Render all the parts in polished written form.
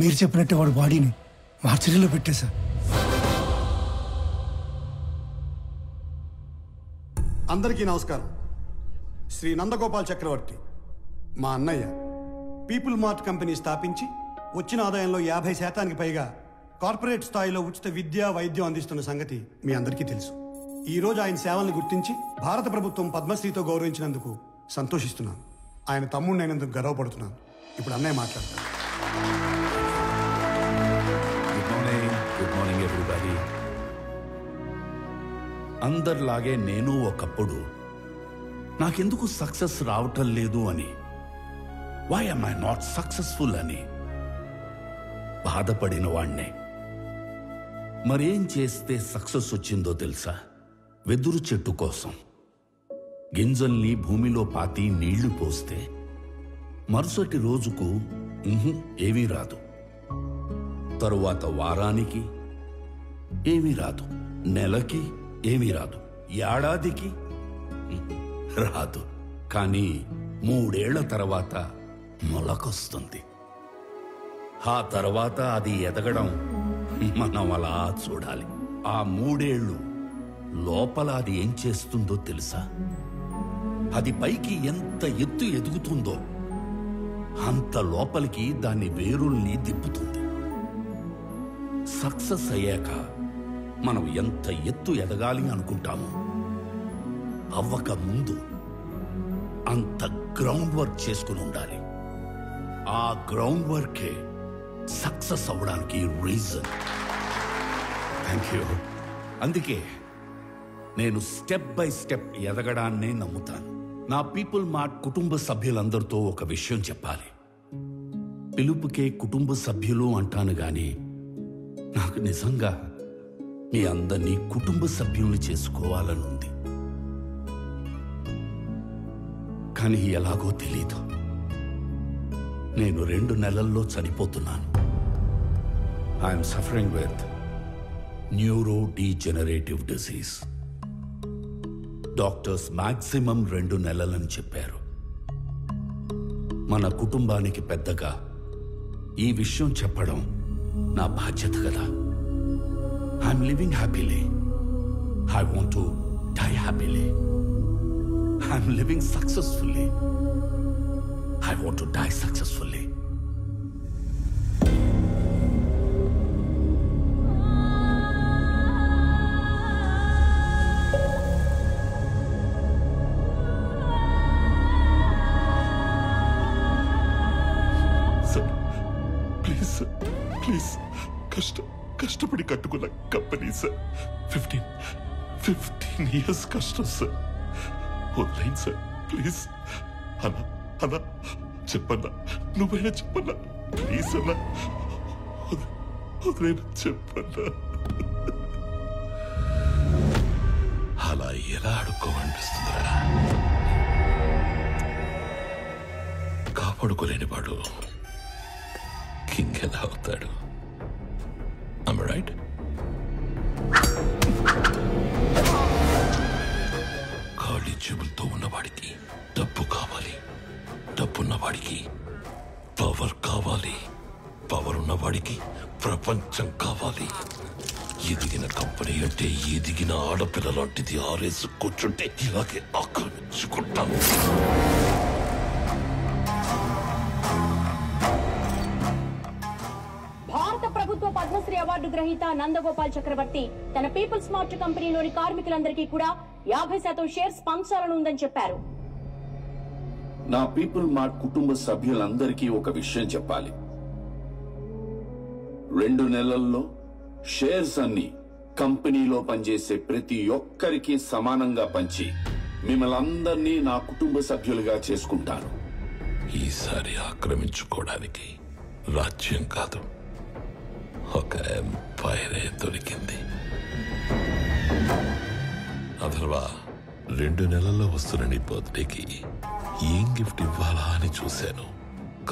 మీరు చెప్పినట్టే వాడు బాడీని మార్చరీలో పెట్టేశా. అందరికీ నమస్కారం. శ్రీ నందగోపాల్ చక్రవర్తి మా అన్నయ్య పీపుల్ మార్ట్ కంపెనీ స్థాపించి వచ్చిన ఆదాయంలో 50% పైగా కార్పొరేట్ స్థాయిలో ఉచిత విద్య వైద్యం అందిస్తున్న సంగతి మీ అందరికీ తెలుసు. ఈరోజు ఆయన సేవలను గుర్తించి భారత ప్రభుత్వం పద్మశ్రీతో గౌరవించినందుకు సంతోషిస్తున్నాను. ఆయన తమ్ముడినైనందుకు గర్వపడుతున్నాను. ఇప్పుడు అన్నయ్య మాట్లాడతాను. Good morning everybody. అందరిలాగే నేను ఒకప్పుడు నాకెందుకు సక్సెస్ రావటం లేదు అని, why am I not successful అని బాధపడిన వాణ్ణే. మరేం చేస్తే సక్సెస్ వచ్చిందో తెలుసా? వెదురు చెట్టు కోసం గింజల్ని భూమిలో పాతి నీళ్లు పోస్తే మరుసటి రోజుకు ఏమీ రాదు, తరువాత వారానికి ఏమీ రాదు, నెలకి ఏమీ రాదు, ఏడాదికి రాదు. కానీ 3 ఏళ్ల తర్వాత మొలకొస్తుంది. ఆ తర్వాత అది ఎదగడం మనం అలా చూడాలి. ఆ 3 ఏళ్ళు లోపల అది ఏం చేస్తుందో తెలుసా? అది పైకి ఎంత ఎత్తు ఎదుగుతుందో అంత లోపలికి దాని వేరుల్ని దిప్పుతుంది. సక్సెస్ అయ్యాక మనం ఎంత ఎత్తు ఎదగాలి అనుకుంటామో అవ్వక ముందు అంత గ్రౌండ్ వర్క్ చేసుకుని ఉండాలి. ఆ గ్రౌండ్ వర్కే సక్సెస్ అవ్వడానికి రీజన్. Thank you. అందుకే నేను స్టెప్ బై స్టెప్ ఎదగడాన్నే నమ్ముతాను. నా పీపుల్ మార్ట్ కుటుంబ సభ్యులందరితో ఒక విషయం చెప్పాలి. పిలుపుకే కుటుంబ సభ్యులు అంటాను గాని నాకు నిజంగా మీ అందరినీ కుటుంబ సభ్యుల్ని చేసుకోవాలనుంది. కానీ ఎలాగో తెలీదు. నేను 2 నెలల్లో చనిపోతున్నాను. I'm suffering with neuro degenerative disease. Doctors maximum 2 నెలలని చెప్పారు. మన కుటుంబానికి పెద్దగా ఈ విషయం చెప్పడం నా బాధ్యత కదా. I'm living happily. I want to die happily. I'm living successfully. I want to die successfully. Please కష్టపడి కట్టుకున్న కంపెనీ సార్. 15 ఇయర్స్ కష్టం సార్. వదిలేండి సార్ ప్లీజ్. అన్నా చెప్పన్నా, నువ్వైనా చెప్పన్నా ప్లీజ్ అన్నా. వదిలేనా చెప్పన్నా. అలా ఎలా అడుక్కోమనిపిస్తుందిరా? కాపాడుకోలేని వాడు కింగ్ ఎలా అవుతాడు? Am I right? ఖాళీ జేబులతో ఉన్నవాడికి డబ్బు కావాలి, డబ్బున్నవాడికి పవర్ కావాలి, పవర్ ఉన్నవాడికి ప్రపంచం కావాలి. ఎదిగిన కంపెనీ అంటే ఎదిగిన ఆడపిల్ల లాంటిది. ఆరేసి కూర్చుంటే ఇలాగే ఆక్రమించుకుంటాను. పద్మశ్రీ అవార్డు గ్రహీత నందగోపాల్ చక్రవర్తి తన పీపుల్ స్మార్ట్ కంపెనీలోని కార్మికులందరికీ కూడా 50% షేర్స్ పంచాలని ఉందని చెప్పారు. నా పీపుల్ మార్ట్ కుటుంబ సభ్యులందరికీ ఒక విషయం చెప్పాలి. 2 నెలల్లో షేర్స్ అన్ని కంపెనీలో పనిచేసే ప్రతి ఒక్కరికి సమానంగా పంచి మిమ్మల్ని అందరినీ నా కుటుంబ సభ్యులుగా చేసుకుంటాను. ఈసారి ఆక్రమించుకోవడానికి రాజ్యం కాదు, ఒక ఎంపైరే దొరికింది. అథర్వా, 2 నెలల్లో వస్తున్న నీ బర్త్డేకి ఏం గిఫ్ట్ ఇవ్వాలా అని చూశాను.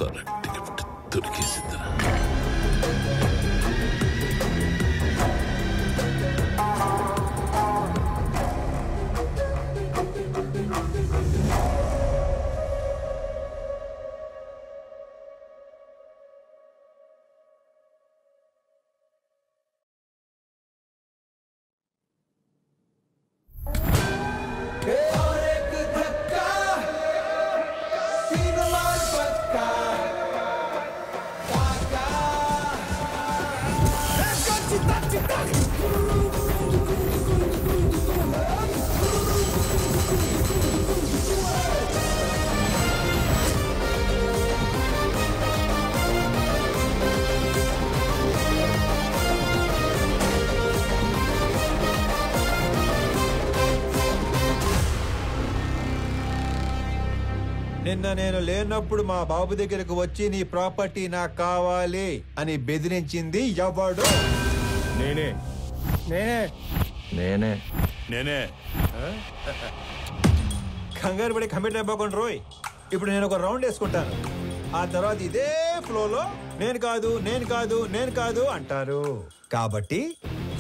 కరెక్ట్ గిఫ్ట్ దొరికేసిందిరా. నిన్న నేను లేనప్పుడు మా బాబు దగ్గరకు వచ్చి నీ ప్రాపర్టీ నాకు కావాలి అని బెదిరించింది ఎవడు? నేనే నేనే నేనే కంగారు పడి కమిట్ అయిపోకుండా రోయ్. ఇప్పుడు నేను ఒక రౌండ్ వేసుకుంటాను, ఆ తర్వాత ఇదే ఫ్లోలో నేను కాదు నేను కాదు నేను కాదు అంటారు. కాబట్టి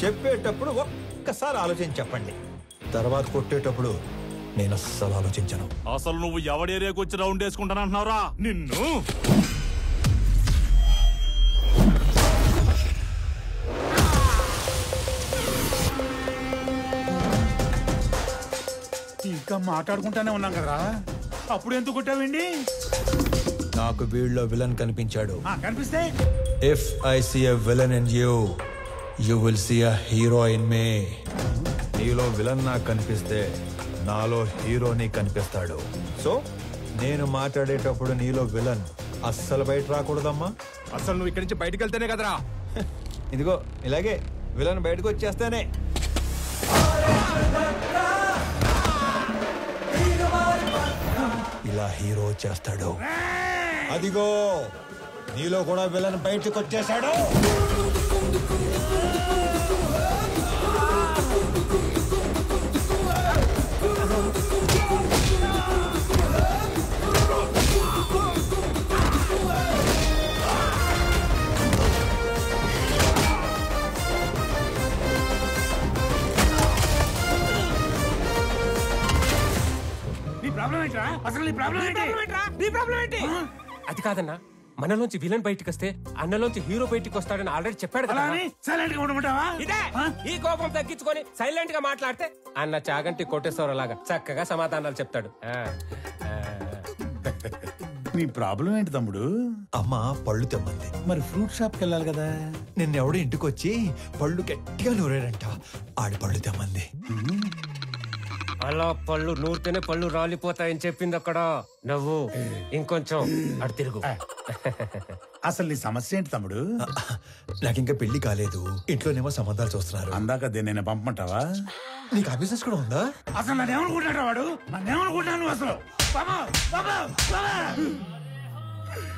చెప్పేటప్పుడు ఒక్కసారి ఆలోచించి చెప్పండి, తర్వాత కొట్టేటప్పుడు నేను అస్సలు ఆలోచించను. అసలు నువ్వు ఎవడి ఏరియాకి వచ్చి రౌండ్ వేసుకుంటానంటున్నావురా నిన్ను? ఇంకా మాట్లాడుకుంటానే ఉన్నాం కదరా, అప్పుడు ఎందుకు కొట్టావండి? నాకు వీళ్ళలో విలన్ కనిపించాడు. కనిపిస్తే if I see a villain in you, you will see a hero in me. నీలో విలన్ నాకు కనిపిస్తే నాలో హీరోని కనిపిస్తాడు. సో నేను మాట్లాడేటప్పుడు నీలో విలన్ అస్సలు బయట రాకూడదమ్మా. అసలు నువ్వు ఇక్కడి నుంచి బయటకు వెళ్తేనే కదరా. ఇదిగో ఇలాగే విలన్ బయటకు వచ్చేస్తేనే. ఇలా హీరో వచ్చేస్తాడు. అదిగో నీలో కూడా విలన్ బయటకు వచ్చేసాడు. అది కాదన్నా, మనలోంచి విలన్ బయటకు వస్తే అన్నలోంచి హీరో బయటకు వస్తాడని ఆల్రెడీ చెప్పాడు కదా. సైలెంట్ గా ఉండమంటావా? ఇదే ఈ కోపం తగ్గించుకొని సైలెంట్ గా మాట్లాడితే అన్న చాగంటి కోటేశ్వరలాగా చక్కగా సమాధానాలు చెప్తాడు. నీ ప్రాబ్లం ఏంటి తమ్ముడు? అమ్మ పళ్ళు తెమ్మంది. మరి ఫ్రూట్ షాప్ కి వెళ్ళాలి కదా. నిన్నెవడో ఇంటికి వచ్చి పళ్ళు గట్టిగా నూరాడంట, ఆడి పళ్ళు తెమ్మంది. అలా పళ్ళు నూరితేనే పళ్ళు రాలిపోతాయని చెప్పింది అక్కడ. నవ్వు ఇంకొంచెం అటు తిరుగు. అసలు నీ సమస్య ఏంటి తమ్ముడు? నాకింకా పెళ్లి కాలేదు, ఇంట్లోనేమో సంబంధాలు చూస్తున్నారు. అందాక నేను పంపమంటావా? నీకు ఆ బిజినెస్ కూడా ఉందా? అసలు నన్నేమనుకుంటాడు వాడు? నన్నేమనుకుంటాను అసలు?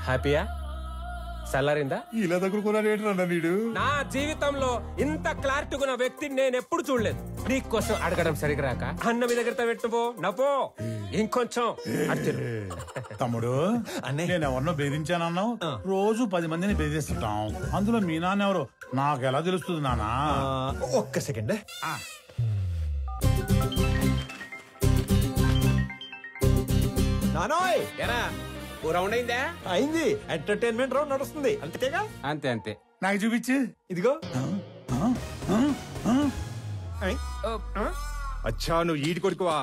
హ్యాపీయా? చల్లారిందా? ఇలా దగ్గరుకున్నాడు వీడు. నా జీవితంలో ఇంత క్లారిటీ ఉన్న వ్యక్తిని నేను ఎప్పుడు చూడలేదు. నీకోసం అడగడం సరిగ్గా రాక అన్న మీ దగ్గర పెట్టుపో నవ్వో ఇంకొంచెం అడిచారు. తమ్ముడు నేను ఎవరినో బెదిరించానన్నావు. రోజు 10 మందిని బెదిరిస్తుంటాం, అందులో మీ నాన్న ఎవరు నాకు ఎలా తెలుస్తుంది నాన్న? ఒక్క సెకండ్. నానోయ్ ఎరా ఓ రౌండ్ అయిందా? అయింది. ఎంటర్టైన్మెంట్ రౌండ్ నడుస్తుంది అంతేగా? అంతే అంతే. నాకు చూపించు. ఇదిగో. అచ్చా నువ్వు ఈడి కొడుకువా?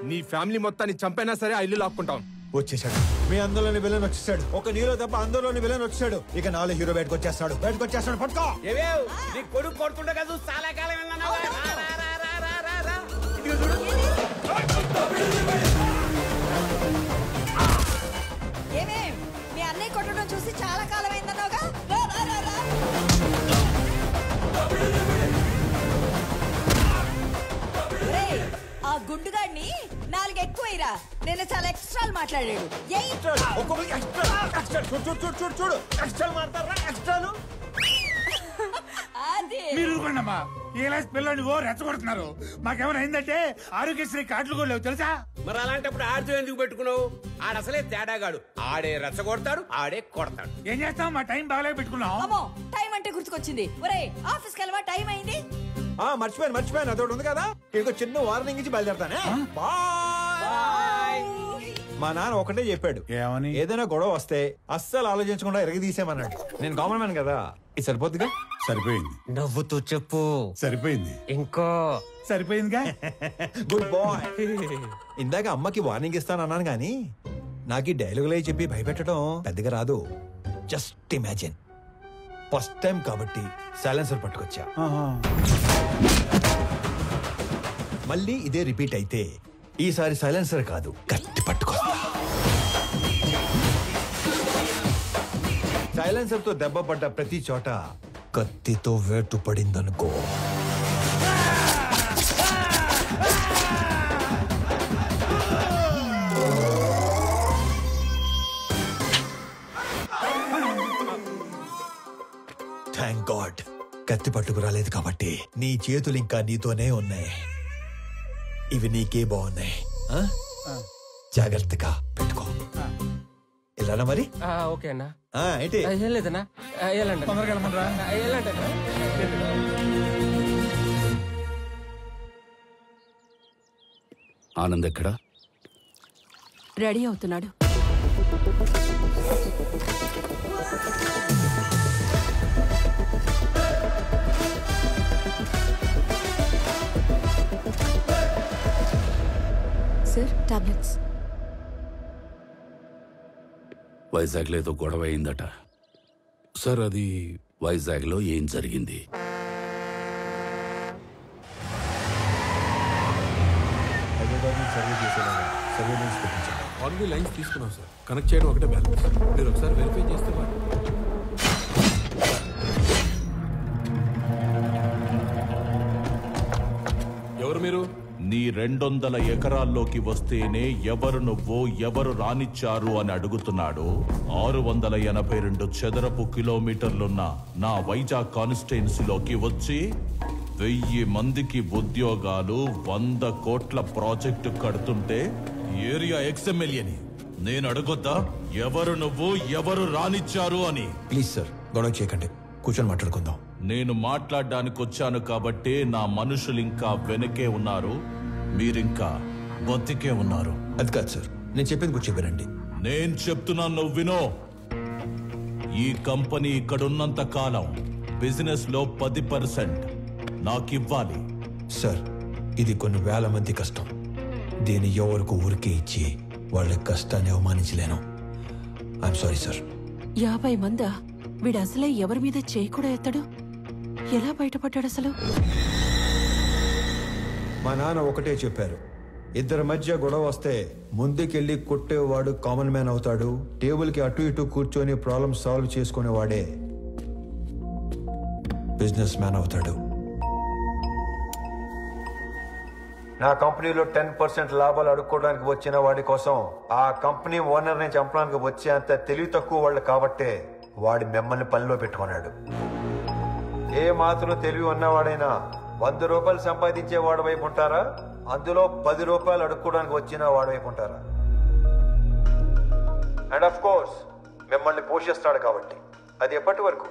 నీ ఫ్యామిలీ మొత్తాన్ని చంపైనా సరే ఆ ఇల్లు లాక్కుంటాం. వచ్చేసాడు మీ అందులోని విలన్ వచ్చేసాడు. ఒక నీలో తప్ప అందులోని విలన్ వచ్చాడు. ఇక నాలో హీరో బయటకు వచ్చేస్తాడు. పట్టుకో. నీ కొడుకు కొడుతుండే కదా చాలా కాలం ఏమేం మీ అన్నయ్య కొట్టడం చూసి చాలా కాలం అయిందన్నావుగా. ఆ గుండుగాడిని 4 ఎక్కువైరా. నేను చాలా ఎక్స్ట్రాలు మాట్లాడాడు. మీరు పిల్లల్ని ఓ రెచ్చగొడుతున్నారు. మాకేమైనా అయిందంటే ఆరోగ్యశ్రీ కార్డులు కూడా లేవు తెలుసా? మరి అలాంటప్పుడు ఆడితో ఎందుకు పెట్టుకున్నావు? ఆడసలే తేడాగాడు. ఆడే రెచ్చగొడతాడు, ఆడే కొడతాడు. ఏం చేస్తాం? మా టైం బాగాలే పెట్టుకున్నాం. అమ్మో టైం అంటే గుర్తుకొచ్చింది. ఒరే ఆఫీస్కి వెళ్ళవా? టైం అయింది. మర్చిపోయాను అదొకటి ఉంది కదా. ఇంకో చిన్న వార్నింగ్ ఇచ్చి బయలుదేరతానే. మా నాన్న ఒకటే చెప్పాడు, ఏమని? ఏదైనా గొడవ వస్తే అస్సలు ఆలోచించకుండా ఎరగదీసేమన్నాడు. నేను కామన్ మ్యాన్ కదా, ఇది సరిపోద్దిగా. సరిపోయింది. నవ్వుతూ చెప్పు. సరిపోయింది. ఇంకో సరిపోయిందిగా. Good bye. ఇందాక అమ్మకి వార్నింగ్ ఇస్తానన్నాను గానీ నాకు ఈ డైలాగులు అయి చెప్పి భయపెట్టడం పెద్దగా రాదు. జస్ట్ ఇమాజిన్, ఫస్ట్ టైం కాబట్టి సైలెన్సర్ పట్టుకొచ్చా. మళ్ళీ ఇదే రిపీట్ అయితే ఈసారి సైలెన్సర్ కాదు, కత్తి పట్టుకొస్తా. సైలెన్సర్ తో దెబ్బ పడ్డ ప్రతి చోట కత్తితో వేటు పడిందనుకో, థ్యాంక్ గాడ్ కత్తి పట్టుకు రాలేదు కాబట్టి నీ చేతులు ఇంకా నీతోనే ఉన్నాయి. ఇవి నీకే బాగున్నాయి, జాగ్రత్తగా పెట్టుకో. ఇలానా మరి? ఓకే అన్నా. ఏంటి ఏం లేదన్నా, వెళ్ళండి తొందరగా వెళ్ళమంటారా? వెళ్ళండి. ఆనంద్ ఎక్కడా? రెడీ అవుతున్నాడు. Sir, tablets. వైజాగ్లో ఏదో గొడవ అయిందట సార్. అది వైజాగ్లో ఏం జరిగింది? ఆల్రెడీ లైన్స్ తీసుకున్నాం సార్. కనెక్ట్ చేయడం ఒకటే బ్యాలెన్స్. మీరు ఒకసారి వెరిఫై చేస్తే ఎవరు మీరు? నీ 200 ఎకరాల్లోకి వస్తేనే ఎవరు నువ్వు, ఎవరు రానిచ్చారు అని అడుగుతున్నాడు. 682 చదరపు కిలోమీటర్లున్న నా వైజాగ్ కాన్స్టిట్యున్సీలోకి వచ్చి 1000 మందికి ఉద్యోగాలు, 100 కోట్ల ప్రాజెక్టు కడుతుంటే ఏరియా ఎక్స్ఎమ్మెల్యేని నేను అడగొద్దా ఎవరు నువ్వు, ఎవరు రానిచ్చారు అని? ప్లీజ్ సార్, గొడవ చేయకండి, కూర్చొని మాట్లాడుకుందాం. నేను మాట్లాడడానికి వచ్చాను కాబట్టే నా మనుషులు ఇంకా వెనకే ఉన్నారు, మీరింకా బతికే ఉన్నారు. అది కాదు సార్, నేను చెప్పింది కూర్చో వినండి. నేను చెప్తున్నాను, నువ్వు వినో. ఈ కంపెనీ ఇక్కడున్నంత కాలం బిజినెస్ లో 10% నాకివ్వాలి. సార్, ఇది కొన్ని వేల మంది కష్టం. దీన్ని ఎవరికి ఊరికే ఇచ్చి వాళ్ళ కష్టాన్ని అవమానించలేను. I'm sorry sir. 50 మందా? వీడు అసలే ఎవరి మీద చేయి కూడా ఎత్తాడు. ఎలా బయటపడ్డాడు అసలు? మా నాన్న ఒకటే చెప్పారు, ఇద్దరి మధ్య గొడవ వస్తే ముందుకెళ్ళి కొట్టేవాడు కామన్ మ్యాన్ అవుతాడు, టేబుల్కి అటు ఇటు కూర్చొని ప్రాబ్లం సాల్వ్ చేసుకునేవాడే బిజినెస్ మ్యాన్ అవుతాడు. నా కంపెనీలో 10% లాభాలు అడుక్కోవడానికి వచ్చిన వాడి కోసం ఆ కంపెనీ ఓనర్ని చంపడానికి వచ్చే అంత తెలివి తక్కువ వాళ్ళు కాబట్టే వాడి మిమ్మల్ని పనిలో పెట్టుకున్నాడు. ఏ మాత్రం తెలివి ఉన్నవాడైనా 100 రూపాయలు సంపాదించే వాడి వైపు ఉంటారా, అందులో 10 రూపాయలు అడుక్కోవడానికి వచ్చిన వాడి వైపు ఉంటారా? అండ్ ఆఫ్ కోర్స్ మిమ్మల్ని పోషిస్తాడు కాబట్టి. అది ఎప్పటి వరకు?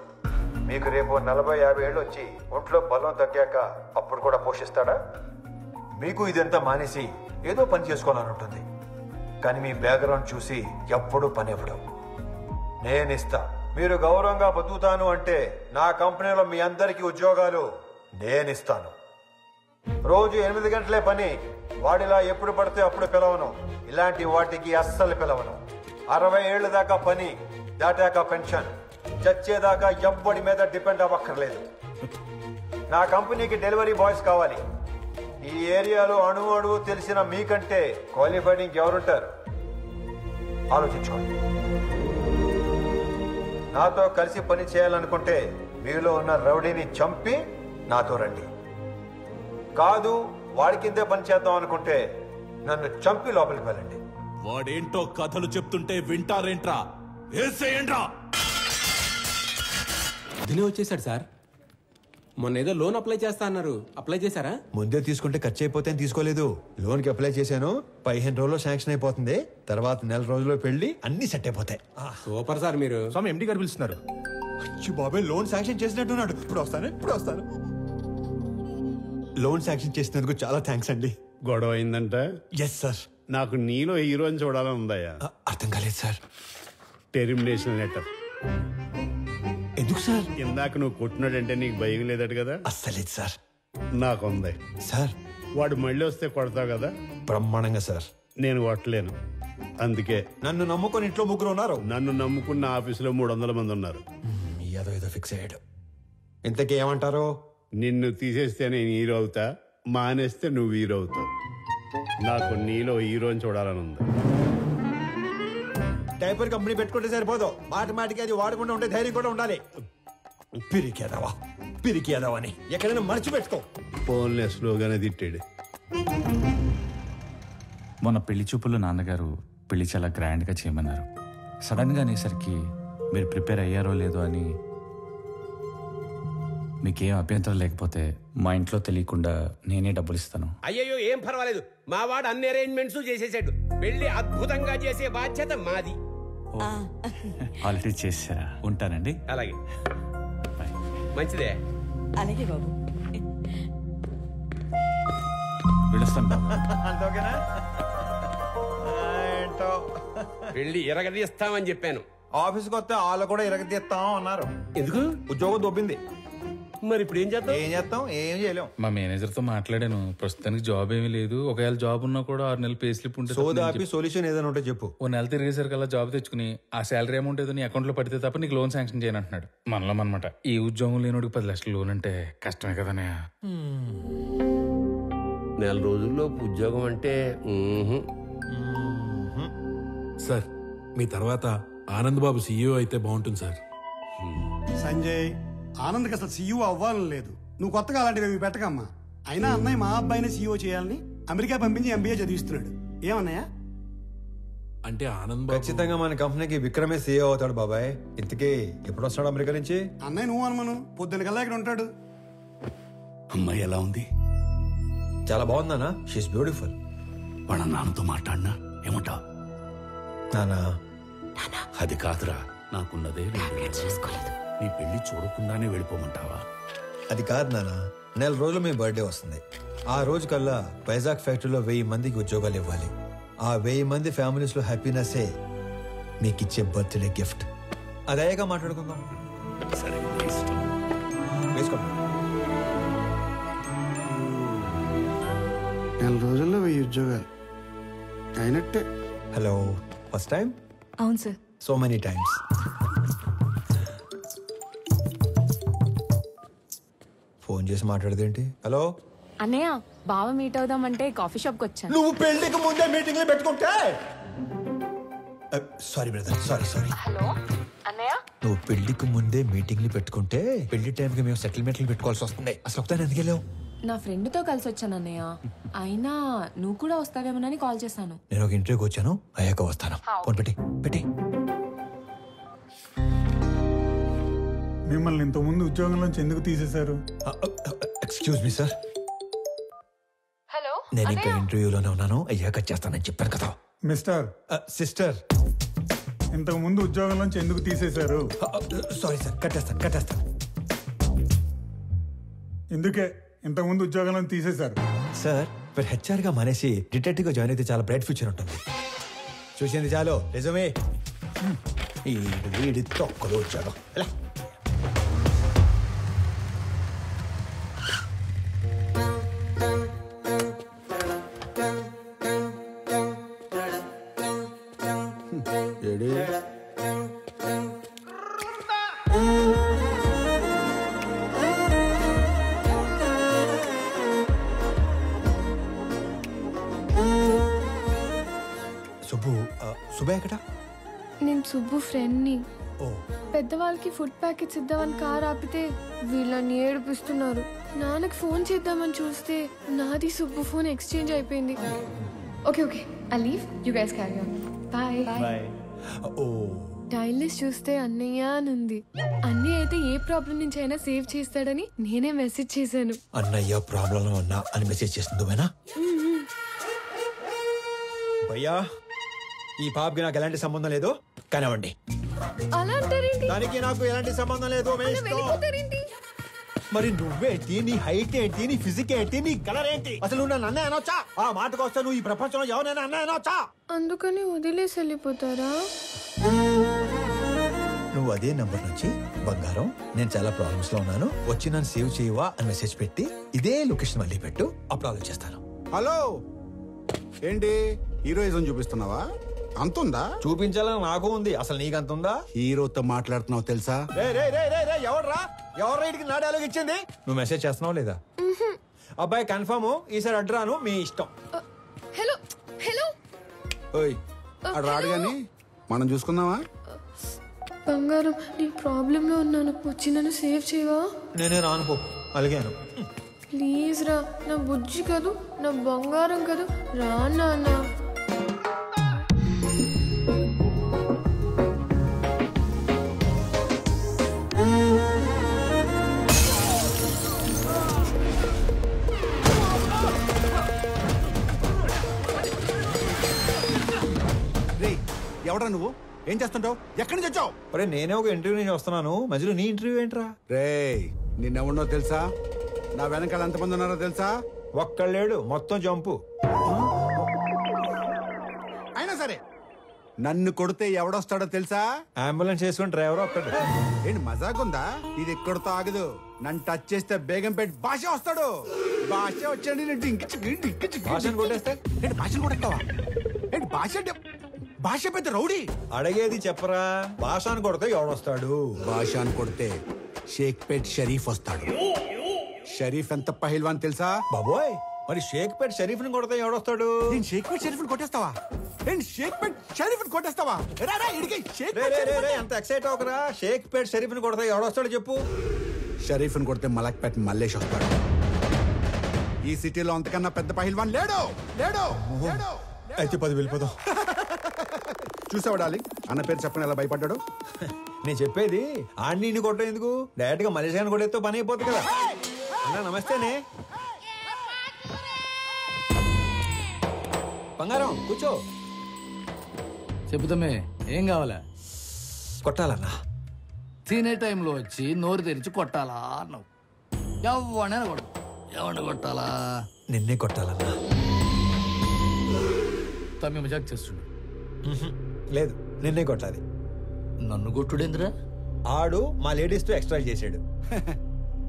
మీకు రేపు 40-50 ఏళ్ళు వచ్చి ఒంట్లో బలం తగ్గాక అప్పుడు కూడా పోషిస్తాడా? మీకు ఇదంతా మానేసి ఏదో పని చేసుకోవాలని ఉంటుంది, కానీ మీ బ్యాక్గ్రౌండ్ చూసి ఎప్పుడూ పని ఇవ్వడం. నేనిస్తా. మీరు గౌరవంగా బతుకుతాను అంటే నా కంపెనీలో మీ అందరికీ ఉద్యోగాలు నేనిస్తాను. రోజు 8 గంటలే పని. వాడిలా ఎప్పుడు పడితే అప్పుడు పిలవను. ఇలాంటి వాటికి అస్సలు పిలవను. 60 ఏళ్ళ దాకా పని, దాటాక పెన్షన్. చచ్చేదాకా ఎవ్వడి మీద డిపెండ్ అవ్వక్కర్లేదు. నా కంపెనీకి డెలివరీ బాయ్స్ కావాలి. ఈ ఏరియాలో అణువు తెలిసిన మీకంటే క్వాలిఫైడ్ ఇంకెవరుంటారు? ఆలోచించుకోండి. నాతో కలిసి పని చేయాలనుకుంటే మీలో ఉన్న రౌడీని చంపి నాతో రండి. కాదు, వాడి కిందే పని చేద్దాం అనుకుంటే నన్ను చంపి లోపలికి వెళ్ళండి. వాడేంటో కథలు చెప్తుంటే వింటారేంట్రా? ఏసేయండ్రా. దినే వచ్చేసాడు సార్. మొన్న ఏదో లోన్ అప్లై చేస్తా అన్నారు, అప్లై చేశారా? ముందే తీసుకుంటే ఖర్చు అయిపోతే తీసుకోలేదు. లోన్కి అప్లై చేశాను, 15 రోజుల్లో శాంక్షన్ అయిపోతుంది. తర్వాత 1 రోజుల్లో పెళ్లి, అన్ని సెట్ అయిపోతాయి. Super sir. మీరు స్వామి ఎండి గారు పిలుస్తున్నారు. బాబాయ్ లోన్ శాంక్షన్ చేసినట్టున్నాడు. ఇప్పుడు వస్తాను. లోన్ శాంక్షన్ చేసినందుకు చాలా థ్యాంక్స్ అండి. గొడవ అయిందంట? Yes sir. నాకు నీలో హీరోని చూడాలని ఉందయ్యా. అర్థం కాలేదు సార్. Termination letter. ఎందుకు సార్? ఇందాక నువ్వు కొట్టినాడంటే నీకు భయం లేదట కదా? అస్సలేదు సార్. నాకుంది సార్. వాడు మళ్ళీ వస్తే కొడతావు కదా? బ్రహ్మాండంగా సార్. నేను కొట్టలేను. అందుకే నన్ను నమ్ముకొని ఇంట్లో ముగ్గురు ఉన్నారు. నన్ను నమ్ముకున్న ఆఫీసులో 300 మంది ఉన్నారు. ఏదో ఫిక్స్ అయ్యాడు. ఇంతకీ ఏమంటారు? నిన్ను తీసేస్తే నేను హీరో అవుతా, మానేస్తే నువ్వు హీరో అవుతావు. నాకు నీలో హీరోని చూడాలని ఉంది. డైపర్ కంపెనీ పెట్టుకుంటే సరిపోదు, మాటికి అది వాడకుండా ఉంటే ధైర్యం కూడా ఉండాలి. పిరికేదావా అని ఎక్కడైనా మర్చిపెట్టుకో. ఫోన్లే స్లోగానే తిట్టాడు. మొన్న పెళ్లి చూపుల్లో నాన్నగారు పెళ్లి చాలా గ్రాండ్గా చేయమన్నారు. సడన్గా అనేసరికి మీరు ప్రిపేర్ అయ్యారో లేదో అని. మీకేం అభ్యంతరం లేకపోతే మా ఇంట్లో తెలియకుండా నేనే డబ్బులు ఇస్తాను. అయ్యయ్యో ఏం పర్వాలేదు, మా వాడు అన్ని అరేంజ్మెంట్స్ చేసేసాడు. పెళ్లి అద్భుతంగా చేసే బాధ్యత మాది. ఆల్రెడీ చేసారా? ఉంటానండి. అలాగే, మంచిదే. అలాగే బాబు. వెళ్ళొస్తాను బాబు. అంతోకేనా? పెళ్లి ఎరగదీస్తామని చెప్పాను. ఆఫీస్కి వస్తే వాళ్ళు కూడా ఎరగదీస్తాం అన్నారు. ఎందుకు? ఉద్యోగం దొబ్బింది. మరి ఇప్పుడు ఏం చేద్దాం? ఏం చేయలేం. మా మేనేజర్తో మాట్లాడాను. ప్రస్తుతానికి జాబ్ ఏమీ లేదు. ఒకవేళ జాబ్ ఉన్నా కూడా 6 నెలలు పే స్లిప్ ఉంటే సొల్యూషన్ ఏదైనా ఉంటే చెప్పు. ఓ నెల తిరిగేసరికల్లా జాబ్ తెచ్చుకుని ఆ శాలరీ అమౌంట్ ఏదో నీ అకౌంట్ లో పడితే తప్ప నీకు లోన్ శాంక్షన్ చేయను అంటున్నాడు. మనలో అనమాట. ఈ ఉద్యోగం లేనోడికి 10 లక్షలు లోన్ అంటే కష్టమే కదనే. నెల రోజుల్లో ఉద్యోగం అంటే సార్, మీ తర్వాత ఆనంద్ బాబు సీఈఓ అయితే బాగుంటుంది సార్. సంజయ్, ఆనంద్కి అసలు సీఈఓ అవ్వాలని లేదు. నువ్వు కొత్తగా అలాంటివి పెట్టకమ్మా. అయినా అన్నయ్య మా అబ్బాయిని సీఈఓ చేయాలని అమెరికా పంపించి ఎంబీఏ చదివిస్తున్నాడు. ఏమన్నయ్య? అంటే ఆనంద్ ఖచ్చితంగా మన కంపెనీకి విక్రమే సీఈఓ అవుతాడు బాబాయ్. ఇంతకీ ఎప్పుడు వస్తాడు అమెరికా నుంచి? అన్నయ్య నువ్వు అనుమను పొద్దున్న కల్లా ఇక్కడ ఉంటాడు. అమ్మాయి ఎలా ఉంది? చాలా బాగుందన్నా. She is beautiful. వాళ్ళ నాన్నతో మాట్లాడినా ఏమంటావు? నానా అది కాదురా, నాకున్నదే నీ పెళ్లి చూడకుండానే వెళ్ళిపోమంటావా? అది కాదు నాన్న. నెల రోజులు మీ బర్త్డే వస్తుంది. ఆ రోజు కల్లా వైజాగ్ ఫ్యాక్టరీలో 1000 మందికి ఉద్యోగాలు ఇవ్వాలి. ఆ 1000 మంది ఫ్యామిలీస్ లో హ్యాపీనెస్సే మీకు ఇచ్చే బర్త్డే గిఫ్ట్. అదేగా మాట్లాడుకుందాం. సరే, వేసుకోండి. నెల రోజుల్లో 1000 ఉద్యోగాలు అయినట్టే. Hello, first time? అవును sir. So many times. Phone చేసి మాట్లాడదేంటి? హలో అన్నయ్య, బావ మీట్ అవుదామంటే కాఫీ షాప్కి వచ్చాను. నువ్వు పెళ్లికి ముందే మీటింగ్లు పెట్టుకుంటే. Sorry brother, sorry. హలో అన్నయ్య, నువ్వు పెళ్లికి ముందే మీటింగ్లు పెట్టుకుంటే పెళ్లి టైంకి మేము సెటిల్మెంట్లు పెట్టుకోవాల్సి వస్తుంది. అసలు ఒకసారి ఎందుకు వెళ్ళావు? నా ఫ్రెండ్తో కలిసి వచ్చాను అన్నయ్య. అయినా నువ్వు కూడా వస్తావేమోనని కాల్ చేశాను. నేను ఒక ఇంటర్వ్యూకి వచ్చాను, అయ్యాక వస్తాను. ఫోన్ పెట్టి. మిమ్మల్ని ఇంతకుముందు ఉద్యోగం నుంచి ఎందుకు తీసేశారు? Excuse me sir. హలో, నేను ఇంకా ఇంటర్వ్యూలోనే ఉన్నాను, అయ్యాక చేస్తానని చెప్పాను కదా. మిస్టర్ సిస్టర్, ఇంతకు ముందు ఉద్యోగం నుంచి ఎందుకు తీసేశారు? సారీ సార్, కట్టేస్తాను. ఎందుకే ఇంతకు ముందు ఉద్యోగం నుంచి తీసేశారు? సార్, మీరు హెచ్ఆర్ గా మానేసి డిటెక్టివ్ గా జాయిన్ అయితే చాలా బ్రైట్ ఫ్యూచర్ ఉంటుంది. చూసింది చాలు, నిజమే. వీడి తొక్కలు వచ్చాడు. సుబ్బు ఎక్కడ? నేను సుబ్బు ఫ్రెండ్ని. పెద్దవాళ్ళకి ఫుడ్ ప్యాకెట్స్ ఇద్దామని కార్ ఆపితే వీళ్ళని ఏడిపిస్తున్నారు. నాన్నకి ఫోన్ చేద్దామని చూస్తే నాది సుబ్బు ఫోన్ ఎక్స్చేంజ్ అయిపోయింది. Okay I leave, you guys carry on. Bye. Dial list చూస్తే అన్నయ్య అని ఉంది. అన్నయ్య అయితే ఏ ప్రాబ్లం నుంచి అయినా సేవ్ చేస్తాడని నేనే మెసేజ్ చేశాను. అన్నయ్య ప్రాబ్లం ఉన్నా అని మెసేజ్ చేస్తుంది భయ్యా. ఈ పాపకి నాకు ఎలాంటి సంబంధం లేదు, కానివ్వండి. దానికి నాకు ఎలాంటి సంబంధం లేదు. మరి నువ్వేంటి, నీ హైట్ ఏంటి, నీ ఫిజిక్ ఏంటి, నీ కలర్ ఏంటి? అసలు నువ్వు నన్ను అన్నయ్య అనొచ్చా? ఆ మాటకు వస్తే నువ్వు ఈ ప్రపంచంలో ఎవరైనా అన్నయ్య అనొచ్చా? అందుకని వదిలేసి వెళ్ళిపోతారా? నువ్వు అదే నంబర్ నుంచి బంగారం, నేను చాలా ప్రాబ్లమ్స్ లో ఉన్నాను, వచ్చి నన్ను సేవ్ చేయవా అని మెసేజ్ పెట్టి ఇదే లొకేషన్ మళ్ళీ పెట్టు, అప్పుడు ఆలోచిస్తాను. హలో, ఏంటి హీరోయిజం చూపిస్తున్నావా? అంతుందా? చూపించాలని నాకు ఉంది. అసలు నీకు అంత ఉందా? హీరోతో మాట్లాడుతున్నావు తెలుసా? ఎవర్రా ఇటుకి నా డైలాగ్ ఇచ్చింది? నువ్వు మెసేజ్ చేస్తున్నావు లేదా? అబ్బాయి కన్ఫర్మ్, ఈసారి అడ్రాను, మీ ఇష్టం. హలో హలో ఓయ్ అడు రాడు గాని మనం చూసుకుందామా? బంగారం, నీ ప్రాబ్లంలో ఉన్నాను, వచ్చి నన్ను సేవ్ చేయవా? నేనే రానుకో, అలిగాను. ప్లీజ్ రా, నా బుజ్జి కదూ, నా బంగారం కదూ, రా నాన్న. ఎవడా నువ్వు? ఏం చేస్తుంటావు? ఎక్కడి నుంచి వచ్చావు? అరే నేనే ఒక ఇంటర్వ్యూ నుంచి వస్తున్నాను, మధ్యలో నీ ఇంటర్వ్యూ ఏంట్రా? రే నిన్నెవడో తెలుసా? నా వెనకాల ఎంతమంది ఉన్నారో తెలుసా? ఒక్కళ్ళేడు, మొత్తం జంపు. అయినా సరే నన్ను కొడితే ఎవడొస్తాడో తెలుసా? అంబులెన్స్ చేసుకుని డ్రైవర్ వస్తాడు. ఏంటి మజాకుందా? ఇది ఎక్కడితో ఆగదు. నన్ను టచ్ చేస్తే బేగంపేట భాష వస్తాడు. భాష వచ్చాడు భాషను కొట్టేస్తే ఏంటి? భాషను కొట్టేస్తావా ఏంటి? భాష పెద్ద రౌడీ. అడిగేది చెప్పరా? భాషను కొడితే ఎవడొస్తాడు? భాషను కొడితే షేక్పేట్ షరీఫ్ వస్తాడు. షరీఫ్ ఎంత పహిల్వాన్ తెలుసా? బాబోయ్, మరి షేక్పేట్ షరీఫ్ ని కొడితే ఎవడొస్తాడు? నేను షేక్పేట్ షరీఫ్ ని కొట్టేస్తావా? ఏంటి షేక్పేట్ షరీఫ్ ని కొట్టేస్తావా? ఎంత ఎక్సైట్ అవకరా. షేక్పేట్ షరీఫ్ ని కొడితే ఎవడొస్తాడు చెప్పు? షరీఫ్ ని కొడితే మలక్పేట్ మల్లేష్ వస్తాడు. ఈ సిటీలో అంతకన్నా పెద్ద పహిల్వాన్ లేడు. లేడు లేడు. అయితే 10 వెళ్ళిపోదాం. చూసావా డాలి, అన్న పేరు చెప్పని ఎలా భయపడ్డాడు? నేను చెప్పేది ఆడిని కొట్టడం ఎందుకు? డైరెక్ట్ గా మలేషియాని కొట్టేస్తే పని అయిపోతుంది కదా. అన్నా నమస్తేనే. బంగారం కూర్చో. చెబుతామే, ఏం కావాలా? కొట్టాలన్నా. తినే టైంలో వచ్చి నోరు తెరిచి కొట్టాలా అన్నావు. ఎవడైనా కొడు. ఎవరిని కొట్టాలా? నిన్నే కొట్టాలన్నా. తమ్మి మజాక్ చేస్తుండు. లేదు, నిన్నే కొట్టాలి. నన్ను కొట్టుడేంద్రా? ఆడు మా లేడీస్ తో ఎక్స్ట్రా చేసాడు.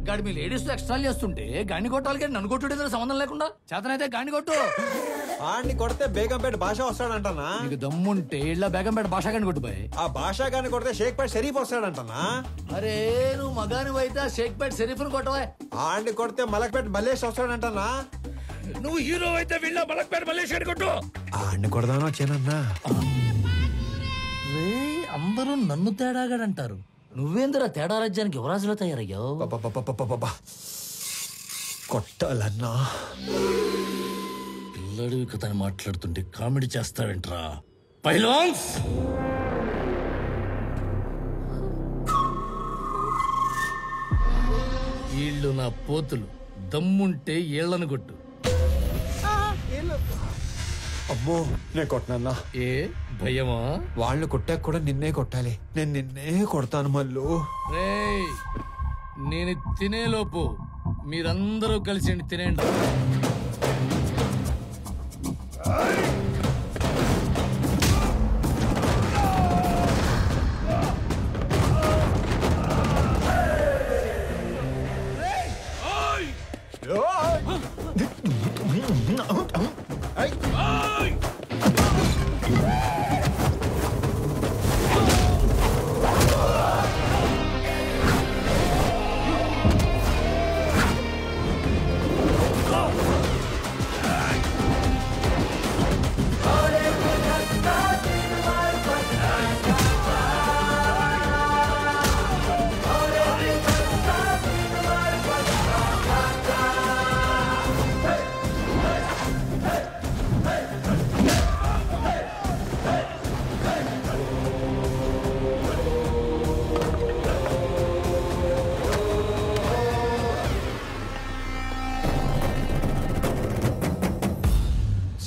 గాడి మీ లేడీస్ తో ఎక్స్ట్రా చేస్తుంటే గాని కొట్టాలి కానీ నన్ను కొట్టుడేంద్రా సంబంధం లేకుండా? చేతనైతే గాని కొట్టు. ఆడిని కొడితే బేగంపేట భాష వస్తాడంటనా? నీకు దమ్ముంటే ఇళ్ళ బేగంపేట భాష గాని కొట్టుపోయి. ఆ భాష గాని కొడితే షేక్పేట్ షరీఫ్ వస్తాడంటనా? అరే నువ్వు మగాని అయితే షేక్పేట్ షరీఫ్ ని కొట్టవా? ఆడిని కొడితే మలక్పేట మల్లేష్ వస్తాడంటనా? నువ్వు హీరో అయితే వీళ్ళ మలక్పేట మల్లేష్ గాని కొట్టు. ఆడిని కొడదానో వచ్చానన్నా. అందరూ నన్ను తేడాగాడంటారు. నువ్వేంద్రా తేడా రాజ్యానికి యువరాజులో తయారయ్యావు? కొట్టాలన్నా. పిల్లడివి కథని మాట్లాడుతుంటే కామెడీ చేస్తావేంట్రా? పైలాన్స్ వీళ్ళు నా పోతులు. దమ్ముంటే ఏళ్లను కొట్టు. అమ్మో, నేను కొట్టనన్నా. ఏ భయమా? వాళ్ళు కొట్టాక కూడా నిన్నే కొట్టాలి. నేను నిన్నే కొడతాను మళ్ళు. రేయ్, నేను తినేలోపు మీరందరూ కలిసి తినేండి.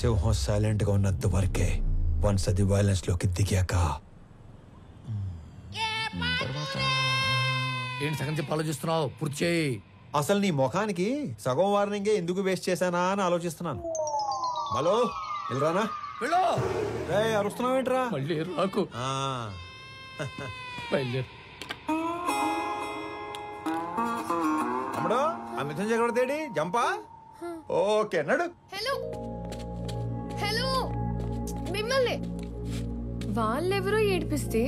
సింహం సైలెంట్ గా ఉన్నంత వరకే. వన్స్ అది వైలెన్స్ లోకి దిగాక ఏంటి సగం చెప్పి ఆలోచిస్తున్నావు? పూర్తి చేయి. అసలు నీ ముఖానికి సగం వార్నింగే ఎందుకు వేస్ట్ చేశానా అని ఆలోచిస్తున్నాను. హలో, వెళ్ళరానా? అరుస్తున్నావేంట్రా? మళ్ళీ రాకు. బయలుదేరు. అమ్మడు అమితం చక్రవర్తి జంపా. ఓకే నడు. హలో హలో, మిమ్మల్ని వాళ్ళెవరో ఏడిపిస్తే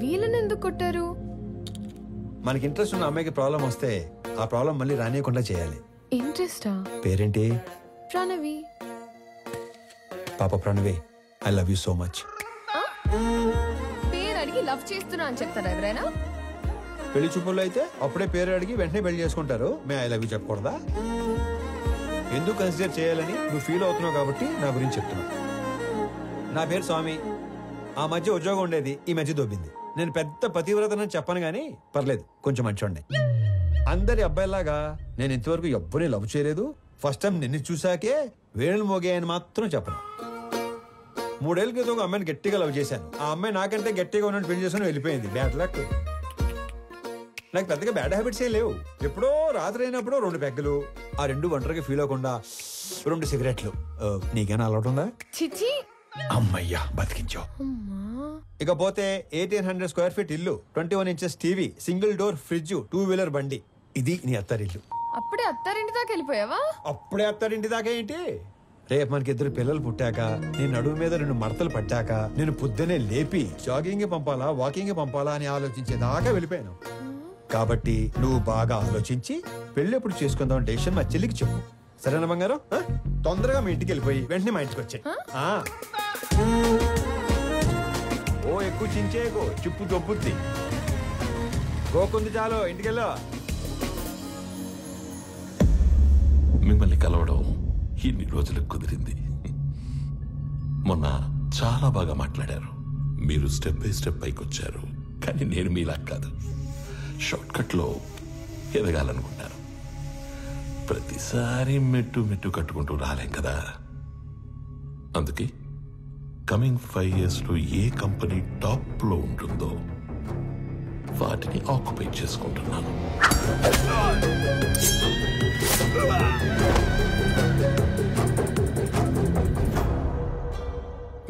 వీళ్ళని ఎందుకు కొట్టారు? మనకి ఇంట్రెస్ట్ ఉన్న అమ్మాయికి ప్రాబ్లం వస్తే ఆ ప్రాబ్లం మళ్ళీ రానియకుండా చేయాలి. ఇంట్రెస్టా? పేరేంటి? ప్రణవి. పాప Pranavi, I love you so much. పేరు అడిగి లవ్ చేస్తున్నా అని చెప్తారా ఎవరైనా? పెళ్లి చూపుల్లో అయితే అప్పుడే పేరు అడిగి వెంటనే పెళ్లి చేసుకుంటారు. మే ఐ లవ్ యూ చెప్పకూడదా? ఎందుకు కన్సిడర్ చేయాలని నువ్వు ఫీల్ అవుతున్నావు కాబట్టి నా గురించి చెప్తున్నా. నా పేరు స్వామి. ఆ మధ్య ఉద్యోగం ఉండేది, ఈ మధ్య దొబ్బింది. నేను పెద్ద పతివ్రతనని చెప్పను గానీ పర్లేదు, కొంచెం మంచోండి. అందరి అబ్బాయిలాగా నేను ఇంతవరకు ఎవ్వరిని లవ్ చేయలేదు. ఫస్ట్ టైం నిన్ను చూసాకే వేణులు మోగాయని మాత్రం చెప్పను. 3 ఏళ్ల క్రితం ఒక అమ్మాయిని గట్టిగా లవ్ చేశాను. ఆ అమ్మాయి నాకంటే గట్టిగా ఉన్నట్టు పెళ్లి చేసుకుని వెళ్ళిపోయింది. Bad luck. నాకు పెద్దగా బ్యాడ్ హ్యాబిట్స్ ఏ లేవు. ఎప్పుడో రాత్రి అయినప్పుడు 2 పెగ్గలు, ఆ 2 ఒంటరిగా ఫీల్ అవ్వకుండా 2 సిగరెట్లు. నీకేనా అలవాటు ఉందా? చిచి. అమ్మయ్యా, బతికించావు. ఇకపోతే 1800 స్క్వేర్ ఫీట్ ఇల్లు, 21 inches TV, single door fridge, 2 wheeler బండి. ఇది నీ అత్తారిల్లు. అప్పుడే అత్తారింటి దాకా వెళ్ళిపోయావా? అప్పుడే అత్తారింటి దాకా ఏంటి? రేపు మనకి 2 పిల్లలు పుట్టాక, నీ నడుము మీద 2 మడతలు పట్టాక, నేను పొద్దునే లేపి జాగింగ్ పంపాలా వాకింగ్ పంపాలా అని ఆలోచించేదాకా వెళ్ళిపోయాను. కాబట్టి నువ్వు బాగా ఆలోచించి పెళ్లి ఎప్పుడు చేసుకుందాం డెసిషన్ మా చెల్లికి చెప్పు. సరేనా బంగారం? తొందరగా మీ ఇంటికి వెళ్ళిపోయి వెంటనే మా ఇంటికి వచ్చాయి. ఓ ఎక్కువ చించేకో, చిప్పు దొబ్బుద్ది. గోకుంది చాలు, ఇంటికెళ్ళా. మిమ్మల్ని కలవడం ఇన్ని రోజులకు కుదిరింది. మొన్న చాలా బాగా మాట్లాడారు. మీరు స్టెప్ బై స్టెప్ పైకి వచ్చారు. కానీ నేను మీలా కాదు, షార్ట్ కట్ లో ఎదగాలనుకుంటారు. ప్రతిసారి మెట్టు మెట్టు కట్టుకుంటూ రాలేం కదా. అందుకే కమింగ్ 5 years లో ఏ కంపెనీ టాప్ లో ఉంటుందో వాటిని ఆక్యుపై చేసుకుంటున్నాను.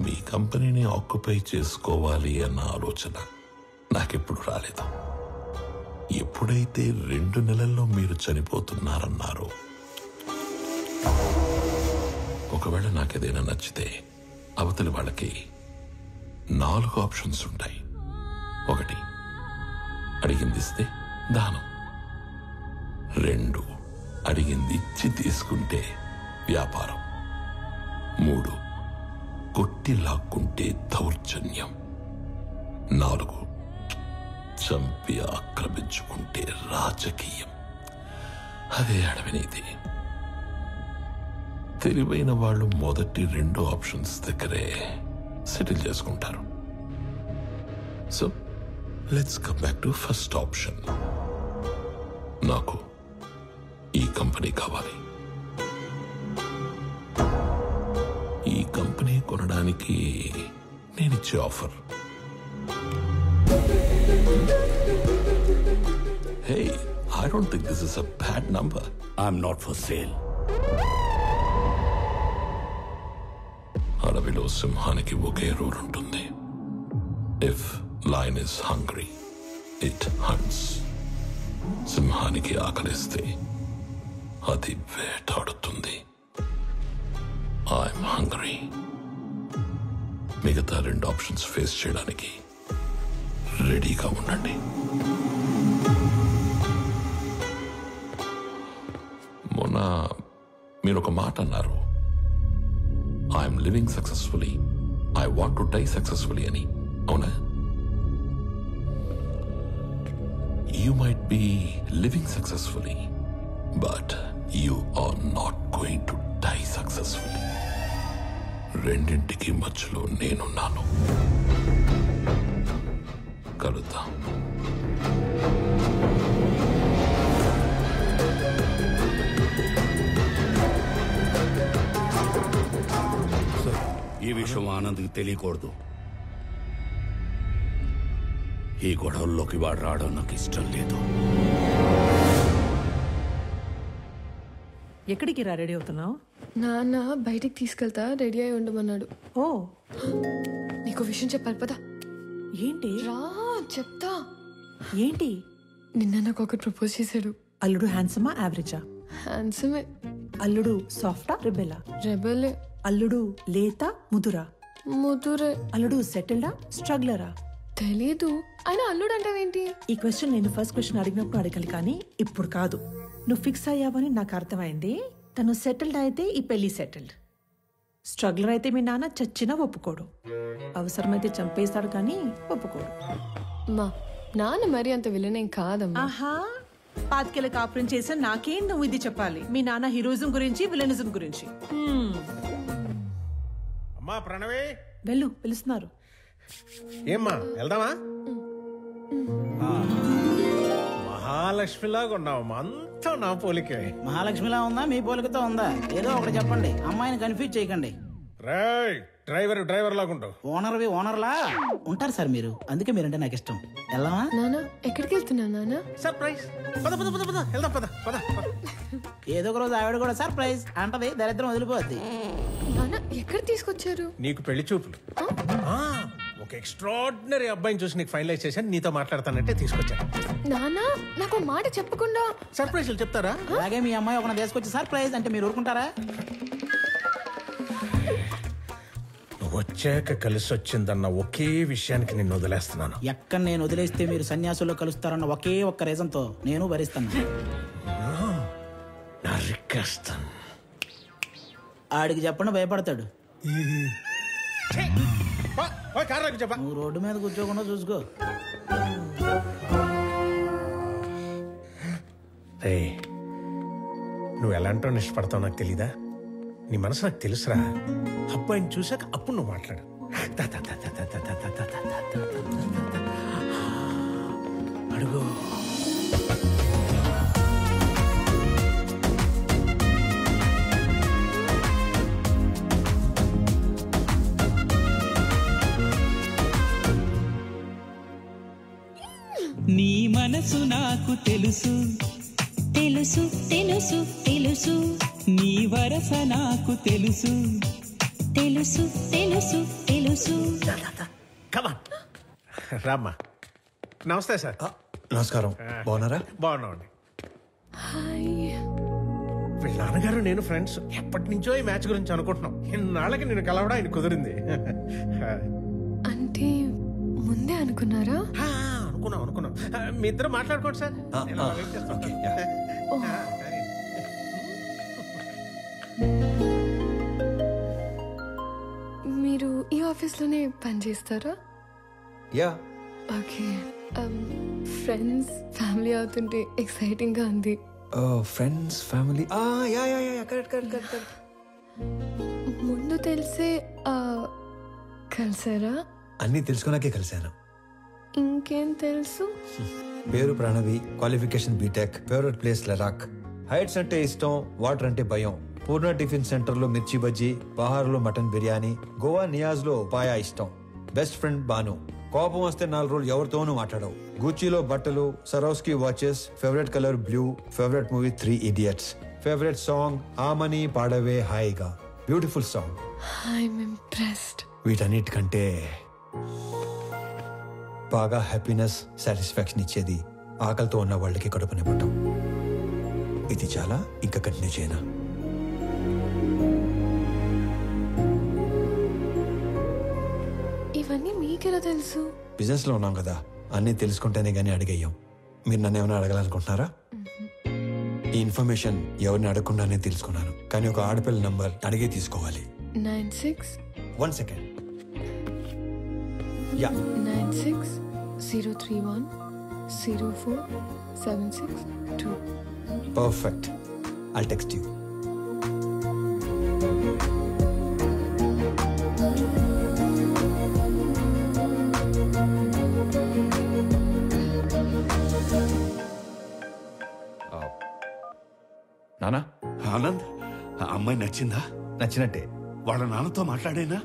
మీ కంపెనీని ఆక్యుపై చేసుకోవాలి అన్న ఆలోచన నాకెప్పుడు రాలేదు. ఎప్పుడైతే 2 నెలల్లో మీరు చనిపోతున్నారన్నారో, ఒకవేళ నాకేదైనా నచ్చితే అవతలి వాళ్ళకి 4 ఆప్షన్స్ ఉంటాయి. 1, అడిగింది ఇస్తే దానం. 2, అడిగింది ఇచ్చి తీసుకుంటే వ్యాపారం. 3, కొట్టి లాక్కుంటే దౌర్జన్యం. 4, చంపి ఆక్రమించుకుంటే రాజకీయం. అదే అడవినీతి. తెలివైన వాళ్ళు మొదటి 2 ఆప్షన్స్ దగ్గరే సెటిల్ చేసుకుంటారు. So let's come back to first option. నాకు ఈ కంపెనీ కావాలి. ఈ కంపెనీ కొనడానికి నేనిచ్చే offer, hey, I don't think this is a bad number. I'm not for sale. అడవిలో సింహానికి ఒకే రూల్ ఉంటుంది. If lion is hungry, it haunts. సింహానికి ఆకలిస్తే అది వేటాడుతుంది. I'm hungry. మిగతా 2 ఆప్షన్స్ ఫేస్ చేయడానికి రెడీగా ఉండండి. మొన్న మీరు ఒక మాట అన్నారు, I'm living successfully, I want to die successfully అని. అవునా? You might be living successfully, but you are not going to die successfully. రెండింటికి మధ్యలో నేనున్నాను. కలుద్దాం. ఈ విషయం ఆనంద్కి తెలియకూడదు. ఈ గొడవల్లోకి వాడు రావడం నాకు ఇష్టం లేదు. ఎక్కడికి రా రెడీ అవుతున్నావు? నాన్న బయటికి తీసుకెళ్తా, రెడీ అయి ఉండమన్నాడు. ఓ, నీకు విషయం చెప్పాలి పదా. ఏంటి? రా చెప్తా. ఏంటి? నిన్న నాకు ఒకటి ప్రపోజ్ చేశాడు. అల్లుడు హ్యాండ్సమా యావరేజా? హ్యాండ్సమే. అల్లుడు సాఫ్టా రెబెలా? రెబెలే. అల్లుడు లేత ముదురా? ముదురే. అల్లుడు సెటిల్డా స్ట్రగ్లరా? తెలీదు. ఆయన అల్లుడు అంటావేంటి? ఈ క్వశ్చన్ నేను ఫస్ట్ క్వశ్చన్ అడిగినప్పుడు అడగాలి, కానీ ఇప్పుడు కాదు. నువ్వు ఫిక్స్ అయ్యావని నాకు అర్థమైంది. తను సెటిల్డ్ అయితే ఈ పెళ్లి సెటిల్డ్. స్ట్రగ్లర్ అయితే మీ నాన్న చచ్చినా ఒప్పుకోడు. అవసరమైతే చంపేస్తాడు కానీ ఒప్పుకోడు. మా నాన్న మరి అంత విలనేం కాదమ్మా. ఆహా, పాతికేళ్ళ కాపురం చేసా నాకేం నువ్వు ఇది చెప్పాలి? మీ నాన్న హీరోయిజం గురించి విలనిజం గురించి. అమ్మా ప్రణవే, వెళ్ళు, పిలుస్తున్నారు. ఏమ్మా వెళ్దామా? మహాలక్ష్మిలాగా ఉన్నావు, అంతా నా పోలికే. మహాలక్ష్మిలా ఉందా మీ పోలికతో ఉందా? ఏదో ఒకటి చెప్పండి, అమ్మాయిని కన్ఫ్యూజ్ చేయకండి. రేయ్ డ్రైవర్ లాగా ఉంటావు. ఓనర్లా ఉంటారు సార్ మీరు, అందుకే మీరంటే నాకు ఇష్టం. వెళ్దామా? నాన్న ఎక్కడికి వెళ్తున్నావు నాన్న? సర్ప్రైజ్. వెళ్దాం పద. ఏదో ఒక రోజు ఆవిడ కూడా సర్ప్రైజ్ అంటది, దరిద్రం వదిలిపోద్ది. నాన్న ఎక్కడ తీసుకొచ్చారు? నీకు పెళ్లి చూపులు. ఒక ఎక్స్ట్రాడినరీ అబ్బాయిని చూసి నీకు ఫైనలైజ్ చేశాను, నీతో మాట్లాడతానంటే తీసుకొచ్చాను. నాన్న నాకు మాట చెప్పకుండా సర్ప్రైజ్లు చెప్తారా? అలాగే మీ అమ్మాయి ఒక తీసుకొచ్చి సర్ప్రైజ్ అంటే మీరు ఊరుకుంటారా? వచ్చాక కలిసి వచ్చిందన్న ఒకే విషయానికి నిన్ను వదిలేస్తున్నాను. ఎక్కడ నేను వదిలేస్తే మీరు సన్యాసుల్లో కలుస్తారన్న ఒకే ఒక్క రీజన్తో నేను భరిస్తాను. నరికేస్తాను. ఆడికి చెప్పండి, భయపడతాడు. నువ్వు రోడ్డు మీద కూర్చోకుండా చూసుకో. నువ్వు ఎలాంటో ఇష్టపడతావు నాకు తెలీదా? నీ మనసు నాకు తెలుసురా. అబ్బాయిని చూసాక అప్పుడు నువ్వు మాట్లాడు. అడుగు. నీ మనసు నాకు తెలుసు తెలుసు తెలుసు తెలుసు, నీ వరస నాకు తెలుసు తెలుసు తెలుసు తెలుసు. రామ్మా. నమస్తే సార్. నమస్కారం. బాగున్నారా? బాగున్నామండి. వీళ్ళ నాన్నగారు నేను ఫ్రెండ్స్. ఎప్పటి నుంచో ఈ మ్యాచ్ గురించి అనుకుంటున్నాం. ఇన్నాళ్ళకి నేను కలవడం ఆయన కుదిరింది. అంటే ముందే అనుకున్నారా? అనుకున్నాం. మీ ఇద్దరు మాట్లాడుకోండి సార్. మీరు ఈ ఆఫీస్లోనే పనిచేస్తారా? యా. ఓకే. ఫ్రెండ్స్ ఫ్యామిలీ అవుతుంటే ఎక్సైటింగ్ గా ఉంది. Friends family. కరెక్ట్. ముందు తెలిసే కలిసారా? అన్నీ తెలుసుకున్నాకే కలిశాను. ఇంకేం తెలుసు? పేరు Pranavi, qualification BTech, favourite place Ladakh, heights అంటే ఇష్టం, వాటర్ అంటే భయం, పూర్ణ టిఫిన్ సెంటర్ లో మిర్చి బజ్జీ, బహార్ లో మటన్ బిర్యానీ, గోవా నియాజ్ లో పాయా ఇష్టం, బెస్ట్ ఫ్రెండ్ బాను, కోపం వస్తే 4 రోజులు ఎవరితోనూ మాట్లాడవు, గూచీలో బట్టలు, Swarovski watches, favourite colour blue, favourite movie 3 Idiots, favourite song ఆమని పాడవే హాయిగా, బ్యూటిఫుల్ సాంగ్. I'm impressed. వీటన్నిటికంటే బాగా హ్యాపీనెస్, సాటిస్ఫాక్షన్ ఇచ్చేది ఆకలితో ఉన్న వాళ్ళకి కడుపు నింపటం. ఇది చాలా ఇంకా కంటిన్యూ చేయనా? ఇవన్నీ మీకెలా తెలుసు? బిజినెస్ లో ఉన్నాం కదా, అన్నీ తెలుసుకుంటేనే గానీ అడిగేయం. మీరు నన్ను ఏమైనా అడగాలనుకుంటున్నారా? ఈ ఇన్ఫర్మేషన్ ఎవరిని అడగకుండానే తెలుసుకున్నాను, కానీ ఒక ఆడపిల్ల నంబర్ అడిగే తీసుకోవాలి. 96 1 second. Yeah, 96-031-04-762. Perfect. I'll text you. నానా. ఆనంద్, ఆ అమ్మాయి నచ్చిందా? నచ్చినట్టే. వాళ్ళ నాన్నతో మాట్లాడేనా?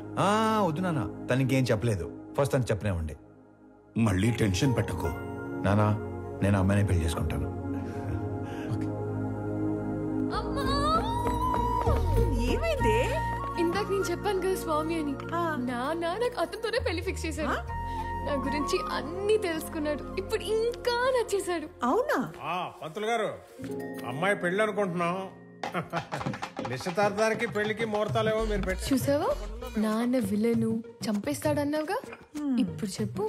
వద్దు నాన్న, తనకేం చెప్పలేదు. ఫస్ట్ తను చెప్పనేవ్వండి. మళ్ళీ టెన్షన్ పెట్టకు నానా. నేను అమ్మాయిని పెళ్లి చేసుకుంటాను. ఏమైంది? ఇందాక నేను చెప్పాను కదా స్వామి అని. నాకు అతనితోనే పెళ్లి ఫిక్స్ చేశాడు. నా గురించి అన్ని తెలుసుకున్నాడు. ఇప్పుడు ఇంకా నచ్చేశాడు. అవునా? పంతులు గారు, అమ్మాయి పెళ్ళి అనుకుంటున్నాం. నిశ్చితార్థానికి పెళ్లికి ముహూర్తాలేవో మీరు పెట్టి చూసావా నాన్న విలను చంపేస్తాడన్నావుగా ఇప్పుడు చెప్పు.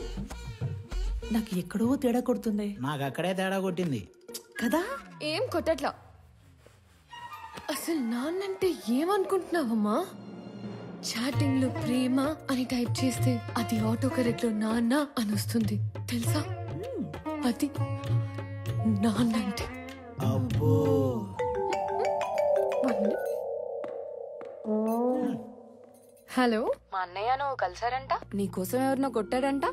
నాకు ఎక్కడో తేడా కొడుతుంది. నాకు అక్కడే తేడా కొట్టింది కదా. ఏం కొట్టట్లా. అసలు నాన్నంటే ఏమనుకుంటున్నావమ్మా? చాటింగ్ లో ప్రేమ అని టైప్ చేస్తే అది ఆటో కరెక్ట్ లో నాన్న అని వస్తుంది తెలుసా? అది నాన్నంటే. అబ్బో హలో, మా అన్నయ్య నువ్వు కలిసారంట, నీకోసం ఎవరినో కొట్టాడంట,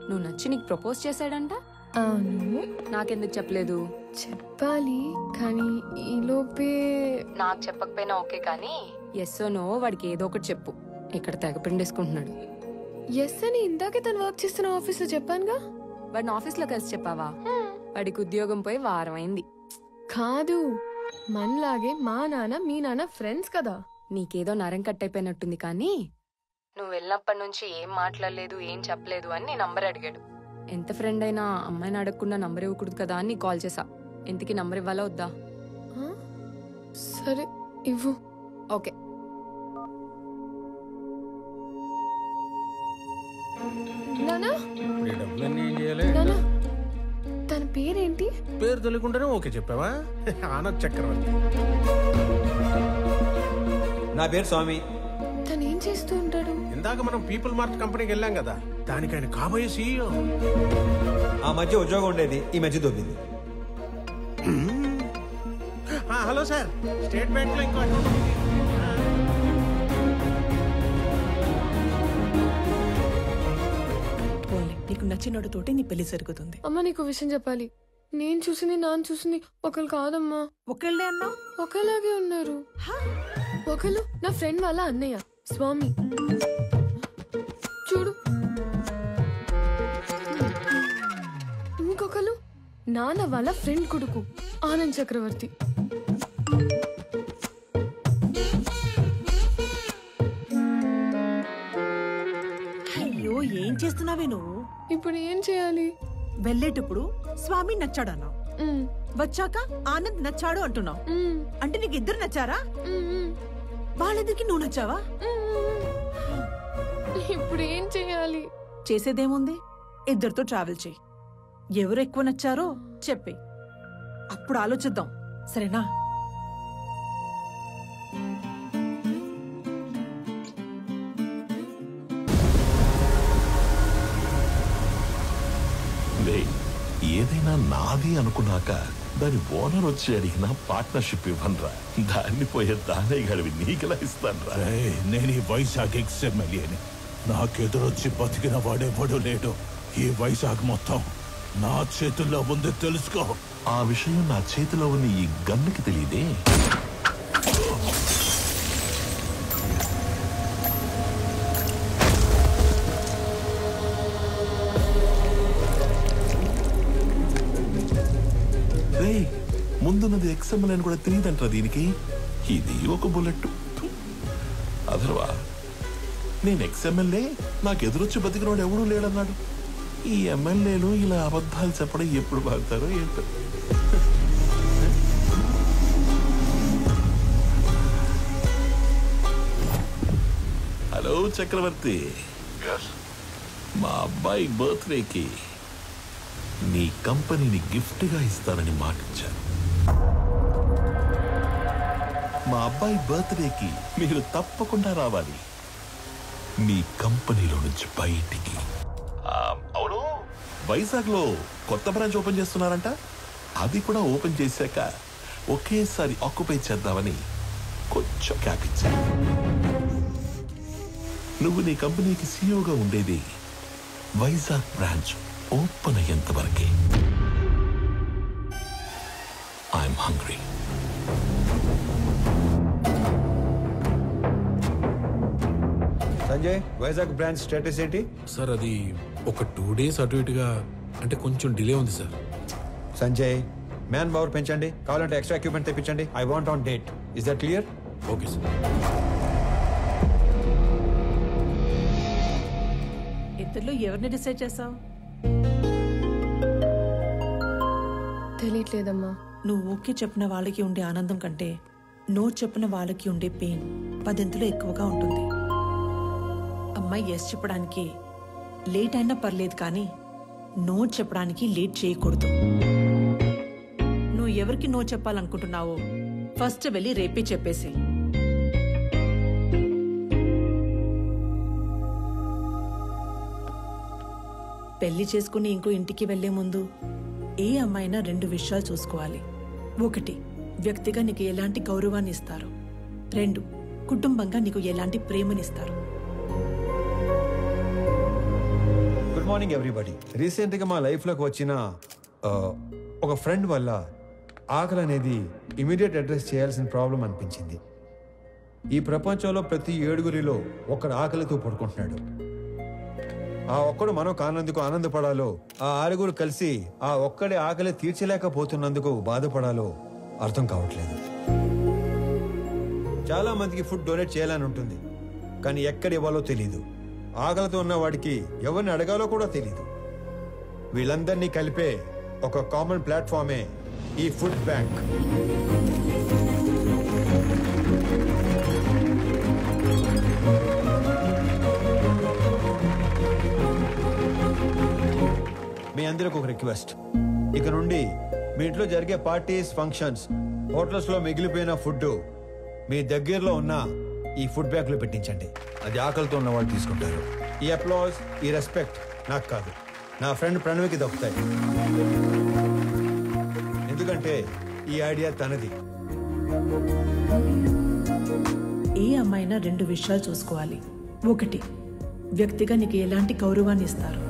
నువ్వు నచ్చి నీకు ప్రపోజ్ చేశాడంట. అవును. నాకెందుకు చెప్పలేదు? చెప్పాలి కానీ ఈలోపే. నాకు చెప్పకపోయినా ఓకే కానీ ఎస్ నో వాడికి ఏదో ఒకటి చెప్పు. ఇక్కడ తెగ పిండేసుకుంటున్నాడు. ఎస్ అని ఇందాకే తను వర్క్ చేస్తున్న ఆఫీస్ లో చెప్పానుగా. వాడిని ఆఫీస్ లో కలిసి చెప్పావా? వాడికి ఉద్యోగం పోయి వారం అయింది. కాదు, మనలాగే మా నాన్న మీ నాన్న ఫ్రెండ్స్ కదా. నీకేదో నరం కట్టయిపోయినట్టుంది కానీ నువ్వు వెళ్ళినప్పటి నుంచి ఏం మాట్లాడలేదు, ఏం చెప్పలేదు అని నీ నంబర్ అడిగాడు. ఎంత ఫ్రెండ్ అయినా అమ్మాయిని అడగకుండా నంబర్ ఇవ్వకూడదు కదా అని కాల్ చేసా. ఇంతకీ నంబర్ ఇవ్వాలా వద్దా? సరే ఇవ్వు. ఓకే. నానా ఈ డబ్బులన్నీ ఏం చేయాలి? నానా తన పేరేంటి? పేరు తెలియకుండానే ఓకే చెప్పావా? ఆనంద్ చక్రవర్తి. నా పేరు స్వామి. తను ఏం చేస్తూ ఉంటాడు? ఇందాక మనం పీపుల్ మార్ట్ కంపెనీకి వెళ్ళాం కదా, దానికి ఆయన కాబోయే సీఈఓ. ఆ మధ్య ఉద్యోగం ఉండేది, ఈ మధ్య దొబ్బింది. హలో సార్, స్టేట్ బ్యాంక్ లో ఇంకో అకౌంట్ ఉంది. నీకు నచ్చినోడు తోటి నీ పెళ్లి జరుగుతుంది. అమ్మ నీకు విషయం చెప్పాలి. నేను చూసింది నాన్న చూసింది ఒకళ్ళు కాదమ్మా. ఒకళ్ళే అన్నా? ఒకలాగే ఉన్నారు. ఒకళ్ళు నా ఫ్రెండ్ వాళ్ళ అన్నయ్య స్వామి, చూడు. ఇంకొకరు నాన్న వాళ్ళ ఫ్రెండ్ కొడుకు ఆనంద్ చక్రవర్తి. అయ్యో ఏం చేస్తున్నావే నువ్వు? ఇప్పుడు ఏం చేయాలి? వెళ్ళేటప్పుడు స్వామి నచ్చాడు అన్నావు, వచ్చాక ఆనంద్ నచ్చాడు అంటున్నావు. అంటే నీకు ఇద్దరు నచ్చారా? వాళ్ళిద్దరికి నువ్వు నచ్చావా? ఇప్పుడు ఏం చేయాలి? చేసేదేముంది, ఇద్దరితో ట్రావెల్ చేయి. ఎవరు ఎక్కువ నచ్చారో చెప్పే, అప్పుడు ఆలోచిద్దాం. సరేనా? ఏదైనా నాది అనుకున్నాక దాని ఓనర్ వచ్చి అడిగినా పార్ట్నర్షిప్ ఇవ్వనరా. దాన్ని పోయే దానే గడివి నీకెలా ఇస్తానరా? నేను ఈ వైజాగ్ ఎక్స్ఎమ్మెల్యేని. నాకెదురొచ్చి బతికిన వాడెవడూ లేడు. ఈ వైజాగ్ మొత్తం నా చేతుల్లో ఉంది, తెలుసుకో. ఆ విషయం నా చేతిలో ఉన్న ఈ గన్నుకి తెలియదే. ముందున్నది ఎక్స్ఎంఎల్ అని కూడా తెలియదంటారా దీనికి? ఇది ఒక బుల్లెట్. అదర్వా నేను ఎక్స్ఎంఎల్ఏ, నాకు ఎదురొచ్చి బతికినోడు ఎవడూ లేడన్నాడు. ఈ ఎమ్మెల్యేలు ఇలా అబద్ధాలు చెప్పడం ఎప్పుడు బాగుతారో ఏంటో. హలో చక్రవర్తి, మా అబ్బాయి బర్త్డేకి నీ కంపెనీని గిఫ్ట్ గా ఇస్తానని మాటిచ్చాను. మా అబ్బాయి బర్త్డేకి మీరు తప్పకుండా రావాలి మీ కంపెనీలో నుంచి బయటికి. అవును, వైజాగ్ లో కొత్త బ్రాంచ్ ఓపెన్ చేస్తున్నారంట. అది కూడా ఓపెన్ చేశాక ఒకేసారి ఆక్యుపై చేద్దామని కొంచెం క్యాప్ ఇచ్చాను. నువ్వు నీ కంపెనీకి సీఈఓగా ఉండేది వైజాగ్ బ్రాంచ్ ఓపెన్ అయ్యేంత వరకే. I'm hungry. Sanjay, Vizag branch status ఏంటి? సార్ అది ఒక 2 days అటు ఇటుగా, అంటే కొంచెం డిలే ఉంది సార్. సంజయ్, మ్యాన్ పవర్ పెంచండి, కావాలంటే ఎక్స్ట్రా ఎక్విప్మెంట్ తెప్పించండి. I want on date. Is that clear? Okay sir. ఇద్దరిలో ఎవరిని డిసైడ్ చేసావు? తెలియట్లేదమ్మా. నువ్వు ఓకే చెప్పిన వాళ్ళకి ఉండే ఆనందం కంటే నో చెప్పిన వాళ్ళకి ఉండే పెయిన్ 10 ఎక్కువగా ఉంటుంది. అమ్మాయి ఎస్ చెప్పడానికి లేట్ అయినా పర్లేదు, కానీ నో చెప్పడానికి లేట్ చేయకూడదు. నువ్వు ఎవరికి నో చెప్పాలనుకుంటున్నావో ఫస్ట్ వెళ్ళి రేపే చెప్పేసి. పెళ్లి చేసుకుని ఇంకో ఇంటికి వెళ్లే ముందు ఏ అమ్మాయినా 2 విషయాలు చూసుకోవాలి. 1, వ్యక్తిగా నీకు ఎలాంటి గౌరవాన్ని ఇస్తారు. 2, కుటుంబంగా నీకు ఎలాంటి ప్రేమనిస్తారు. Good morning everybody. రీసెంట్గా మా లైఫ్లోకి వచ్చిన ఒక ఫ్రెండ్ వల్ల ఆకలి అనేది ఇమీడియట్ అడ్రస్ చేయాల్సిన ప్రాబ్లం అనిపించింది. ఈ ప్రపంచంలో ప్రతి 7గురిలో ఒకడు ఆకలితో పడుకుంటున్నాడు. ఆ ఒక్కడు మనం కానందుకు ఆనందపడాలో, ఆ 6గురు కలిసి ఆ ఒక్కడి ఆకలి తీర్చలేకపోతున్నందుకు బాధపడాలో అర్థం కావట్లేదు. చాలా మందికి ఫుడ్ డొనేట్ చేయాలని ఉంటుంది, కానీ ఎక్కడ ఇవ్వాలో తెలీదు. ఆకలితో ఉన్న వాడికి ఎవరిని అడగాలో కూడా తెలీదు. వీళ్ళందరినీ కలిపే ఒక కామన్ ప్లాట్ఫామే ఈ ఫుడ్ బ్యాంక్. మీ అందరికి ఒక రిక్వెస్ట్, ఇక నుండి మీ ఇంట్లో జరిగే పార్టీస్, ఫంక్షన్స్, హోటల్స్ లో మిగిలిపోయిన ఫుడ్ మీ దగ్గరలో ఉన్న ఈ ఫుడ్ బ్యాంక్ లో పెట్టించండి. అది ఆకలితో ఉన్న వాళ్ళు తీసుకుంటారు. ఈ అప్లాజ్, ఈ రెస్పెక్ట్ నాకు కాదు, నా ఫ్రెండ్ ప్రణవికి దక్కుతాయి. ఎందుకంటే ఈ ఐడియా తనది. ఏ అమ్మాయినా 2 విషయాలు చూసుకోవాలి. 1, వ్యక్తిగా నీకు ఎలాంటి గౌరవాన్ని ఇస్తారు.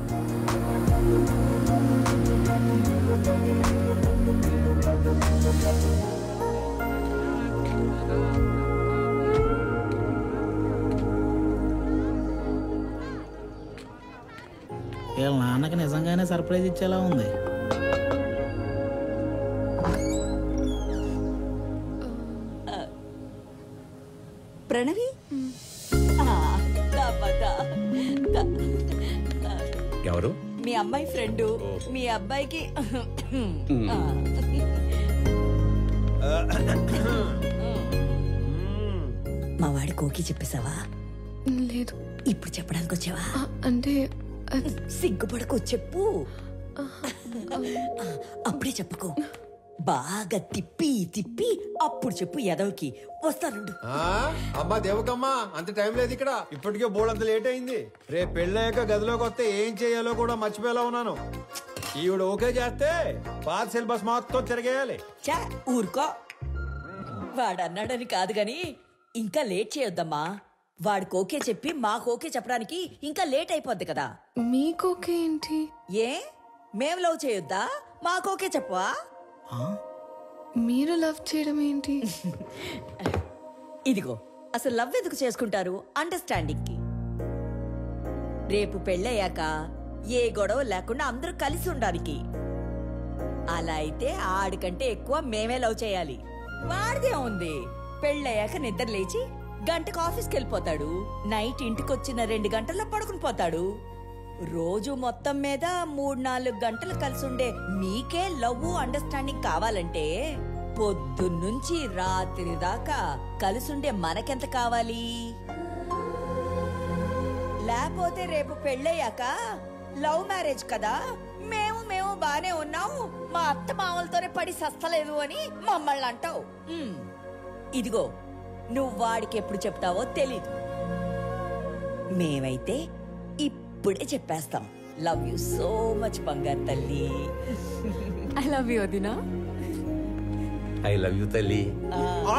వీళ్ళ నాన్నకి నిజంగానే సర్ప్రైజ్ ఇచ్చేలా ఉంది. ప్రణవి, ఎవరు? మీ అమ్మాయి ఫ్రెండు. మీ అబ్బాయికి మా వాడి కోకి చెప్పేశావా? లేదు. ఇప్పుడు చెప్పడానికి వచ్చావా? అంటే సిగ్గుపడకు, చెప్పు. అప్పుడే చెప్పకు, బాగా తిప్పి తిప్పి అప్పుడు చెప్పు. ఎదవకి వస్తానుండు. అమ్మా దేవకమ్మా, అంత టైం లేదు ఇక్కడ. ఇప్పటికే బోర్డు లేట్ అయింది. రేపు పెళ్ళయ్యాక గదిలోకి వస్తే ఏం చేయాలో కూడా మర్చిపోయేలా ఉన్నాను. ఈవిడ ఓకే చేస్తే పాత సిలబస్ మొత్తం తిరగేయాలి. చా ఊరుకో. వాడన్నాడని కాదు గాని ఇంకా లేట్ చేయొద్దమ్మా. వాడికి ఓకే చెప్పి మాకు ఓకే చెప్పడానికి ఇంకా లేట్ అయిపోద్ది కదా. మీకోకే ఏంటి? ఏ మేం లవ్ చేయొద్దా? మాకు ఓకే చెప్పవా? మీరు లవ్ చేయడం ఏంటి? ఇదిగో, అసలు లవ్ ఎందుకు చేసుకుంటారు? అండర్స్టాండింగ్ కి. రేపు పెళ్ళయ్యాక ఏ గొడవ లేకుండా అందరూ కలిసి ఉండడానికి. అలా అయితే ఆడికంటే ఎక్కువ మేమే లవ్ చేయాలి. వాడిదే ఉంది. పెళ్ళయ్యాక నిద్ర లేచి గంటకు ఆఫీస్కి వెళ్ళిపోతాడు. నైట్ ఇంటికి వచ్చిన 2 గంటల్లో పడుకుని పోతాడు. రోజు మొత్తం మీద 3-4 గంటలు కలిసి ఉండే మీకే లవ్ అండర్స్టాండింగ్ కావాలంటే పొద్దున్నుంచి రాత్రి దాకా కలిసుండే మనకెంత కావాలి? లేకపోతే రేపు పెళ్ళయ్యాక లవ్ మ్యారేజ్ కదా, మేము బానే ఉన్నాము, మా అత్త మామలతోనే పడి సస్తలేదు అని మమ్మల్ని అంటావు. ఇదిగో, నువ్వు వాడికి ఎప్పుడు చెప్తావో తెలీదు. మేమైతే ఇప్పుడే చెప్పేస్తాం. లవ్ యూ సో మచ్ బంగారు తల్లి. ఐ లవ్ యూ వదినా. ఐ లవ్ యూ తల్లి.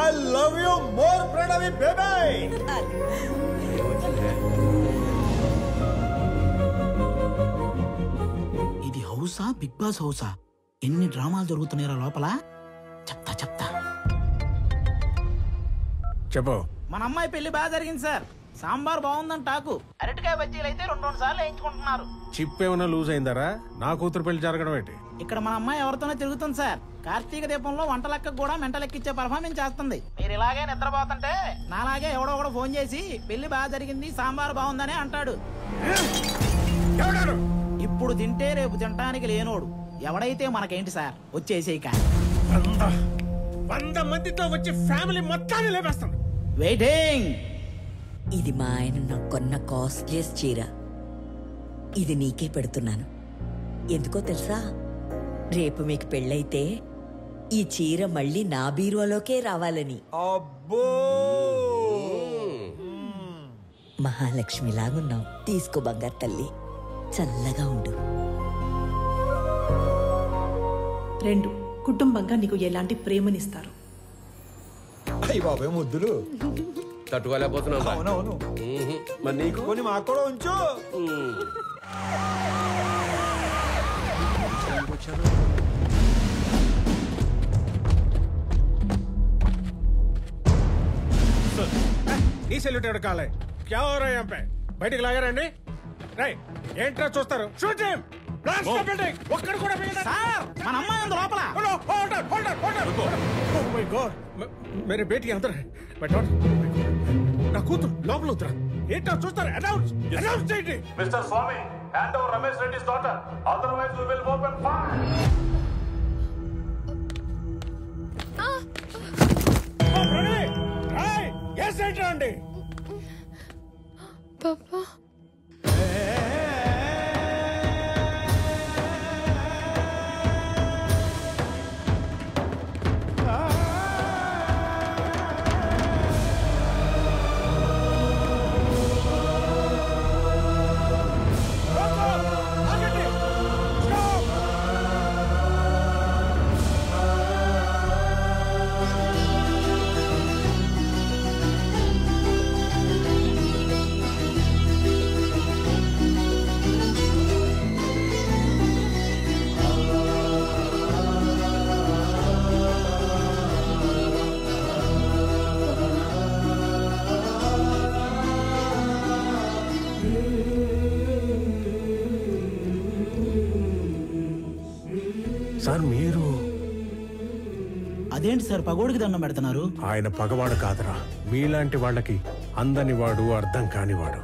I love you more Pranavi baby. ఇది హౌసా, బిగ్ బాస్ హౌసా? ఎన్ని డ్రామాలు జరుగుతున్నాయో లోపల. చెప్తా చెప్పు. మన అమ్మాయి పెళ్లి బాగా జరిగింది సార్. సాంబార్ బాగుందని టాకు. అరటికాయ బజ్జీలు అయితే 2 సార్లు వేయించుకుంటున్నారు. చిప్ ఏమైనా లూజ్ అయిందరా? నా కూతురు పెళ్లి జరగడం ఏంటి? ఇక్కడ మన అమ్మాయి ఎవరితోనో తిరుగుతుంది సార్. కార్తీక దీపంలో వంట లెక్క కూడా మెంట లెక్కిచ్చే పర్ఫార్మెన్స్ చేస్తుంది. మీరు ఇలాగే నిద్రపోతుంటే నాలాగే ఎవడో ఒకడు ఫోన్ చేసి పెళ్లి బాగా జరిగింది, సాంబార్ బాగుందని అంటాడు. ఇప్పుడు తింటే రేపు తినటానికి లేనోడు ఎవడైతే మనకేంటి సార్, వచ్చేసేయక. 100 మందితో వచ్చి ఫ్యామిలీ మొత్తాన్ని లేపేస్తాను. వెయిటింగ్. ఇది మా ఆయన నాకు కొన్న కాస్ట్లీయెస్ట్ చీర. ఇది నీకే పెడుతున్నాను. ఎందుకో తెలుసా? రేపు మీకు పెళ్ళైతే ఈ చీర మళ్ళీ నా బీరువాలోకే రావాలని. అబ్బో, మహాలక్ష్మిలాగున్నావు. తీసుకో బంగారు తల్లి, చల్లగా ఉండు. 2 కుటుంబంగా నీకు ఎలాంటి ప్రేమనిస్తారు? అయ్యి బాబాయ్ ముద్దులు తట్టుకోలేకపోతున్నావు. అవునవును. మరి నీకు కొన్ని మాకు కూడా ఉంచు. ఈ సెల్యూట్ ఎవరు కాలే? క్యా హో రहा है यहाँ पे? బయటికి లాగారండి. రై, ఏంట్రా చూస్తారు? Shoot him. Blast the building. ఒక్కడు కూడా మిగలదు. సార్, మన అమ్మాయి ఉంది లోపల. Hold on, hold on, hold on. Oh my god, మేరే బేటీ అందర్ హై. మై డాటర్, నా కూతురు లోపల ఉందిరా. ఏంట్రా చూస్తారు? అనౌన్స్ చేయండి. Mister Swamy, hand over Ramesh Reddy's daughter, otherwise we will open fire. ఓ ప్రణయ్, రై, yes ఏంట్రా అండి? పాపా సార్, మీరు అదేంటి సార్ పగోడికి దండం పెడుతున్నారు? ఆయన పగవాడు కాదురా, మీలాంటి వాళ్ళకి అందని వాడు, అర్థం కానివాడు.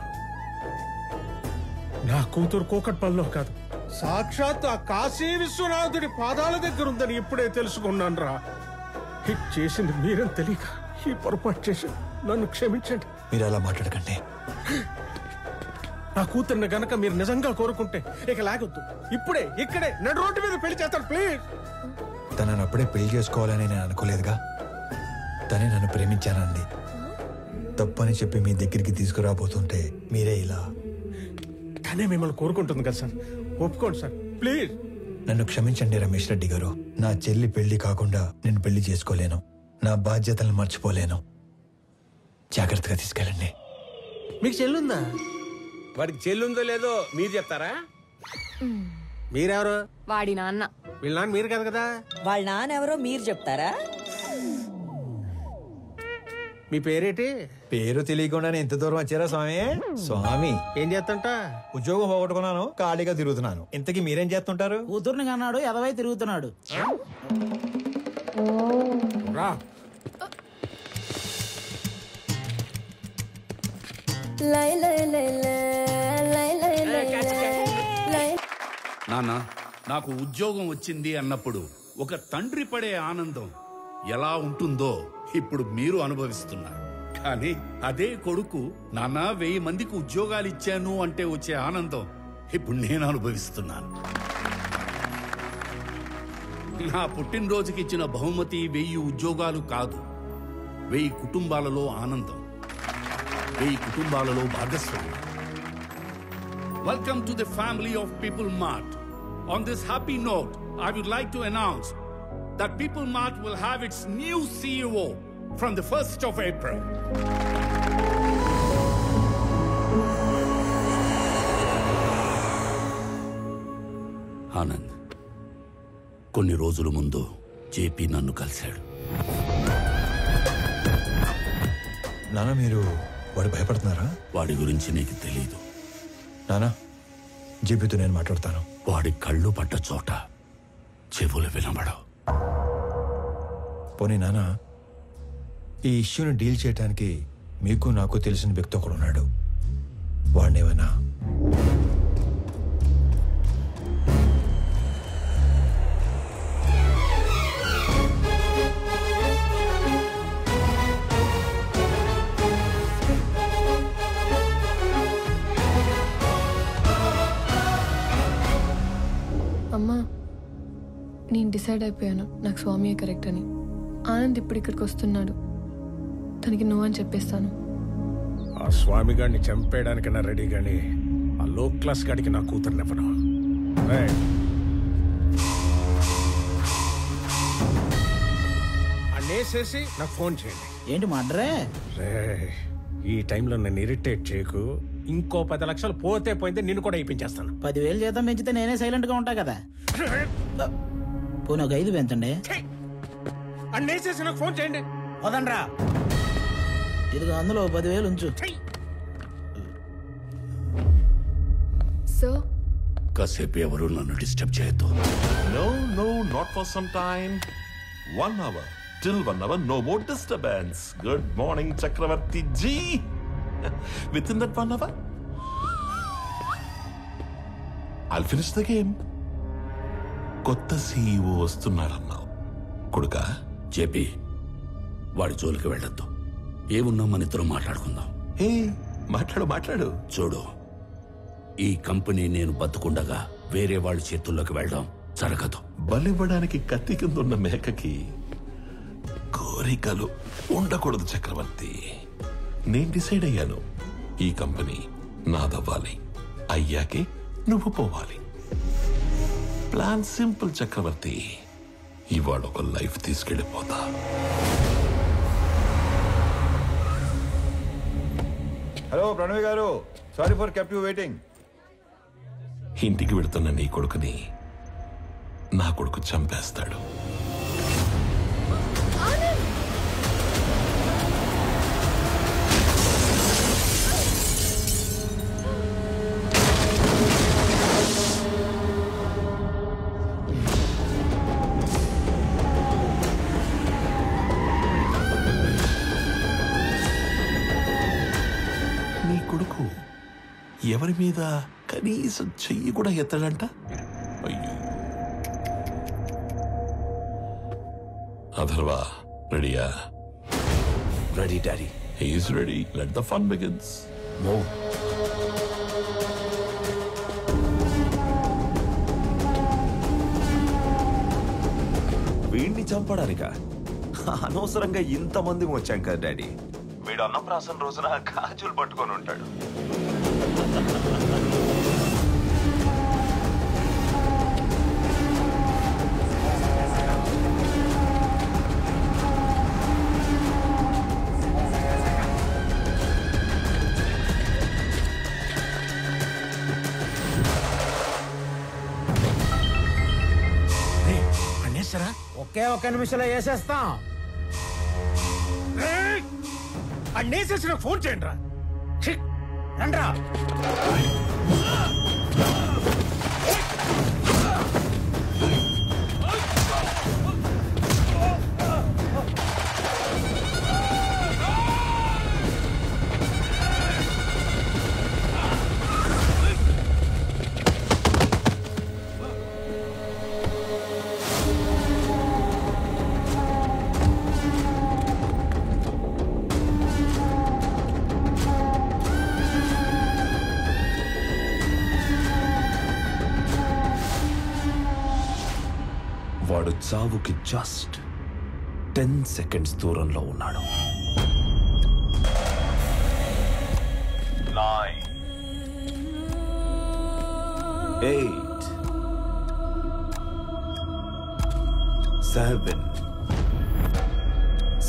నా కూతురు కోకట్పల్లిలో కాదు, సాక్షాత్ ఆ కాశీ విశ్వనాథుడి పాదాల దగ్గర ఉందని ఇప్పుడే తెలుసుకున్నాను రా. హిట్ చేసింది మీరని తెలియక ఈ పొరపాటు చేసి నన్ను క్షమించండి. మీరు అలా మాట్లాడకండి. నా కూతుర్ని గనక మీరు నిజంగా కోరుకుంటే ఇక లాగొద్దు. ఇప్పుడే ఇక్కడే నడు రోడ్డు మీద పెళ్లి చేస్తాను, ప్లీజ్. తనని అప్పుడే పెళ్లి చేసుకోవాలని నేను అనుకోలేదుగా. తనే నన్ను ప్రేమించానంది. తప్పని చెప్పి మీ దగ్గరికి తీసుకురాబోతుంటే మీరే ఇలా. తనే మిమ్మల్ని కోరుకుంటుంది కదా సార్, ఒప్పుకోండి సార్, ప్లీజ్. నన్ను క్షమించండి రమేష్ రెడ్డి గారు. నా చెల్లి పెళ్లి కాకుండా నేను పెళ్లి చేసుకోలేను. నా బాధ్యతలను మర్చిపోలేను. జాగ్రత్తగా తీసుకెళ్ళండి. మీకు చెల్లుందా? వాడికి చెల్లుందో లేదో మీరు చెప్తారా? మీరెవరు? వాడి నాన్న. వీళ్ళ నాన్న మీరు కాదు కదా. వాళ్ళ నాన్న ఎవరో మీరు చెప్తారా? మీ పేరేటి? పేరు తెలియకుండానే ఇంత దూరం వచ్చారా స్వామి? స్వామి ఏం చేస్తుంటా? ఉద్యోగం పోగొట్టుకున్నాను, ఖాళీగా తిరుగుతున్నాను. ఇంతకీ మీరేం చేస్తుంటారు? కూతుర్ని కన్నాడు, ఎదవై తిరుగుతున్నాడు. రా. నాన్న, నాకు ఉద్యోగం వచ్చింది అన్నప్పుడు ఒక తండ్రి పడే ఆనందం ఎలా ఉంటుందో ఇప్పుడు మీరు అనుభవిస్తున్నారు. కానీ అదే కొడుకు నాన్న 1000 మందికి ఉద్యోగాలు ఇచ్చాను అంటే వచ్చే ఆనందం ఇప్పుడు నేను అనుభవిస్తున్నాను. నా పుట్టినరోజుకి ఇచ్చిన బహుమతి 1000 ఉద్యోగాలు కాదు, 1000 కుటుంబాలలో ఆనందం, 1000 కుటుంబాలలో భాగస్వామ్యం. Welcome to the family of People Mart. On this happy note, I would like to announce that People Mart will have its new CEO from the 1st of April. Anand, కొన్ని రోజుల ముందు జేపీ నన్ను కలిశాడు. నాన్న, మీరు వాడు భయపడుతున్నారా? వాడి గురించి నీకు తెలీదు నానా. జేపీతో నేను మాట్లాడతాను. వాడి కళ్ళు పడ్డ చోట చెవులు వినబడవు. పోనీ నానా, ఈ ఇష్యూని డీల్ చేయడానికి మీకు నాకు తెలిసిన వ్యక్తి ఒకడు ఉన్నాడు. వాడినేమైనా అమ్మ నేను డిసైడ్ అయిపోయాను, నాకు స్వామియే కరెక్ట్ అని. ఆనంద్ ఇప్పుడు ఇక్కడికి వస్తున్నాడు, తనకి నో అని చెప్పేస్తాను. ఆ స్వామి గారిని చంపేయడానికైనా రెడీ గాని ఆ లో క్లాస్ గాడికి నా కూతురునివ్వను. అనేసేసి నాకు ఫోన్ చేయండి. ఏంటి మడ్రే? ఈ టైంలో నన్ను ఇరిటేట్ చేయకు. ఇంకో 10 లక్షలు పోతే పోయింది, నిన్ను కూడా ఇప్పించేస్తాను. 10,000 జీతం పెంచితే నేనే సైలెంట్ గా ఉంటా కదా. పోనీ ఒక 5 పెంచండి. అన్నేసేసి నాకు ఫోన్ చేయండి. వదండ్రా, ఇదిగో అందులో 10,000 ఉంచు. సో కాసేపు ఎవరు నన్ను డిస్టర్బ్ చేయొద్దు. No, not for some time. 1 hour. Till 1 hour, no more disturbance. Good morning, Chakravarti ji. Within that 1 hour, I'll finish the game. కొత్త CEO వస్తున్నాడన్నావు కొడుకా. జేపీ, వాడి జోలికి వెళ్ళొద్దు. ఏమున్నా మన ఇద్దరం మాట్లాడుకుందాం. మాట్లాడు. చూడు, ఈ కంపెనీ నేను బతుకుండగా వేరే వాళ్ళ చేతుల్లోకి వెళ్ళడం జరగదు. బలివ్వడానికి కత్తి కింద ఉన్న మేకకి కోరికలు ఉండకూడదు చక్రవర్తి. నేను డిసైడ్ అయ్యాను, ఈ కంపెనీ నాదవ్వాలి. అయ్యాకే నువ్వు పోవాలి. ప్లాన్ సింపుల్ చక్రవర్తి. ఇవాళ ఒక లైఫ్ తీసుకెళ్ళిపోతా. హలో ప్రణవి గారు, sorry for kept you waiting. ఇంటికి వెళుతున్న నీ కొడుకుని నా కొడుకు చంపేస్తాడు. నీ కొడుకు ఎవరి మీద కనీసం చెయ్యి కూడా ఎత్తడంట. అయ్యో. అథర్వా, రెడీయా? Ready daddy. He's ready. Let the fun begins. Move. వీడిని చంపడానిక అనవసరంగా ఇంతమంది వచ్చాం కదా డాడీ. వీడు అన్నప్రాసన రోజున గాజులు పట్టుకొని ఉంటాడు. ఒకే 1 నిమిషంలో వేసేస్తాం. అన్నేసేసి నాకు ఫోన్ చేయండి రా. రండ్రా. వాడు చావుకి జస్ట్ 10 సెకండ్స్ దూరంలో ఉన్నాడు. 9 8 7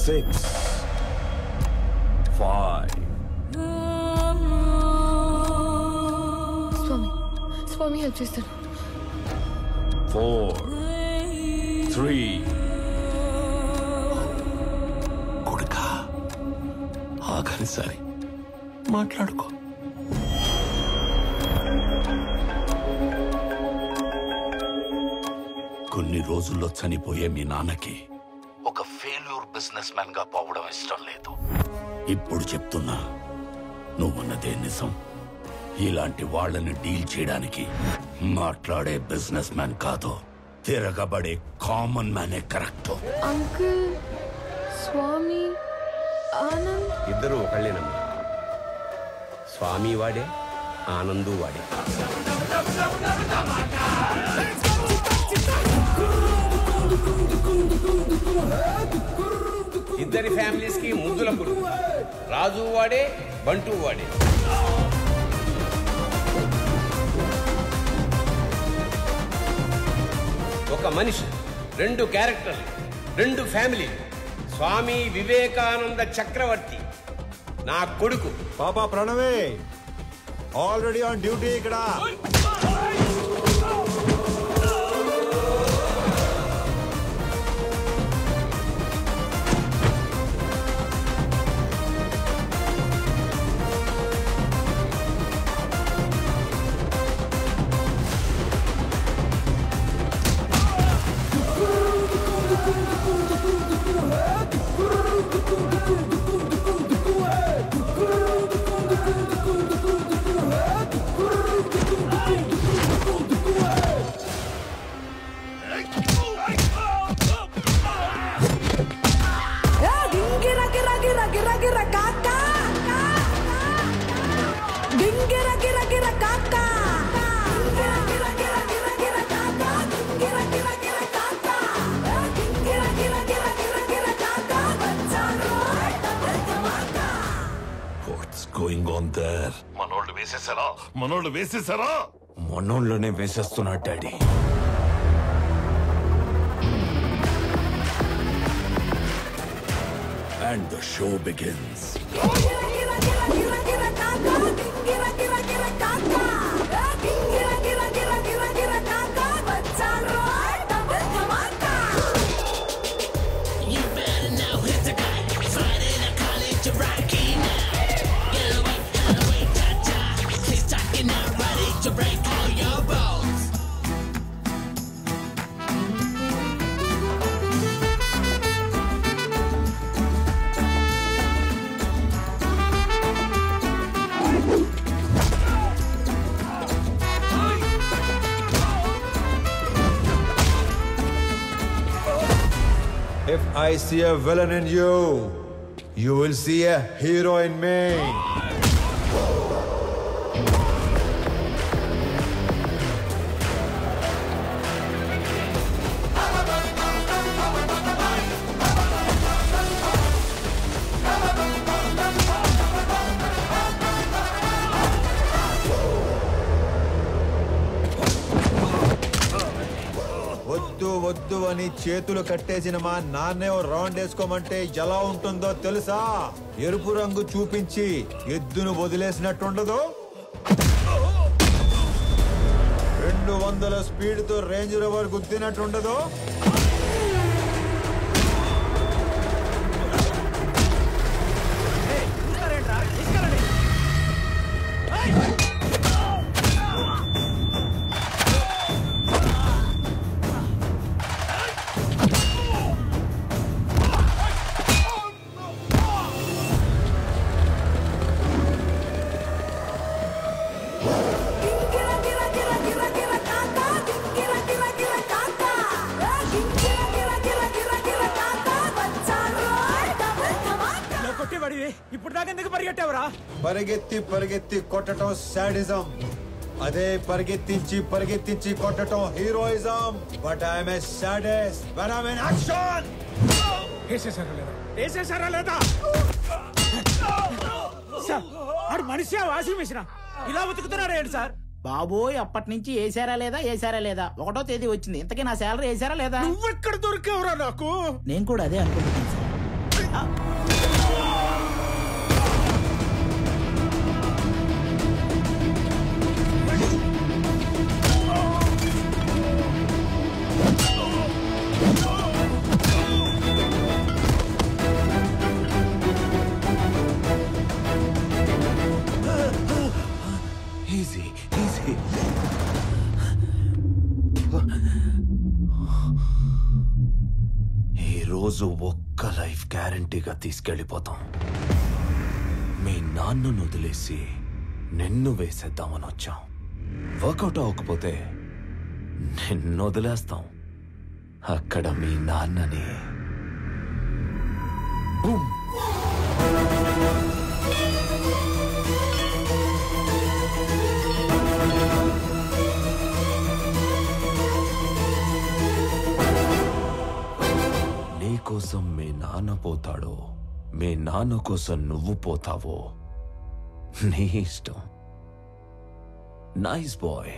6 5 స్వామి హెల్ప్ చేస్తాడు. 4 3 కొడుకా, ఆఖరిసారి మాట్లాడుకో. కొన్ని రోజుల్లో చనిపోయే మీ నాన్నకి ఒక ఫెయిల్యూర్ బిజినెస్ మ్యాన్ గా పోవడం ఇష్టం లేదు. ఇప్పుడు చెప్తున్నా, నువ్వన్నదే నిజం. ఇలాంటి వాళ్ళని డీల్ చేయడానికి మాట్లాడే బిజినెస్ మ్యాన్ కాదు, తిరగబడే కామన్ మ్యానే కరెక్ట్. అంకుల్, స్వామి, ఆనంద్ ఇద్దరు ఒకళ్ళేనమ్మా. స్వామి వాడే, ఆనందు వాడే. ఇద్దరి ఫ్యామిలీస్ కి ముద్దుల కొడుకు. రాజు వాడే, బంటు వాడే. ఒక మనిషి, 2 క్యారెక్టర్లు, 2 ఫ్యామిలీ. స్వామి వివేకానంద చక్రవర్తి నా కొడుకు. పాపా ప్రణవే ఆల్రెడీ ఆన్ డ్యూటీ ఇక్కడ. మనోళ్ళు వేసేసారా? మనోళ్ళనే వేసేస్తున్నాడు daddy. And the show begins. If I see a villain in you, you will see a hero in me. వద్దు అని చేతులు కట్టేసిన మా నాన్నే రౌండ్ వేసుకోమంటే ఎలా ఉంటుందో తెలుసా? ఎరుపు రంగు చూపించి ఎద్దును వదిలేసినట్టుండదు. 200 స్పీడ్తో రేంజ్ రోవర్ గుద్దినట్టుండదు. ఇప్పుడు దాకా ఎందుకు పరిగెట్టావురా? పరిగెత్తి కొట్టడం సాడిజం. అదే పరిగెత్తించి కొట్టడం heroism. But I'm a sadist when I'm in action. వేసేసారా లేదా? సార్ ఆడు మనిషి వాషింగ్ మిషన్ ఇలా ఉతుకుతున్నాడు ఏంటి సార్? బాబోయ్ అప్పటి నుంచి వేసారా లేదా 1వ తేదీ వచ్చింది. ఇంతకీ నా శాలరీ వేసారా లేదా? నువ్వు ఎక్కడ దొరికావురా నాకు? నేను కూడా అదే అనుకుంటున్నాను సార్. ఈరోజు ఒక్క లైఫ్ గ్యారంటీగా తీసుకెళ్ళిపోతాం. మీ నాన్నను వదిలేసి నిన్ను వేసేద్దామని వచ్చాం. వర్కౌట్ అవ్వకపోతే నిన్ను వదిలేస్తాం. అక్కడ మీ నాన్నని కోసం మీ నాన్న పోతాడో మీ నాన్న కోసం నువ్వు పోతావో నీ ఇష్టం. Nice bye.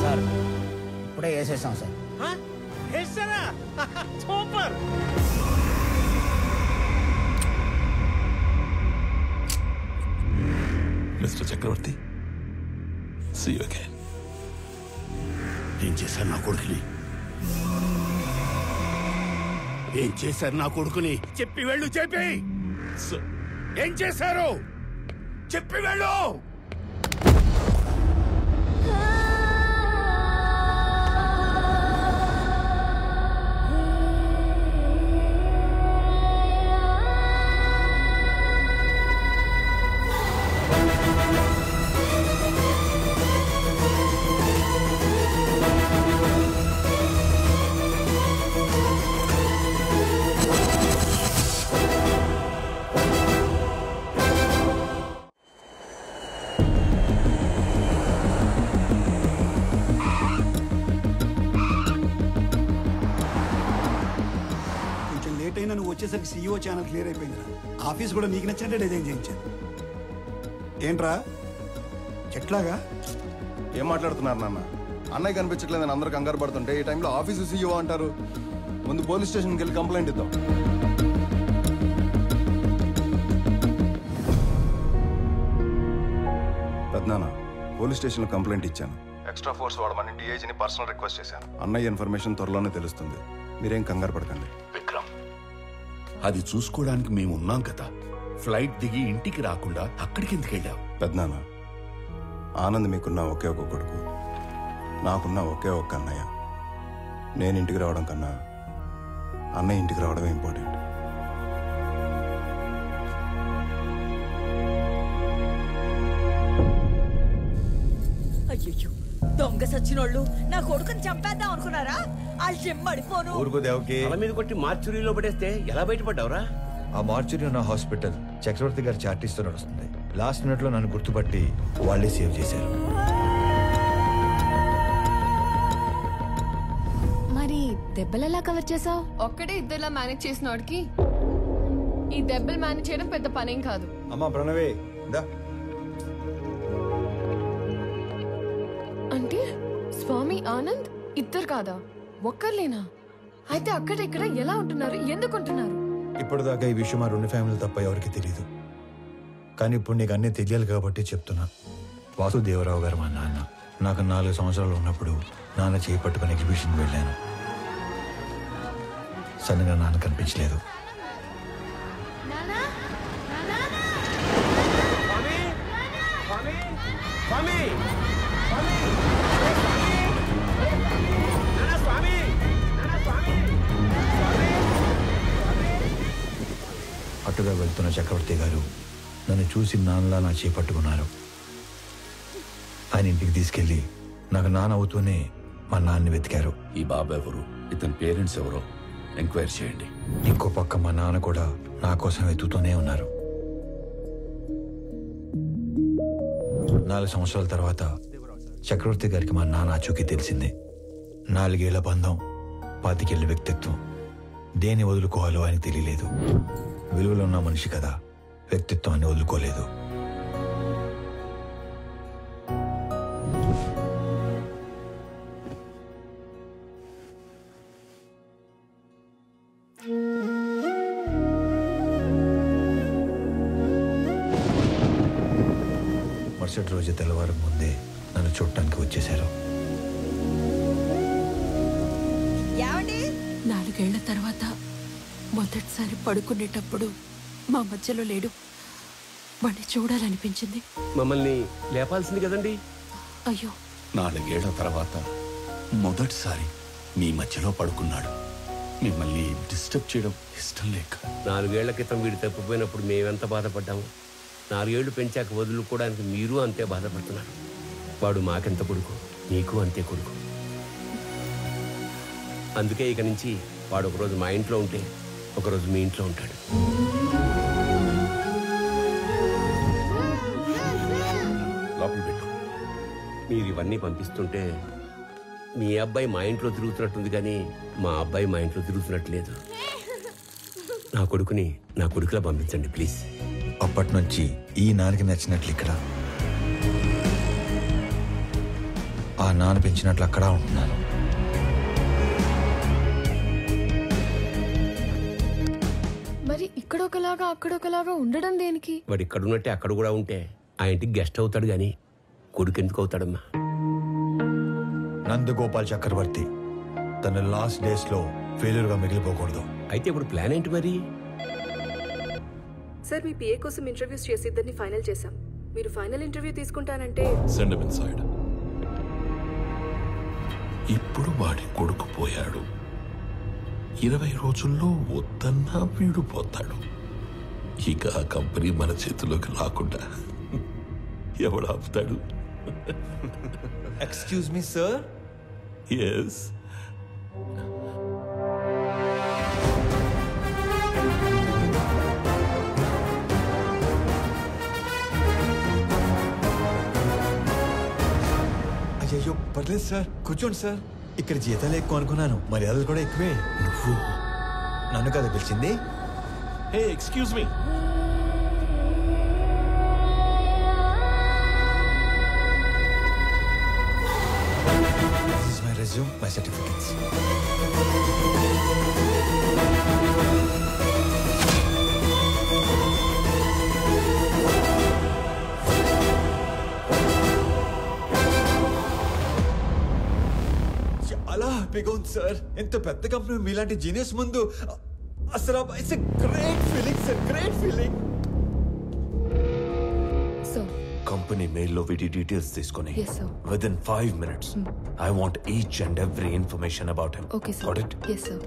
సార్ ఇప్పుడే వేసేసాం sir. Super. Mister Chakravarthy, see you again. ఏం చేశారు నా కొడుకుని? ఏం చేశారు నా కొడుకుని? చెప్పి వెళ్ళు. చెప్పి ఏం చేశారు? చెప్పి వెళ్ళు. నువ్వు వచ్చేసరికి CEO ఛానల్ క్లియర్ అయిపోయింది. ఆఫీస్ కూడా నీకు నచ్చినట్టే డిజైన్ చేయించాను. ఏంట్రా చెట్లాగా? ఏం మాట్లాడుతున్నారు నాన్న? అన్నయ్య కనిపించట్లేదని అందరూ కంగారు పడుతుంటే ఈ టైంలో ఆఫీసు CEO అంటారు. ముందు పోలీస్ స్టేషన్కి వెళ్ళి కంప్లైంట్ ఇద్దాం. పెద్దనాన్న, పోలీస్ స్టేషన్లో కంప్లైంట్ ఇచ్చాను. ఎక్స్ట్రా ఫోర్స్ వాడమని DIGని పర్సనల్ రిక్వెస్ట్ చేశాను. అన్నయ్య ఇన్ఫర్మేషన్ త్వరలోనే తెలుస్తుంది. మీరేం కంగారు పడకండి. విక్రమ్, అది చూసుకోవడానికి మేము ఉన్నాం కదా. ఫ్లైట్ దిగి ఇంటికి రాకుండా అక్కడికి ఎందుకు వెళ్ళావు? పెద్దనాన్న, ఆనంద్ మీకున్న ఒకే ఒక కొడుకు, నాకున్న ఒకే ఒక్క అన్నయ్య. నేను ఇంటికి రావడం కన్నా అన్నయ్య ఇంటికి రావడమే ఇంపార్టెంట్. అయ్యో, దొంగ సచ్చినోళ్ళు నా కొడుకుని చంపేద్దాం అనుకున్నారా? వాళ్ళు చెమ్మడిపోను. ఊరుకో దేవకి. తల మీద కొట్టి మార్చురీలో పడేస్తే ఎలా బయటపడ్డావురా? ఆ మార్చురీ ఉన్న హాస్పిటల్ చక్రవర్తి గారి చార్టీస్తో నడుస్తుంది. లాస్ట్ మినిట్ లో నన్ను గుర్తుపట్టి వాళ్ళే సేవ్ చేశారు. మరి దెబ్బలు ఎలా కవర్ చేసావు? ఒక్కడే ఇద్దరులా మేనేజ్ చేసిన వాడికి ఈ దెబ్బలు మేనేజ్ చేయడం పెద్ద పనేం కాదు. అమ్మా ప్రణవే దా. అంటే స్వామి ఆనంద్ ఇద్దరు కాదా? ఒక్కర్లేనా? అయితే అక్కడ ఇక్కడ ఎలా ఉంటున్నారు? ఎందుకు ఉంటున్నారు? ఇప్పటిదాకా ఈ విషయం మా రెండు ఫ్యామిలీ తప్ప ఎవరికి తెలియదు. కానీ ఇప్పుడు నీకు అన్నీ తెలియాలి కాబట్టి చెప్తున్నా. వాసుదేవరావు గారు మా నాన్న. నాకు 4 సంవత్సరాలు ఉన్నప్పుడు నాన్న చేయి పట్టుకుని ఎగ్జిబిషన్ వెళ్ళాను. సడన్గా నాన్న కనిపించలేదు. అటుగా వెళ్తున్న చక్రవర్తి గారు నన్ను చూసి నాన్నలా నా చేపట్టుకున్నారు. ఆయన ఇంటికి తీసుకెళ్లి నాకు నాన్న అవుతూనే మా నాన్నని వెతికారు. ఈ బాబు ఎవరు, ఇతని పేరెంట్స్ ఎవరో ఎంక్వైరీ చేయండి. ఇంకో పక్క మా నాన్న కూడా నా కోసం వెతుకుతూనే ఉన్నారు. 4 సంవత్సరాల తర్వాత చక్రవర్తి గారికి మా నాన్న ఆచూకీ తెలిసింది. 4 ఏళ్ల బంధం, 25 ఏళ్ల వ్యక్తిత్వం. దేన్ని వదులుకోవాలో ఆయన తెలియలేదు. విలువలో ఉన్న మనిషి కదా, వ్యక్తిత్వాన్ని వదులుకోలేదు. మరుసటి రోజు తెల్లవారు ముందే నన్ను చూడటానికి వచ్చేశారు. 4 ఏళ్ల తర్వాత మొదటిసారి పడుకునేటప్పుడు మా మధ్యలో లేడు. వాడిని చూడాలనిపించింది. మమ్మల్ని లేపాల్సింది కదండి. అయ్యో, 4 ఏళ్ల తర్వాత మొదటిసారి మీ మధ్యలో పడుకున్నాడు. మిమ్మల్ని డిస్టర్బ్ చేయడం ఇష్టం లేక. 4 ఏళ్ల క్రితం వీడు తప్పిపోయినప్పుడు మేమెంత బాధపడ్డాము. 4 ఏళ్లు పెంచాక వదులుకోవడానికి మీరు అంతే బాధపడుతున్నారు. వాడు మాకెంత కొడుకు, నీకు అంతే కొడుకు. అందుకే ఇక నుంచి వాడు ఒకరోజు మా ఇంట్లో ఉంటే ఒకరోజు మీ ఇంట్లో ఉంటాడు. లోపల పెట్టు. మీరు ఇవన్నీ పంపిస్తుంటే మీ అబ్బాయి మా ఇంట్లో తిరుగుతున్నట్టుంది, కానీ మా అబ్బాయి మా ఇంట్లో తిరుగుతున్నట్లేదు. నా కొడుకుని నా కొడుకులా పంపించండి ప్లీజ్. అప్పటి నుంచి ఈ నాన్నకి నచ్చినట్లు ఇక్కడ, ఆ నాన్న పెంచినట్లు అక్కడ ఉంటున్నాను. మరి ఇక్కడ ఒకలాగా అక్కడ ఒకలాగా ఉండడం దేనికి? వాడు ఇక్కడ ఉన్నట్టే అక్కడ కూడా ఉంటే ఆ ఇంటికి గెస్ట్ అవుతాడు, కానీ కొడుకు ఎందుకు అవుతాడమ్మా? నందగోపాల్ చక్రవర్తి తన లాస్ట్ డేస్ లో ఫెయిల్యూర్ గా మిగిలిపోకూడదు. అయితే ఇప్పుడు ప్లాన్ ఏంటి మరి? సార్, మీ పిఏ కోసం ఇంటర్వ్యూస్ చేసి ఇద్దరిని ఫైనల్ చేశాం. మీరు ఫైనల్ ఇంటర్వ్యూ తీసుకుంటానంటే సెండ్ హిమ్ ఇన్సైడ్. ఇప్పుడు వాడి కొడుకు పోయాడు, 20 రోజుల్లో వద్దన్నా వీడు పోతాడు. ఇక ఆ కంపెనీ మన చేతిలోకి రాకుండా ఎవడు ఆపుతాడు? Excuse me sir. ఎస్. అయ్యో పర్లేదు సార్, కూర్చోండి సార్. ఇక్కడ జీతాలు ఎక్కువ అనుకున్నాను, మర్యాదలు కూడా ఎక్కువే. నువ్వు నన్ను కదా పిలిచింది? Hey excuse me. This is my resume, my certificates. చాలా హ్యాపీగా ఉంది సార్. ఎంత పెద్ద కంపెనీ మీలాంటి జీనియస్ ముందు అసలు it's great feeling sir, great feeling. Company మెయిల్లో వీటి డీటెయిల్స్ తీసుకొని Yes, sir. Within 5 minutes I want each and every information about him. Okay sir. Got it? Yes sir.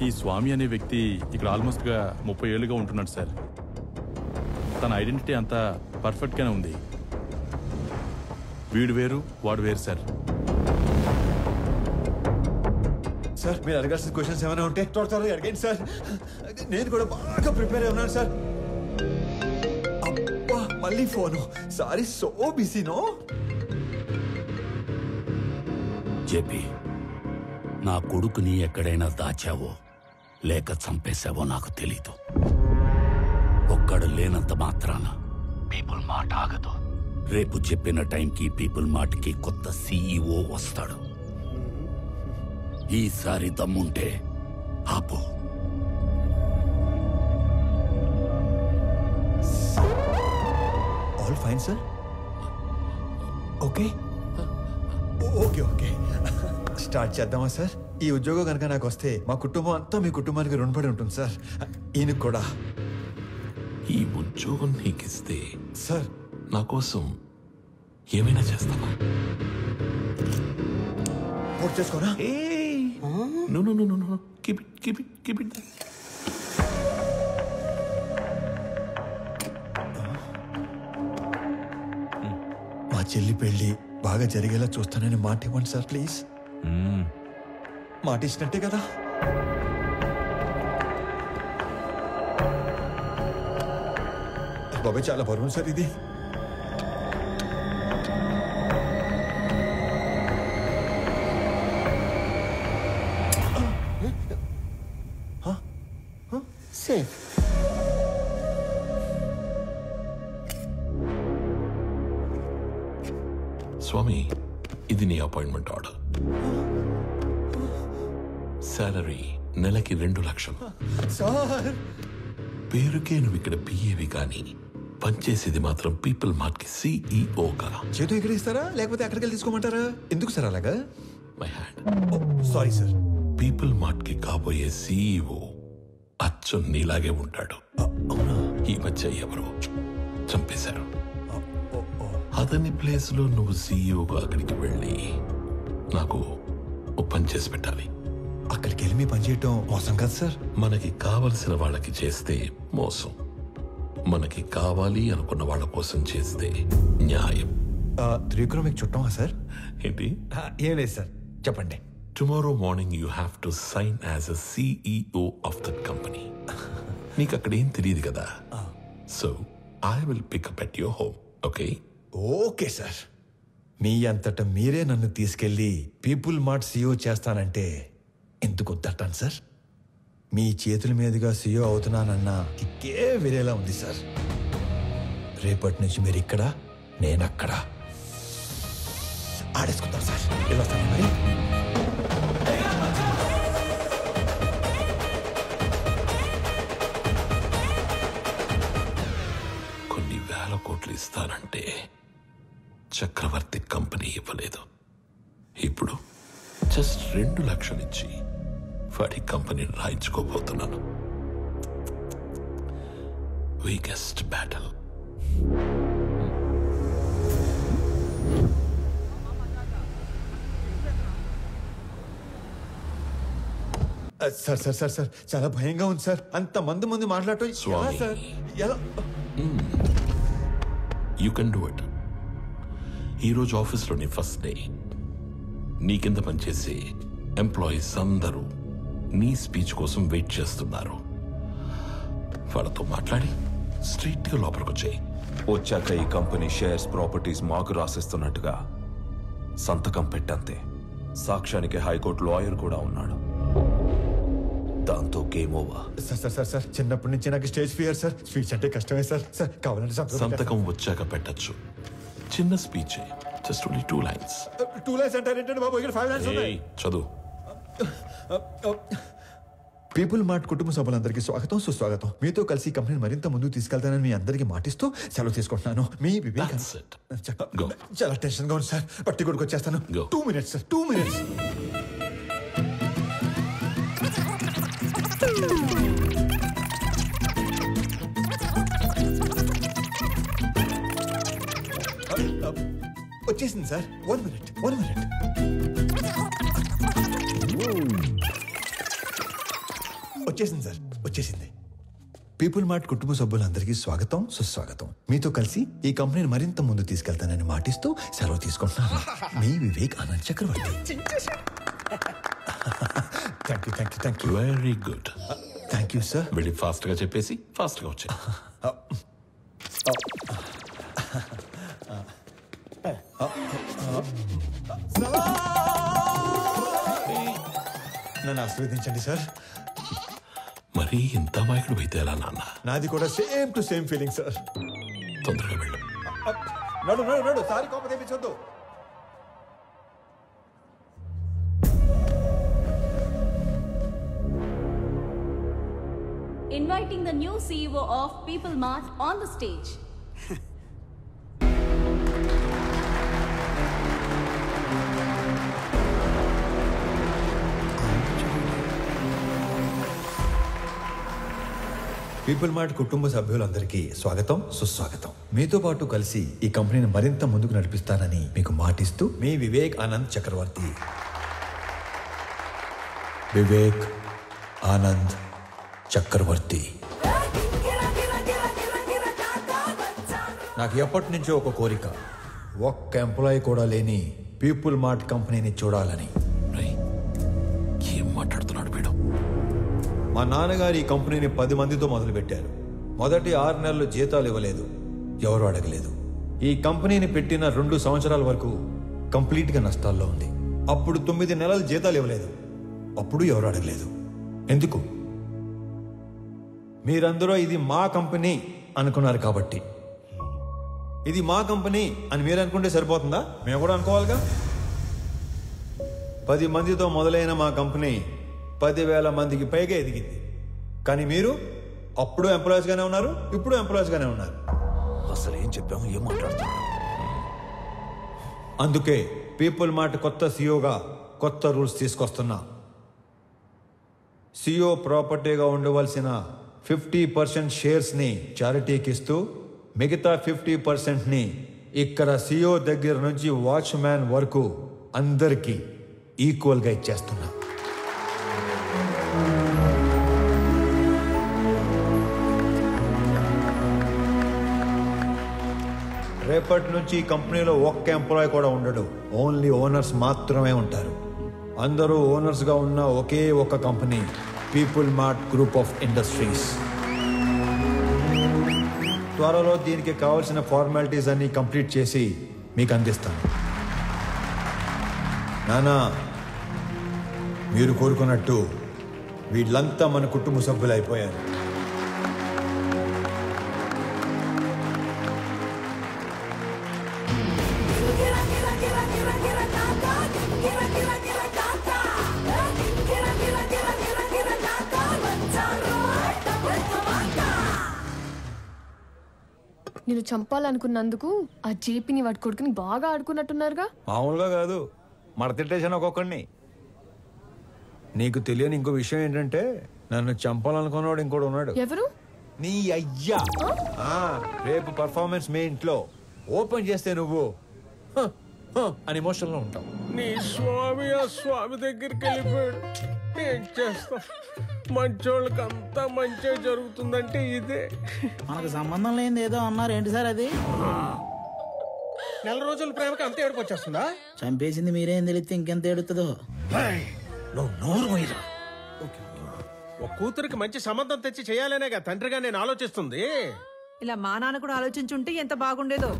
ఈ స్వామి అనే వ్యక్తి ఇక్కడ ఆల్మోస్ట్గా 30 ఏళ్ళుగా ఉంటున్నాడు సార్. తన ఐడెంటిటీ అంతా పర్ఫెక్ట్గానే ఉంది. వీడు వేరు వాడు వేరు సార్. సార్ మీరు అడగాల్సిన క్వశ్చన్స్ ఏమైనా ఉంటే త్వరగా అడగండి సార్. నేను కూడా బాగా ప్రిపేర్ అయి ఉన్నాను సార్. అబ్బా మళ్ళీ ఫోను. సారీ, సో బిజీనో. జేపీ, నా కొడుకుని ఎక్కడైనా దాచావో లేక చంపేశావో నాకు తెలీదు. ఒక్కడు లేనంత మాత్రాన పీపుల్ మాట ఆగదు. రేపు చెప్పిన టైంకి పీపుల్ మార్ట్కి కొత్త సీఈఓ వస్తాడు. ఈసారి దమ్ముంటే ఆపు. All fine sir. Okay okay okay start చేద్దామా సార్? ఈ ఉద్యోగం కనుక నాకు వస్తే మా కుటుంబం అంతా మీ కుటుంబానికి రుణపడి ఉంటుంది సార్. ఈయనకు కూడా. ఈ ఉద్యోగం నీకిస్తే సార్ నా కోసం ఏమైనా చేస్తావా? పూర్తి చేసుకోనా? No, no, no, no, no. Keep it there. మా చెల్లి పెళ్లి బాగా జరిగేలా చూస్తానని మాట ఇవ్వండి సార్ ప్లీజ్. మాట ఇచ్చినట్టే కదా? బాబాయ్ చాలా బరువు సార్ ఇది. సేఫ్. స్వామి, ఇది నీ అపాయింట్మెంట్ ఆర్డర్. సాలరీ నెలకి 2 లక్షలు. సార్ పేరుకే నువ్వు ఇక్కడ పిఏవి కానీ పనిచేసేది మాత్రం పీపుల్ మార్ట్ కి సిఇఓగా. చేతి ఇక్కడ ఇస్తారా లేకపోతే అక్కడికి వెళ్ళి తీసుకోమంటారా? ఎందుకు సార్ అలాగా? My hand. Sorry sir. People mart కి కాబోయే సిఇఓ అచ్చం నీలాగే ఉంటాడు. ఈ మధ్య ఎవరో చంపేశారు. అతని ప్లేస్ లో నువ్వు సిఇఓగా అక్కడికి వెళ్ళి నాకు ఓ పని చేసి పెట్టాలి. అక్కడికి వెళ్ళి మీ పని చేయటం మోసం కాదు సార్. మనకి కావలసిన వాళ్ళకి చేస్తే మోసం, మనకి కావాలి అనుకున్న వాళ్ళ కోసం చేస్తే న్యాయం. త్రివిక్రమ్ మీకు చుట్టమా సార్? ఏంటి? ఏం లేదు సార్, చెప్పండి. Tomorrow morning you have to sign as a CEO of that company. నీకు అక్కడ ఏం తెలియదు కదా. So I will pick up at your home. Okay? Okay sir. మీ అంతటా మీరే నన్ను తీసుకెళ్ళి పీపుల్ మార్ట్ CEO చేస్తానంటే ఎందుకు వద్దంటాను సార్? మీ చేతుల మీదుగా CEO అవుతున్నానన్నా కిక్కే వేరేలా ఉంది సార్. రేపటి నుంచి మీరు ఇక్కడ, నేను అక్కడ ఆడేసుకుందాం సార్. వెళ్ళొస్తాను మరి. కొన్ని వేల కోట్లు ఇస్తానంటే చక్రవర్తి కంపెనీ ఇవ్వలేదు. ఇప్పుడు జస్ట్ 2 లక్షలు ఇచ్చి వాడి కంపెనీని రాయించుకోబోతున్నాను. Weakest battle. Sir sir sir sir చాలా భయంగా ఉంది సార్. అంత మంది మాట్లాడటం ఎలా సార్? ఎలా? You can do it. ఈరోజు ఆఫీస్లోని ఫస్ట్ డే. నీ కింద పనిచేసే ఎంప్లాయీస్ అందరూ నీ స్పీచ్ కోసం వెయిట్ చేస్తున్నారు. వాళ్ళతో మాట్లాడి స్ట్రైట్గా లోపలికి వచ్చాయి. వచ్చాక ఈ కంపెనీ షేర్స్ ప్రాపర్టీస్ మాకు రాసిస్తున్నట్టుగా సంతకం పెట్టంతే. సాక్ష్యానికి హైకోర్టు లాయర్ కూడా ఉన్నాడు. దాంతో game over. Sir sir sir sir చిన్నప్పటి నుంచి నాకు స్టేజ్ ఫియర్ సార్. స్పీచ్ అంటే కష్టమే సార్. సార్ కావాలంటే సంతకం వచ్చాక పెట్టచ్చు. చిన్న speech, just only 2 lines. 2 lines అంటారేంటండి బాబు? ఇక్కడ 5 lines ఉన్నాయి. చదువు. పీపుల్ మార్ట్ కుటుంబ సభ్యులందరికీ స్వాగతం, సుస్వాగతం. మీతో కలిసి కంపెనీని మరింత ముందుకు తీసుకెళ్తానని మీ అందరికీ మాటిస్తూ సెలవు తీసుకుంటున్నాను. మీ వివేక్. చాలా టెన్షన్ గా ఉంది సార్. పట్టి కొడుకు వచ్చేస్తాను. 2 minutes సార్. 2 minutes. వచ్చేసింది సార్. 1 minute. వచ్చేసింది సార్. వచ్చేసింది. పీపుల్ మార్ట్ కుటుంబ సభ్యులందరికీ స్వాగతం, సుస్వాగతం. మీతో కలిసి ఈ కంపెనీని మరింత ముందు తీసుకెళ్తానని మాటిస్తూ సెలవు తీసుకుంటున్నాను. మీ Vivek Anand Chakravarthy. Thank you. Very good. Thank you sir. వెళ్ళి ఫాస్ట్గా చెప్పేసి ఫాస్ట్గా వచ్చా. నన్ను ఆశీర్వదించండి సార్. మరీ ఇంత అమాయకుడు అయితే ఎలా నాన్న? నాది కూడా same to same feeling sir. తొందరగా వెళ్ళు. నడు సారీ కోపం తెప్పించొద్దు. Inviting the new CEO of People Mart on the stage. People mart కుటుంబ సభ్యులందరికీ స్వాగతం, సుస్వాగతం. మీతో పాటు కలిసి ఈ కంపెనీని మరింత ముందుకు నడిపిస్తానని మీకు మాటిస్తూ మీ వివేక్ ఆనంద్ చక్రవర్తి. వివేక్ ఆనంద్ చక్రవర్తి. నాకు ఎప్పటి నుంచో ఒక కోరిక, ఒక్క ఎంప్లాయీ కూడా లేని పీపుల్ మార్ట్ కంపెనీని చూడాలని. ఏం మాట్లాడుతున్నాడు వీడు? మా నాన్నగారు ఈ కంపెనీని 10 మందితో మొదలుపెట్టారు. మొదటి 6 నెలలు జీతాలు ఇవ్వలేదు, ఎవరు అడగలేదు. ఈ కంపెనీని పెట్టిన 2 సంవత్సరాల వరకు కంప్లీట్గా నష్టాల్లో ఉంది. అప్పుడు 9 నెలలు జీతాలు ఇవ్వలేదు, అప్పుడు ఎవరు అడగలేదు. ఎందుకు? మీరందరూ ఇది మా కంపెనీ అనుకున్నారు కాబట్టి. ఇది మా కంపెనీ అని మీరు అనుకుంటే సరిపోతుందా? మేము కూడా అనుకోవాలిగా. 10 మందితో మొదలైన మా కంపెనీ 10,000 మందికి పైగా ఎదిగింది. కానీ మీరు అప్పుడు ఎంప్లాయీస్ గానే ఉన్నారు, ఇప్పుడు ఎంప్లాయీస్ గానే ఉన్నారు. అసలు ఏం చెప్పాము, ఏం మాట్లాడుతున్నాం? అందుకే పీపుల్ మార్ట్ కొత్త సిఇఓగా కొత్త రూల్స్ తీసుకొస్తున్నా. సిఇఓ ప్రాపర్టీగా ఉండవలసిన 50% షేర్స్ని చారిటీకి ఇస్తూ మిగతా 50%ని ఇక్కడ సిఇఓ దగ్గర నుంచి వాచ్మ్యాన్ వరకు అందరికీ ఈక్వల్గా ఇచ్చేస్తున్నా. రేపటి నుంచి ఈ కంపెనీలో ఒక్క ఎంప్లాయీ కూడా ఉండడు. ఓన్లీ ఓనర్స్ మాత్రమే ఉంటారు. అందరూ ఓనర్స్గా ఉన్న ఒకే ఒక company, people mart group of industries. త్వరలో దీనికి కావాల్సిన ఫార్మాలిటీస్ అన్ని కంప్లీట్ చేసి మీకు అందిస్తాను. నానా, మీరు కోరుకున్నట్టు వీళ్ళంతా మన కుటుంబ సభ్యులు అయిపోయారు. నేను చంపాలనుకున్నందుకు ఆ జేపీని వాడి కొడుకుని బాగా ఆడుకున్నట్టున్నారుగా. మామూలుగా కాదు, మడతిట్టేసాను ఒక్కొక్కడిని. నీకు తెలియని ఇంకో విషయం ఏంటంటే నన్ను చంపాలనుకున్నవాడు ఇంకోటి ఉన్నాడు. ఎవరు? నీ అయ్యా. రేపు పర్ఫార్మెన్స్ మీ ఇంట్లో ఓపెన్ చేస్తే నువ్వు అని ఎమోషన్ లో ఉంటావు. నీ స్వామి ఆ స్వామి దగ్గరికి వెళ్ళిపోయాడు. ఏం చేస్తాం, మంచోళ్ళకి అంతా మంచి జరుగుతుందంటే ఇదే. మనకు సంబంధం లేనిది ఏదో అన్నారు, ఏంటి సార్ అది? నెల రోజుల ప్రేమకి అంత ఏడుపు వచ్చేస్తుందా? చంపేసింది మీరేం తెలిస్తే ఇంకెంత ఏడుతుందో. నువ్వు నోరు పోయిరా. ఒక కూతురికి మంచి సంబంధం తెచ్చి చేయాలనేగా తండ్రిగా నేను ఆలోచిస్తుంది. ఇలా మా నాన్న కూడా ఆలోచించుంటే ఎంత బాగుండేదో.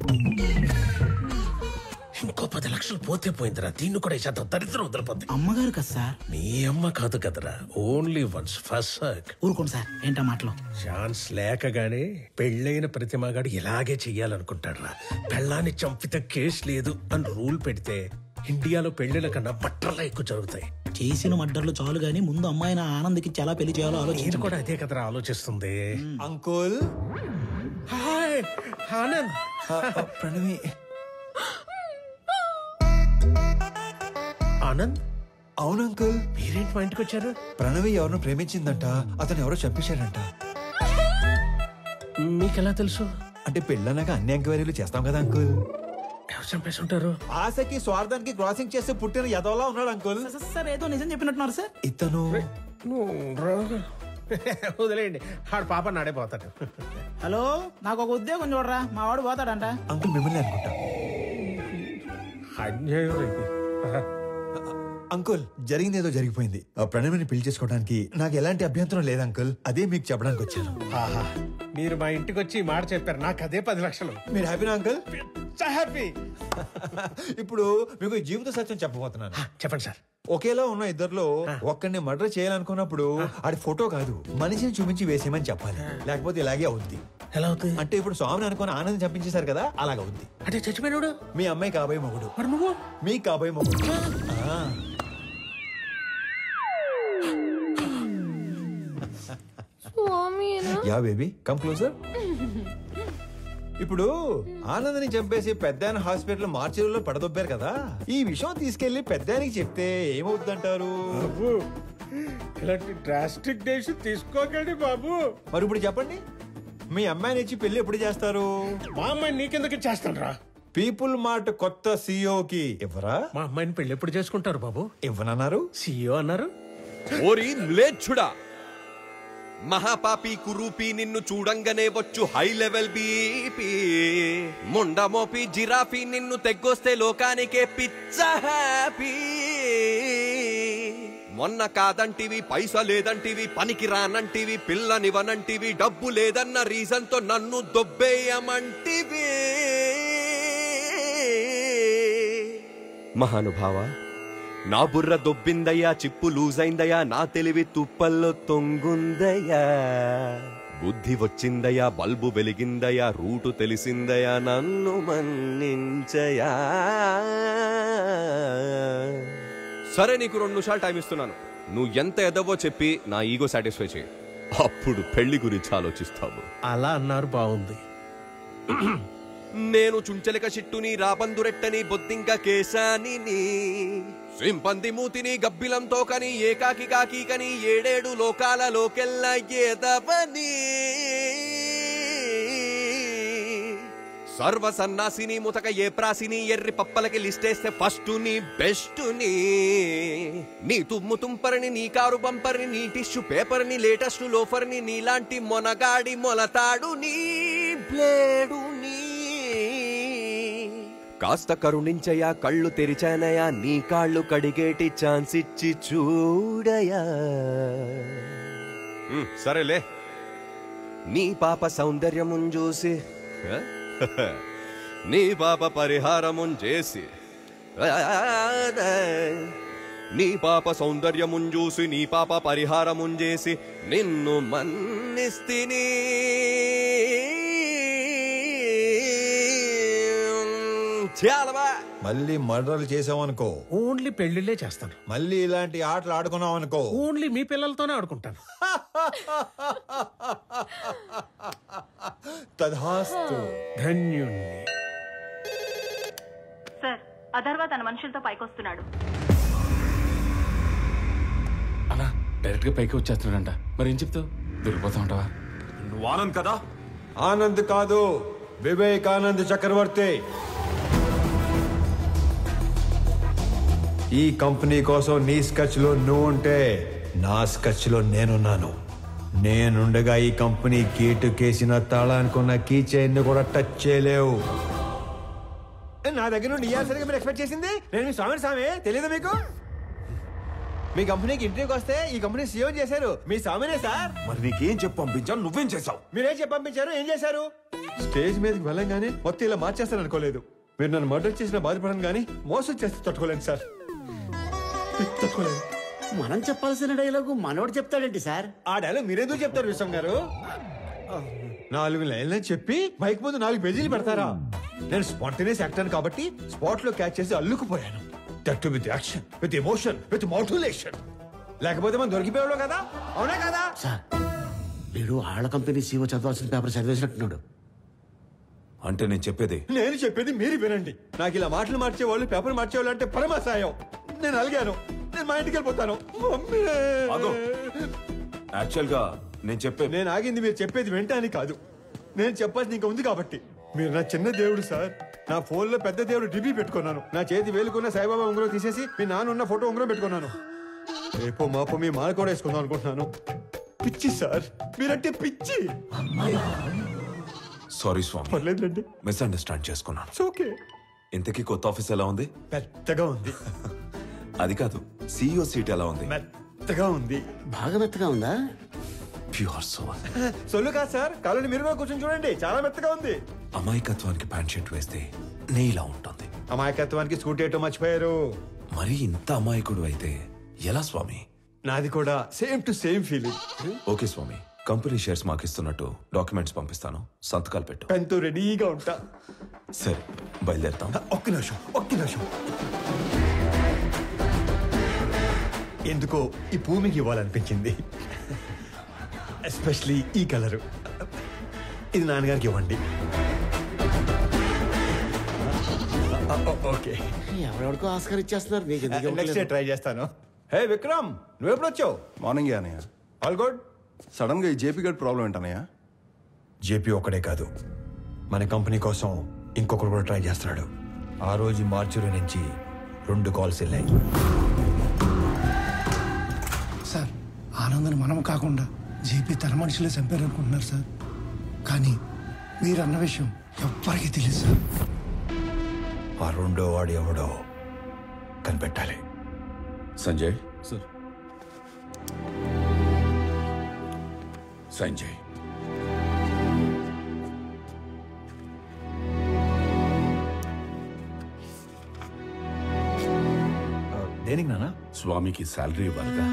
ఇంకో 10 లక్షలు పోతే పోయిందిరా. దీన్ని కూడా ఇచ్చేద్దాం, దరిద్రం వదిలిపోద్ది. అమ్మగారు కదా సార్? నీ అమ్మ కాదు కదరా, ఓన్లీ వన్స్ ఫస్ట్. ఊరుకోండి సార్, ఏంటా మాటలు? ఛాన్స్ లేకగానే పెళ్ళైన ప్రతి మగాడు ఇలాగే చెయ్యాలనుకుంటాడ్రా. పెళ్ళాన్ని చంపితే కేసు లేదు అని రూల్ పెడితే ఇండియాలో పెళ్లిల కన్నా బట్టర్లా ఎక్కువ జరుగుతాయి. చేసిన మడ్డర్లు చాలు గానీ ముందు అమ్మాయిని ఆనంద్కి చాలా పెళ్లి చేయాలో ఆలోచించి కూడా అదే కదరా ఆలోచిస్తుంది. అంకుల్. హాయ్ ఆనంద్. ప్రణవి. ఆనంద్. అవును అంకుల్. మీరేంటి మా ఇంటికి వచ్చారు? ప్రణవి ఎవరినో ప్రేమించిందంట, అతను ఎవరో చంపేశాడంట. మీకెలా తెలుసు? అంటే పెళ్ళన్నాక అన్ని ఎంక్వైరీలు చేస్తాం కదా అంకుల్. ఎవరు చంపేసి ఉంటారు? ఆశకి స్వార్థానికి క్రాసింగ్ చేస్తే పుట్టిన యదవలా ఉన్నాడు అంకుల్. సార్ ఏదో నిజం చెప్పినట్టున్నారు సార్. ఇతను వదిలేయండి, ఆడు పాప నాడైపోతాడు. హలో, నాకు ఒక ఉద్యోగం చూడరా, మా వాడు పోతాడంట. అంకుల్ మిమ్మల్ని అనుకుంటా. అన్యాయం ఇది. అంకుల్, జరిగింది ఏదో జరిగిపోయింది. ప్రణవిని పెళ్లి చేసుకోవడానికి నాకు ఎలాంటి అభ్యంతరం లేదు అంకుల్. అదే మీకు చెప్పడానికి వచ్చాను. మీరు మా ఇంటికి వచ్చి మాట చెప్పారు, నాకు అదే 10 లక్షలు. మీరు హ్యాపీనా అంకుల్? హ్యాపీ. ఇప్పుడు మీకు జీవిత సత్యం చెప్పబోతున్నాను. చెప్పండి సార్. ఒకేలా ఉన్న ఇద్దర్లో ఒక్కడిని మర్డర్ చేయాలనుకున్నప్పుడు ఆడి ఫోటో కాదు, మనిషిని చూపించి వేసేయమని చెప్పాలి. లేకపోతే ఇలాగే అవుద్ది. ఎలా అవుతుంది అంటే ఇప్పుడు స్వామిని అనుకుని ఆనందం చంపించేశారు కదా, అలాగవుద్ది. అంటే చచ్చిపోయినాడు మీ అమ్మాయి కాబోయే మొగుడు. మరి నువ్వు? మీ కాబోయే మొగుడు. Yeah baby, come closer. ఇప్పుడు ఆనందని చంపేసి పెద్దాయన హాస్పిటల్ మార్చిలో పడదొబ్బారు కదా, ఈ విషయం తీసుకెళ్లి పెద్దాయనికి చెప్తే ఏమవుతుందంటారు? ఇలాంటి డ్రాస్టిక్ డెసిషన్ తీసుకోకండి బాబు. మరి ఇప్పుడు చెప్పండి, మీ అమ్మాయిని ఇచ్చి పెళ్లి ఎప్పుడు చేస్తారు? మా అమ్మాయిని నీకెందుకు చేస్తాను రా. పీపుల్ మార్ట్ కొత్త సీఈఓకి ఇవ్వరా? మా అమ్మాయిని పెళ్లి ఎప్పుడు చేసుకుంటారు బాబు? ఇవ్వనన్నారు, సీఈఓ అన్నారు. ఓరి మ్లేచ్ఛుడా, మహాపాపి కురూపి, నిన్ను చూడంగానే వచ్చు హై లెవెల్ బీపీ. ముండమోపి జిరాఫీ, నిన్ను తెగ్గొస్తే లోకానికే పిచ్చ హ్యాపీ. మొన్న కాదంటివి, పైసా లేదంటివి, పనికి రానంటివి, పిల్లనివనంటివి, డబ్బు లేదన్న రీజన్ తో నన్ను దొబ్బేయమంటివి. మహానుభావ, నా బుర్ర దొబ్బిందయ్యా, చిప్పు లూజ్ అయిందయ్యా, నా తెలివి తుప్పల్లో తొంగుందయ్యా. బుద్ధి వచ్చిందయ్యా, బల్బు వెలిగిందయ్యా, రూటు తెలిసిందయ్యా, నన్ను మన్నించయా. సరే, నీకు 2 నిమిషాలు టైం ఇస్తున్నాను. నువ్వు ఎంత ఎదవో చెప్పి నా ఈగో సాటిస్ఫై చేయి, అప్పుడు పెళ్లి గురించి ఆలోచిస్తావు. అలా అన్నారు, బాగుంది. నేను చుంచలిక చిట్టుని, రాబందురెట్టని, బొద్దింక కేశాని, సింపంది మూతిని, గబ్బిలంతో కని, ఏకాకి కాకి కని, 7 లోకాలలోకెల్లా ఏదవని. సర్వ సన్నాసిని, ముతక ఏ ప్రాసిని, ఎర్రి పప్పలకి లిస్టేస్తే ఫస్ట్ ని బెస్ట్ ని. నీ తుమ్ము తుంపరిని, నీ కారు బంపర్ని, నీ టిష్యూ పేపర్ని, లేటెస్ట్ లోఫర్ని, నీలాంటి మొనగాడి మొలతాడు నీ బ్లేడు నీ. కాస్త కరుణించయా, కళ్ళు తెరిచానయా, నీ కాళ్ళు కడిగేటి ఛాన్స్ ఇచ్చి చూడయా. సరేలే, నీ పాప సౌందర్యమున్ చూసి నీ పాప పరిహారమున్ చేసి, నీ పాప సౌందర్యమున్ చూసి నీ పాప పరిహారమున్ చేసి నిన్ను మన్నిస్తిని. మళ్ళీ మర్డర్లు చేసావనుకో, ఓన్లీ పెళ్లిళ్ళే చేస్తాను. మళ్ళీ ఇలాంటి ఆటలు ఆడుకున్నాం అనుకో, ఓన్లీ మీ పిల్లలతోనే ఆడుకుంటాను. తధాస్తు. ధన్యుణ్ణి. సార్, అధర్వ తన మనుషులతో పైకొస్తున్నాడు. అలా డైరెక్ట్ గా పైకి వచ్చేస్తున్నాడంట. మరి ఏం చెప్తావు? దొరికిపోతా ఉంటావా? నువ్వు ఆనంద్ కదా? ఆనంద్ కాదు, వివేకానంద్ చక్రవర్తి. ఈ కంపెనీ కోసం నీ స్కెచ్ లో నువ్వు ఉంటే నా స్కెచ్ లో నేనున్నాను. నేనుండగా ఈ కంపెనీ గేటు కేసిన తాళానుకున్న కీ చైన్ కూడా టచ్ చేయలేవు. నా దగ్గర నుండి ఇయ్యాల్సరిగా మీరు ఎక్స్పెక్ట్ చేసింది నేను మీ స్వామి తెలియదు మీకు? మీ కంపెనీకి ఇంటర్వ్యూకి వస్తే ఈ కంపెనీ సీఎం చేశారు మీ స్వామినే సార్. మరి నీకేం చెప్పి పంపించాను, నువ్వేం చేసావు? మీరేం చెప్పి పంపించారు, ఏం చేశారు? స్టేజ్ మీదకి వెళ్ళంగానే మొత్తం ఇలా మార్చేస్తాను అనుకోలేదు. మీరు నన్ను మర్డర్ చేసిన బాధపడను కానీ మోసం చేస్తే తట్టుకోలేను సార్, తట్టుకోలేదు. మనం చెప్పాల్సిన డైలాగు మనోడు చెప్తాడేంటి సార్? ఆ డైలాగ్ మీరెందుకు చెప్తారు విశ్వం గారు? 4 లైన్లని చెప్పి బైక్ ముందు 4 పేజీలు పెడతారా? నేను స్పాంటేనియస్ యాక్టర్ కాబట్టి స్పాట్ లో క్యాచ్ చేసి అల్లుకుపోయాను. That to with action, with emotion, with motivation. లేకపోతే మనం దొరికిపోయాడు కదా, అవునా కదా? సార్, వీడు ఆళ్ళ కంపెనీ సీఓ చదవాల్సిన పేపర్ చదివేసినట్టున్నాడు. అంటే నేను చెప్పేది మీరు వినండి. నాకు ఇలా మాటలు మార్చేవాళ్ళు, పేపర్ మార్చేవాళ్ళు అంటే పరమాసాయం. నేను అలిగాను, నేను మా ఇంటికి వెళ్ళిపోతాను. యాక్చువల్ గా నేను ఆగింది మీరు చెప్పేది వెంటనే కాదు, నేను చెప్పాల్సింది ఇంకా ఉంది కాబట్టి. మీరు నా చిన్న దేవుడు సార్. నా ఫోన్ లో పెద్ద దేవుడు డిబి పెట్టుకున్నాను. నా చేతి వేలుకున్న సాయిబాబా ఉంగరం తీసేసి మీ నాన్న ఉన్న ఫోటో ఉంగరం పెట్టుకున్నాను. రేపో మాపో మీ మాల కూడా వేసుకుందాం అనుకుంటున్నాను. పిచ్చి సార్, మీరంటే పిచ్చి. సారీ స్వామి, పర్లేదండి, మిస్అండర్స్టాండ్ చేసుకున్నాను. ఓకే. ఇంతకీ కొత్త ఆఫీస్ ఎలా ఉంది? పెద్దగా ఉంది. అది కాదు, CEO సీట్ ఎలా ఉంది? మెత్తగా ఉంది. బాగా మెత్తగా ఉందా? Pure soul. సొల్లు కాదు సార్, కాలని మీరు కూడా కూర్చొని చూడండి, చాలా మెత్తగా ఉంది. అమాయకత్వానికి ప్యాంట్ షర్ట్ వేస్తే నేలా ఉంటుంది. అమాయకత్వానికి స్కూటీ ఏటో మర్చిపోయారు. మరి ఇంత అమాయకుడు అయితే ఎలా స్వామి? నాది కూడా same to same feeling. Okay Swamy, company shares మాకు ఇస్తున్నట్టు డాక్యుమెంట్స్ పంపిస్తాను, సంతకాలు పెట్టు. పెన్తో రెడీగా ఉంటా. సరే, బయలుదేరుతాం. ఒక్క నిమిషం. ఎందుకో ఈ భూమికి ఇవ్వాలనిపించింది, ఎస్పెషలీ ఈ కలరు. ఇది నాన్నగారికి ఇవ్వండి. ఓకే, ఎవరెవరికో ఆస్కార్ ఇచ్చేస్తున్నారు. నెక్స్ట్ డే ట్రై చేస్తాను. హే విక్రమ్, నువ్వు ఎప్పుడు వచ్చావు? మార్నింగ్ అనయ్య. All good. సడన్ గా ఈ జేపీ గడ్ ప్రాబ్లం ఏంటనయ్య? జేపీ ఒక్కడే కాదు, మన కంపెనీ కోసం ఇంకొకరు కూడా ట్రై చేస్తున్నాడు. ఆ రోజు మార్చురి నుంచి 2 కాల్స్ వెళ్ళాయి. సార్, ఆనందని మనం కాకుండా జేపీ తన మనుషులే చంపారు అనుకుంటున్నారు సార్. కానీ మీరు అన్న విషయం ఎవ్వరికీ తెలియదు సార్. ఆ 2వ వాడు ఎవడో కనిపెట్టాలి. సంజయ్, సార్. సంజయ్, దేనికి నాన్న? స్వామికి శాలరీ ఇవ్వాలిగా.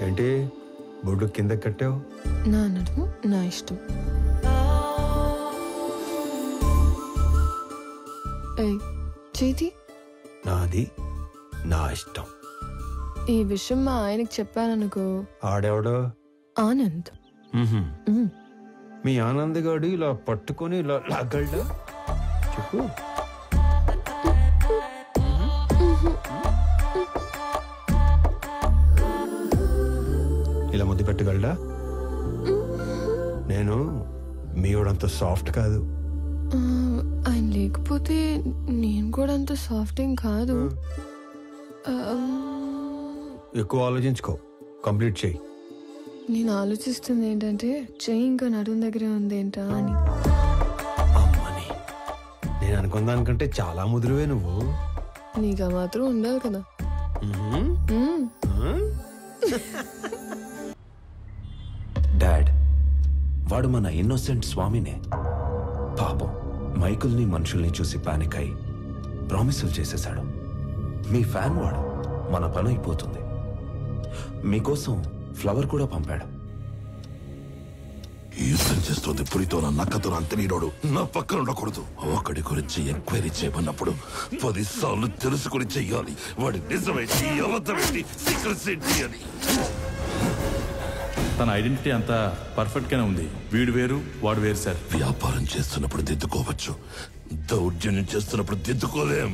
ఏంటి బొడ్డు కింద కట్టావు? నా నడుము నా ఇష్టం. చేతి నాది నా ఇష్టం. ఈ విషయం మా ఆయనకి చెప్పాననుకో. ఆడెవడో? ఆనంద్. మీ ఆనంద్ గాడు ఇలా పట్టుకొని ఇలా లాగలడా చెప్పు. ఇలా ముద్దు పెట్టగలడా? నేను మీవాడంత సాఫ్ట్ కాదు. ఆయన లేకపోతే నేను కూడా అంత సాఫ్ట్ ఏం కాదు. ఎక్కువ ఆలోచించుకో, కంప్లీట్ చేయి. నేను ఆలోచిస్తుంది ఏంటంటే చెయ్యి ఇంకా నడుము దగ్గరే ఉంది ఏంటా అని. అమ్మని, నేను అనుకున్న దానికంటే చాలా ముదురువే నువ్వు. నీకు ఆ మాత్రం ఉండాలి కదా. డాడ్, వాడు మన ఇన్నోసెంట్ స్వామినే. పాపం మైకుల్ని మనుషుల్ని చూసి పానిక్ అయి ప్రామిసులు చేసేశాడు. మీ ఫ్యాన్ వాడు, మన పని అయిపోతుంది. మీకోసం ఫ్లవర్ కూడా పంపాడు. యుద్ధం చేస్తుంది పులితో నా నక్కతో అంతనీడోడు నా పక్కన ఉండకూడదు. ఒకడి గురించి ఎంక్వైరీ చేయమన్నప్పుడు 10 సార్లు తెలుసుకుని చెయ్యాలి. వాడి నిజమేంటి, అబద్ధమేంటి, సీక్రెట్స్ ఏంటి అని. తన ఐడెంటిటీ అంతా పర్ఫెక్ట్ గానే ఉంది. వీడు వేరు వాడు వేరు సార్. వ్యాపారం చేస్తున్నప్పుడు దిద్దుకోవచ్చు, దౌర్జన్యం చేస్తున్నప్పుడు దిద్దుకోలేం.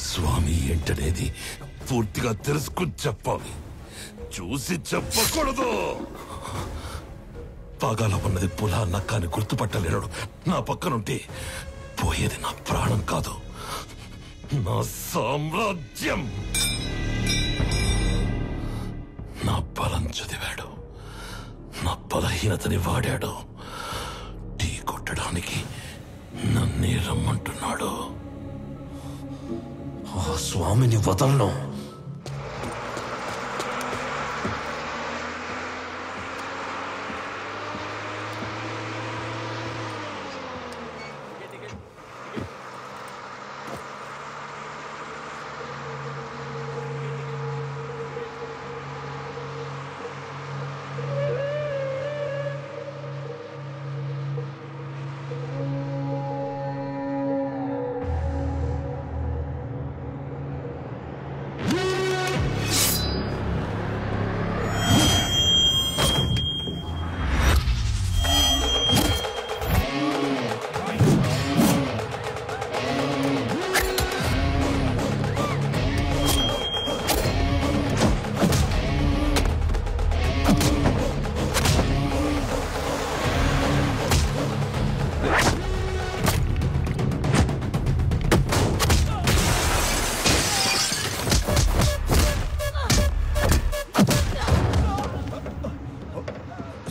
స్వామి ఏంటనేది పూర్తిగా తెలుసుకుని చెప్పాలి, చూసి చెప్పకూడదు. పాగాలో ఉన్నది పులా నక్క అని గుర్తుపట్టలేడు. నా పక్కనుంటే పోయేది నా ప్రాణం కాదు, నా సామ్రాజ్యం. నా బలం చదివాడు, నా బలహీనతని వాడాడు. టీ కొట్టడానికి నన్నే రమ్మంటున్నాడు. ఆ స్వామిని వదలను.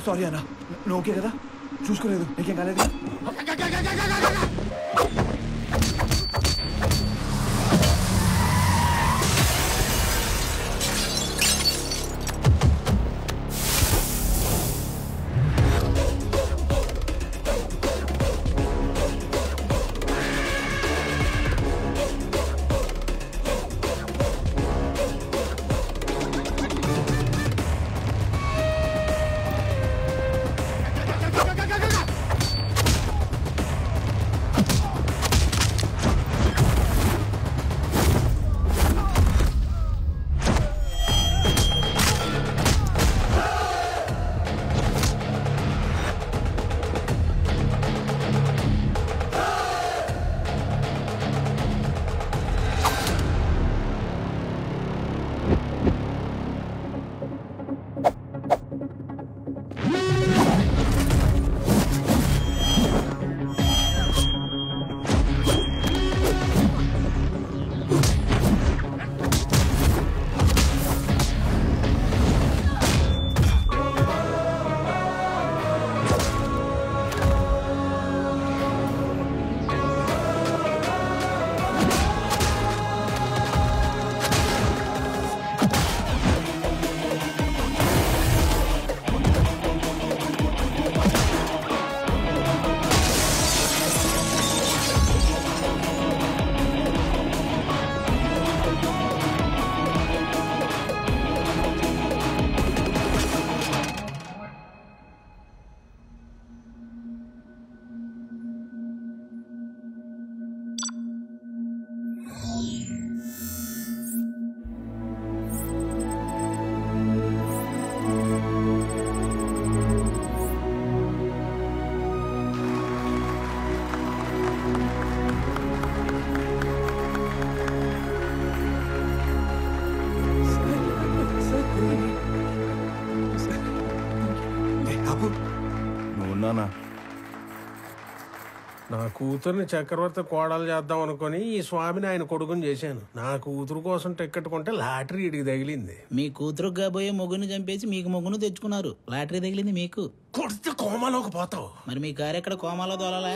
సారీ అన్నా, నువ్వు ఓకే కదా? చూసుకోలేదు, నీకేం కాలేదు? నా కూతుర్ని చక్రవర్తి కోడలు చేద్దాం అనుకుని ఈ స్వామిని ఆయన కొడుకుని చేశాను. నా కూతురు కోసం టికెట్ కొంటే లాటరీ ఇడికి తగిలింది. మీ కూతురు కాబోయే మొగ్గును చంపేసి మీకు మొగ్గును తెచ్చుకున్నారు. లాటరీ తగిలింది మీకు. కొడితే కోమాలోకి పోతావు. మరి మీ కారు ఎక్కడ కోమాలో దోలాలా?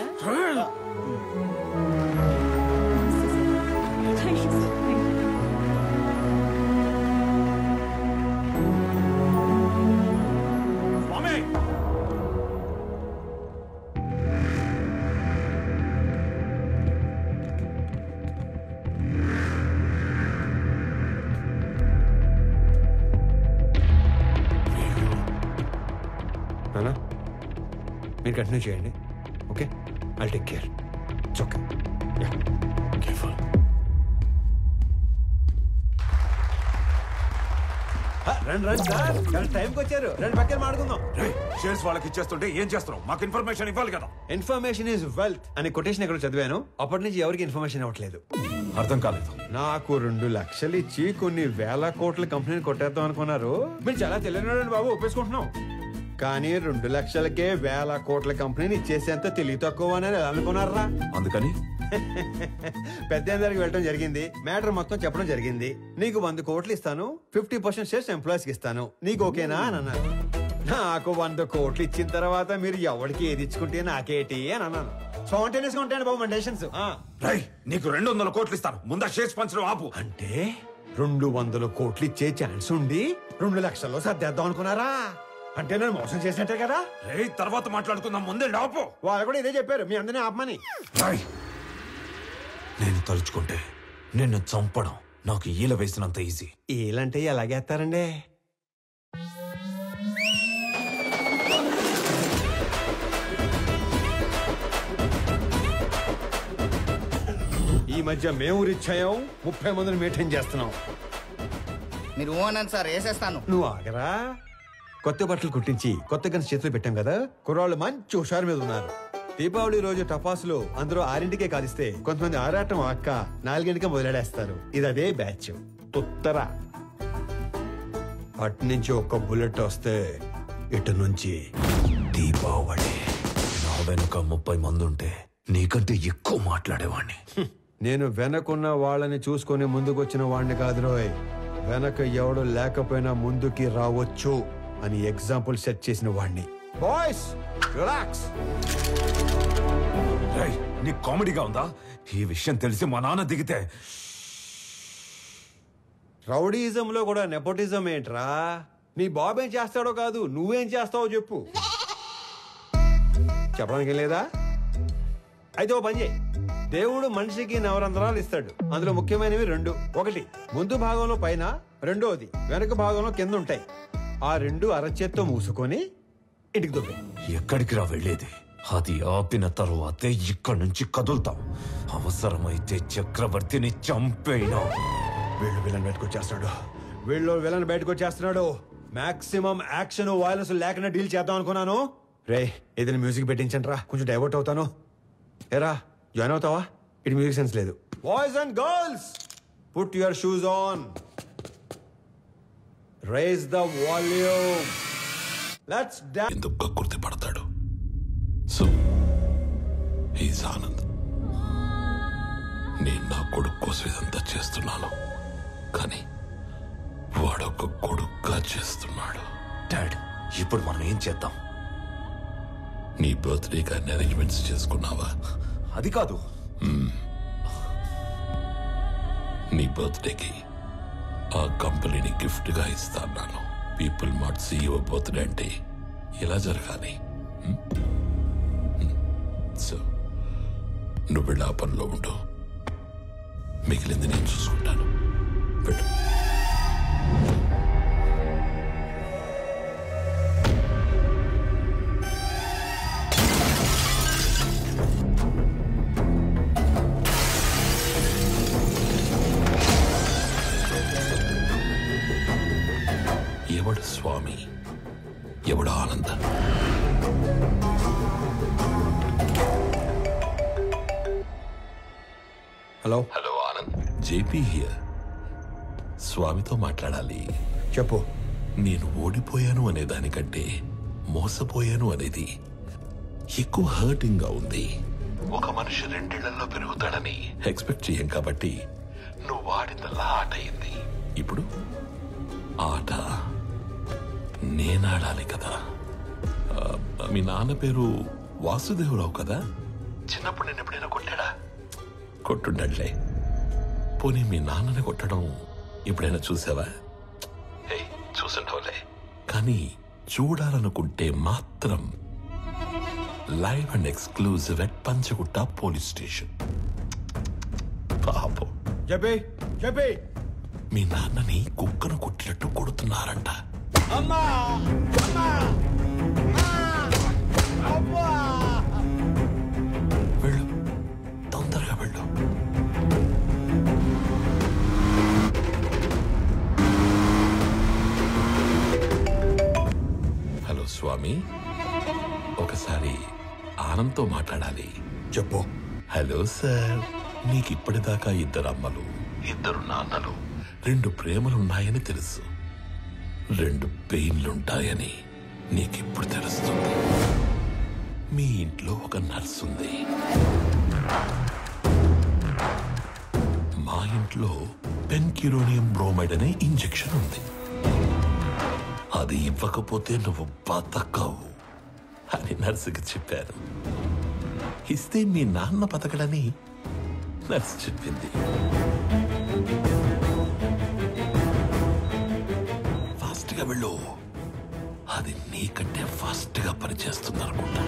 నానా మీరు కంటిన్యూ చేయండి. Okay, I take care. It's okay. Careful. రండి రండి సార్, కరెక్ట్ టైంకి వచ్చారు. రెండు పక్కన మాడుకుందాం. షేర్స్ వాళ్ళకి ఇచ్చేస్తుంటే ఏం చేస్తున్నావు? మాకు ఇన్ఫర్మేషన్ ఇవ్వాలి కదా. ఇన్ఫర్మేషన్ ఈజ్ వెల్త్ అనే కొటేషన్ ఎక్కడ చదివాను. అప్పటి నుంచి ఎవరికి ఇన్ఫర్మేషన్ ఇవ్వట్లేదు. అర్థం కాలేదు. నాకు 2 లక్షలు ఇచ్చి కొన్ని వేల కోట్ల కంపెనీని కొట్టేద్దాం అనుకున్నారు. మీరు చాలా తెలియనండి బాబు, ఒప్పేసుకుంటున్నాం. కానీ 2 లక్షలకే వేల కోట్ల కంపెనీని ఇచ్చేసేంత తెలివి తక్కువ అని అనుకున్నారా? అందుకని పెద్ద దగ్గరికి వెళ్ళడం జరిగింది. మ్యాటర్ మొత్తం చెప్పడం జరిగింది. నీకు 100 కోట్లు ఇస్తాను, 50% షేర్స్ ఎంప్లాయీస్ కి ఇస్తాను, నీకు ఓకేనా అని అన్నారు. నాకు 100 కోట్లు ఇచ్చిన తర్వాత మీరు ఎవరికి ఏది ఇచ్చుకుంటే నాకేటి అని అన్నాను. స్పాంటేనియస్ గా ఉంటాయండి బాబు మన డెసిషన్స్. నీకు 200 కోట్లు ఇస్తాను, ముందా షేర్స్ పంచడం ఆపు. అంటే 200 కోట్లు ఇచ్చే ఛాన్స్ ఉండి 2 లక్షల్లో సర్దేద్దాం అనుకున్నారా? అంటే నేను మోసం చేసినట్టే కదా. తర్వాత మాట్లాడుకుందాం, ముందే ఆపు. వాళ్ళు కూడా ఇదే చెప్పారు, మీ అందరినీ ఆపమని. నేను తలుచుకుంటే నిన్ను చంపడం నాకు ఈల వేసినంత ఈజీ. ఈలంటే ఎలాగేస్తారండి? ఈ మధ్య మేము రిచ్ అయ్యాం, 30 మందిని మెయింటైన్ చేస్తున్నాం. మీరు ఓనని సార్ వేసేస్తాను. నువ్వు ఆగరా. కొత్త బట్టలు కుట్టించి కొత్త గన్స్ చేతిలో పెట్టాం కదా, కుర్రాళ్ళు మంచి హుషారు మీద ఉన్నారు. దీపావళి రోజు టపాసులు అందరూ 6ంటికే కాలిస్తే కొంతమంది ఆరాటం అక్క 4ంటికే మొదలెడేస్తారు. ఇది అదే బ్యాచ్. ఉత్తర అటు నుంచి ఒక్క బుల్లెట్ వస్తే ఇటు నుంచి దీపావళి. నా వెనుక 30 మంది ఉంటే నీకంటే ఎక్కువ మాట్లాడేవాణ్ణి. నేను వెనకున్న వాళ్ళని చూసుకొని ముందుకొచ్చిన వాడిని కాదు రోయ్. వెనక ఎవడు లేకపోయినా ముందుకి రావచ్చు అని ఎగ్జాంపుల్ సెట్ చేసిన వాడిని. Boys relax. నీ కామెడీగా ఉందా? ఈ విషయం తెలిసి మా నాన్న దిగితే. రౌడీజంలో కూడా నెపోటిజం ఏంట్రా? నీ బాబు ఏం చేస్తాడో కాదు, నువ్వేం చేస్తావో చెప్పు. చెప్పడానికి లేదా? అయితే ఓ పని చేయి. దేవుడు మనిషికి నవరంధ్రాలు ఇస్తాడు. అందులో ముఖ్యమైనవి 2. ఒకటి ముందు భాగంలో పైన, రెండోది వెనక భాగంలో కింద ఉంటాయి. ఆ 2 అరచేత్తో మూసుకొని ఇంటికి దొబ్బే. ఎక్కడికి రా వెళ్ళేది? అది ఆపిన తరువాతే ఇక్కడి నుంచి కదులుతాం. అవసరమైతే చక్రవర్తిని చంపేనా. విలన్ బయటకు వచ్చేస్తున్నాడు. మాక్సిమం యాక్షన్ వైలెన్స్ లేకుండా డీల్ చేద్దాం అనుకున్నాను. రే ఏదైనా మ్యూజిక్ పెట్టించండి రా, కొంచెం డైవర్ట్ అవుతాను. ఏరా జాయిన్ అవుతావా? ఇటు మ్యూజిక్ సెన్స్ లేదు. Boys and girls put your shoes on. Raise the volume. Let's dance. ఎందుకు కక్కుర్తి పడతాడు? So he's Anand. నేను నా కొడుకు కోసం ఇదంతా చేస్తున్నాను, కానీ వాడొక కొడుకుగా చేస్తున్నాడు. డాడ్, ఇప్పుడు మనం ఏం చేద్దాం? నీ బర్త్డేకి అన్ని అరేంజ్మెంట్స్ చేసుకున్నావా? అది కాదు. నీ బర్త్డేకి ఆ కంపెనీని గిఫ్ట్ గా ఇస్తాను. పీపుల్ మార్ట్ CEO బర్త్డే అంటే ఇలా జరగాలి. సో నువ్వు వెళ్ళి ఆ పనిలో ఉండు, మిగిలింది నేను చూసుకుంటాను. పెట్టు. ఎవడు స్వామి, ఎవడు ఆనంద? Hello Anand, JP here. స్వామితో మాట్లాడాలి. చెప్పు. నేను ఓడిపోయాను అనే దానికంటే మోసపోయాను అనేది ఎక్కువ హర్టింగ్ గా ఉంది. ఒక మనిషి 2 ఏళ్లలో పెరుగుతాడని ఎక్స్పెక్ట్ చేయం కాబట్టి నువ్వు వాడిందల్లా ఆట అయింది. ఇప్పుడు ఆట నేనాడాలి కదా. మీ నాన్న పేరు వాసుదేవరావు కదా? చిన్నప్పుడు నేను ఎప్పుడైనా కొట్టాడా? కొట్టుండట్లే. పోనీ మీ నాన్నని కొట్టడం ఎప్పుడైనా చూసావా? చూసుండవులే. కానీ చూడాలనుకుంటే మాత్రం live and exclusive at Panjagutta police station. పాపం మీ నాన్నని కుక్కను కొట్టినట్టు కొడుతున్నారంట. వెళ్ళు, తొందరగా వెళ్ళు. హలో స్వామి, ఒకసారి ఆనంద్తో మాట్లాడాలి. చెప్పు. హలో సార్, నీకు ఇప్పటిదాకా 2 అమ్మలు 2 నాన్నలు 2 ప్రేమలున్నాయని తెలుసు. 2 పెయిన్లుంటాయని నీకిప్పుడు తెలుస్తుంది. మీ ఇంట్లో ఒక నర్స్ ఉంది. మా ఇంట్లో పెన్కిరోనియం బ్రోమైడ్ అనే ఇంజెక్షన్ ఉంది. అది ఇవ్వకపోతే నువ్వు బతకవు అని నర్సుకి చెప్పారు. ఇస్తే మీ నాన్న బతకడని నర్సు చెప్పింది. ఫాస్ట్ గా వెళ్ళు, అది నీకంటే ఫాస్ట్ గా పనిచేస్తుంది అనుకుంటా.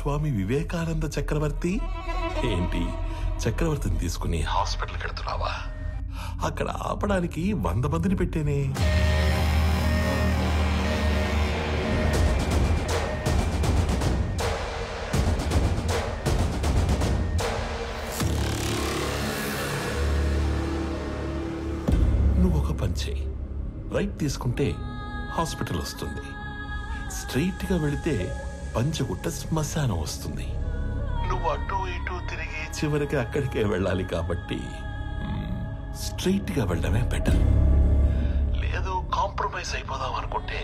స్వామి వివేకానంద చక్రవర్తి. ఏంటి, చక్రవర్తిని తీసుకుని హాస్పిటల్కి వెళ్తున్నావా? అక్కడ ఆపడానికి 100 మందిని పెట్టేనే. నువ్వు ఒక పని చేయి. రైట్ తీసుకుంటే హాస్పిటల్ వస్తుంది. స్ట్రైట్ గా వెళితే పంచగుట్ట శ్మశానం వస్తుంది. నువ్వు అటు ఇటు తిరిగి చివరికి అక్కడికే వెళ్ళాలి కాబట్టి స్ట్రైట్ గా వెళ్ళడమే బెటర్. లేదు కాంప్రమైజ్ అయిపోదాం అనుకుంటే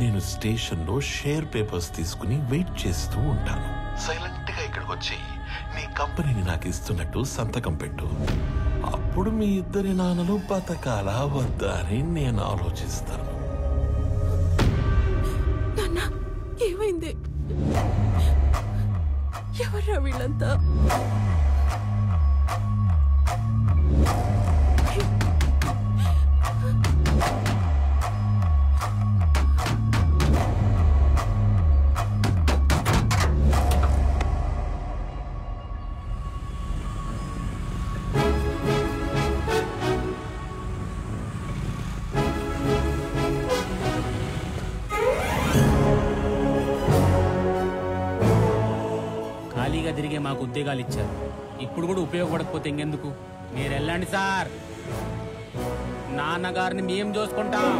నేను స్టేషన్ లో షేర్ పేపర్స్ తీసుకుని వెయిట్ చేస్తూ ఉంటాను. సైలెంట్ గా ఇక్కడికి వచ్చి నీ కంపెనీని నాకు ఇస్తున్నట్టు సంతకం పెట్టు. అప్పుడు మీ 2 నాన్నలు బతకాలా వద్దా అని నేను ఆలోచిస్తాను. ఏమైంది? ఎవర్రా వీళ్ళంతా? తిరిగే మాకు ఉద్యోగాలు ఇచ్చారు. ఇప్పుడు కూడా ఉపయోగపడకపోతే ఇంకెందుకు? మీరు వెళ్ళండి సార్, నాన్నగారిని మేము చూసుకుంటాం.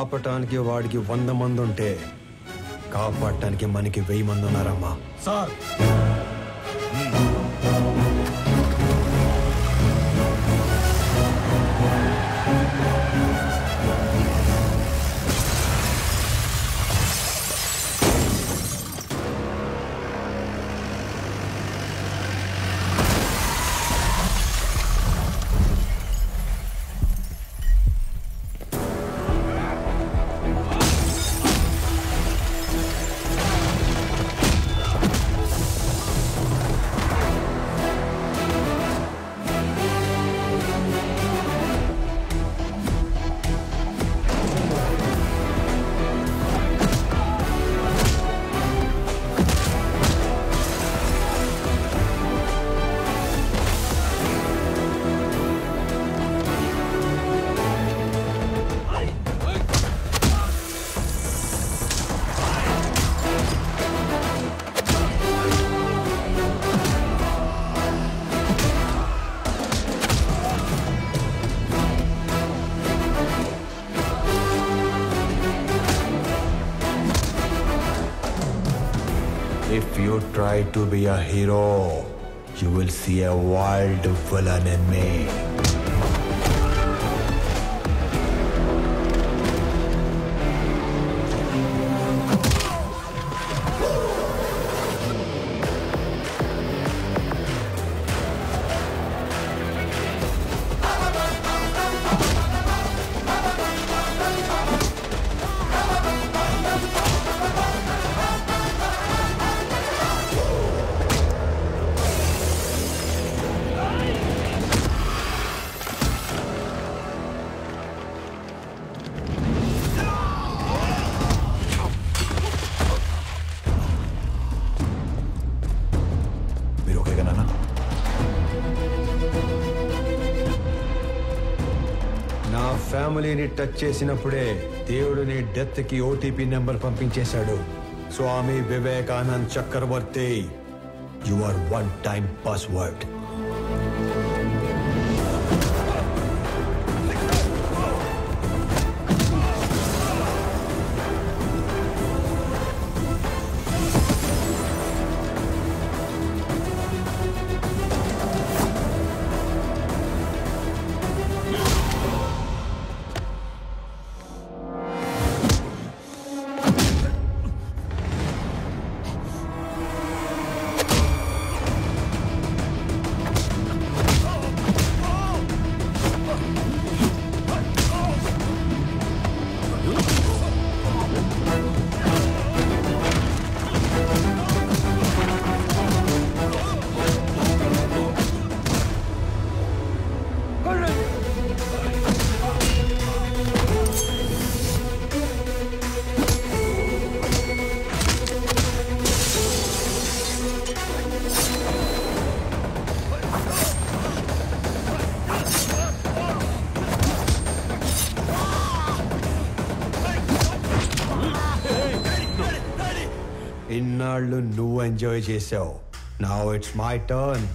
ఆపటానికి వాడికి 100 మంది ఉంటే కాపాడటానికి మనకి 1000 మంది ఉన్నారమ్మా. Sir If you try to be a hero, you will see a wild villain in me. ఫ్యామిలీని టచ్ చేసినప్పుడే దేవుడు నీ డెత్ కి ఓటీపీ నెంబర్ పంపించేశాడు. Swami Vivekanand Chakravarthy, you are one time password. ఇన్నాళ్ళు నువ్వు ఎంజాయ్ చేసావు. Now it's my turn.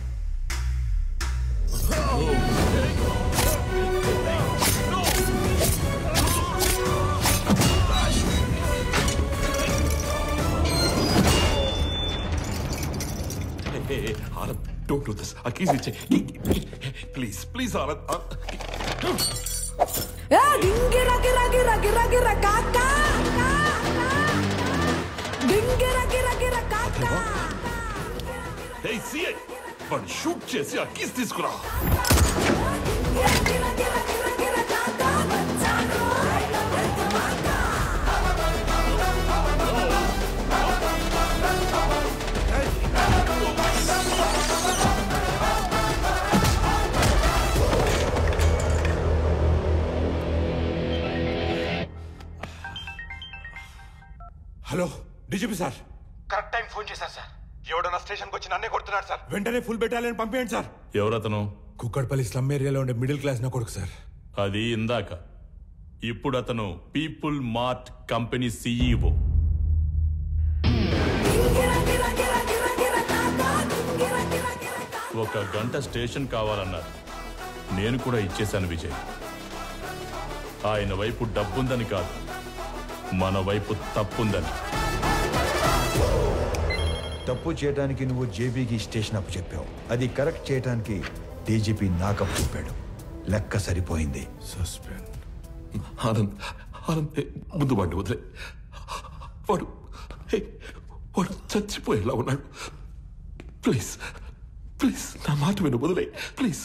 Anand, don't do this. ఆ కీస్ ఇచ్చే ప్లీజ్ ప్లీజ్ ఆనంద్. గింగిర గిర గిర గిర గిర కాకా గింగిర గిర గిర కాకా. హే సీఐ, వాడిని షూట్ చేసి ఆ కీస్ తీసుకురా. Hello DGP sir. Correct time phone చేశారు సార్. ఎవడన్నా స్టేషన్కి వచ్చి నన్నే కొడుతున్నాడు సార్. వెంటనే ఫుల్ బెటాలియన్ పంపేయండి సార్. ఎవరతను? కుక్కడపల్లి స్లమ్ ఏరియాలో ఉండే మిడిల్ క్లాస్ నా కొడుకు సార్. అది ఇందాక. ఇప్పుడు అతను పీపుల్ మార్ట్ కంపెనీ సీఈఓ. ఒక గంట స్టేషన్ కావాలన్నారు. నేను కూడా ఇచ్చేశాను విజయ్. ఆయన వైపు డబ్బుందని కాదు, మన వైపు తప్పుందని. తప్పు చేయడానికి నువ్వు జేబీకి స్టేషన్ అప్పు చెప్పావు. అది కరెక్ట్ చేయడానికి డీజీపీ నాకప్పు చెప్పాడు. లెక్క సరిపోయింది. సస్పెండ్. ఆనంద్, ఆనంద్ ముందు వాడిని వదిలే. వాడు వాడు చచ్చిపోయేలా ఉన్నాడు. ప్లీజ్ ప్లీజ్ నా మాట విను, వదిలే ప్లీజ్.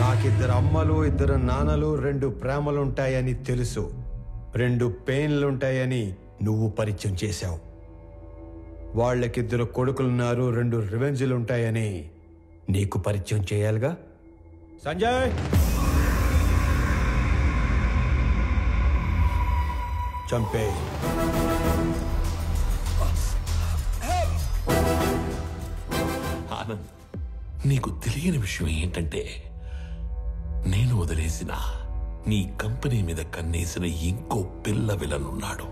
నాకిద్దరు అమ్మలు, ఇద్దరు నాన్నలు, 2 ప్రేమలుంటాయని తెలుసు. 2 పెయిన్లుంటాయని నువ్వు పరిచయం చేశావు. వాళ్ళకిద్దరు కొడుకులున్నారు, 2 రివెంజ్లుంటాయని నీకు పరిచయం చేయాలిగా. సంజయ్, చంపే. ఆనంద్, నీకు తెలియని విషయం ఏంటంటే నేను వదిలేసిన నీ కంపెనీ మీద కన్నేసిన ఇంకో పిల్ల విలనున్నాడు.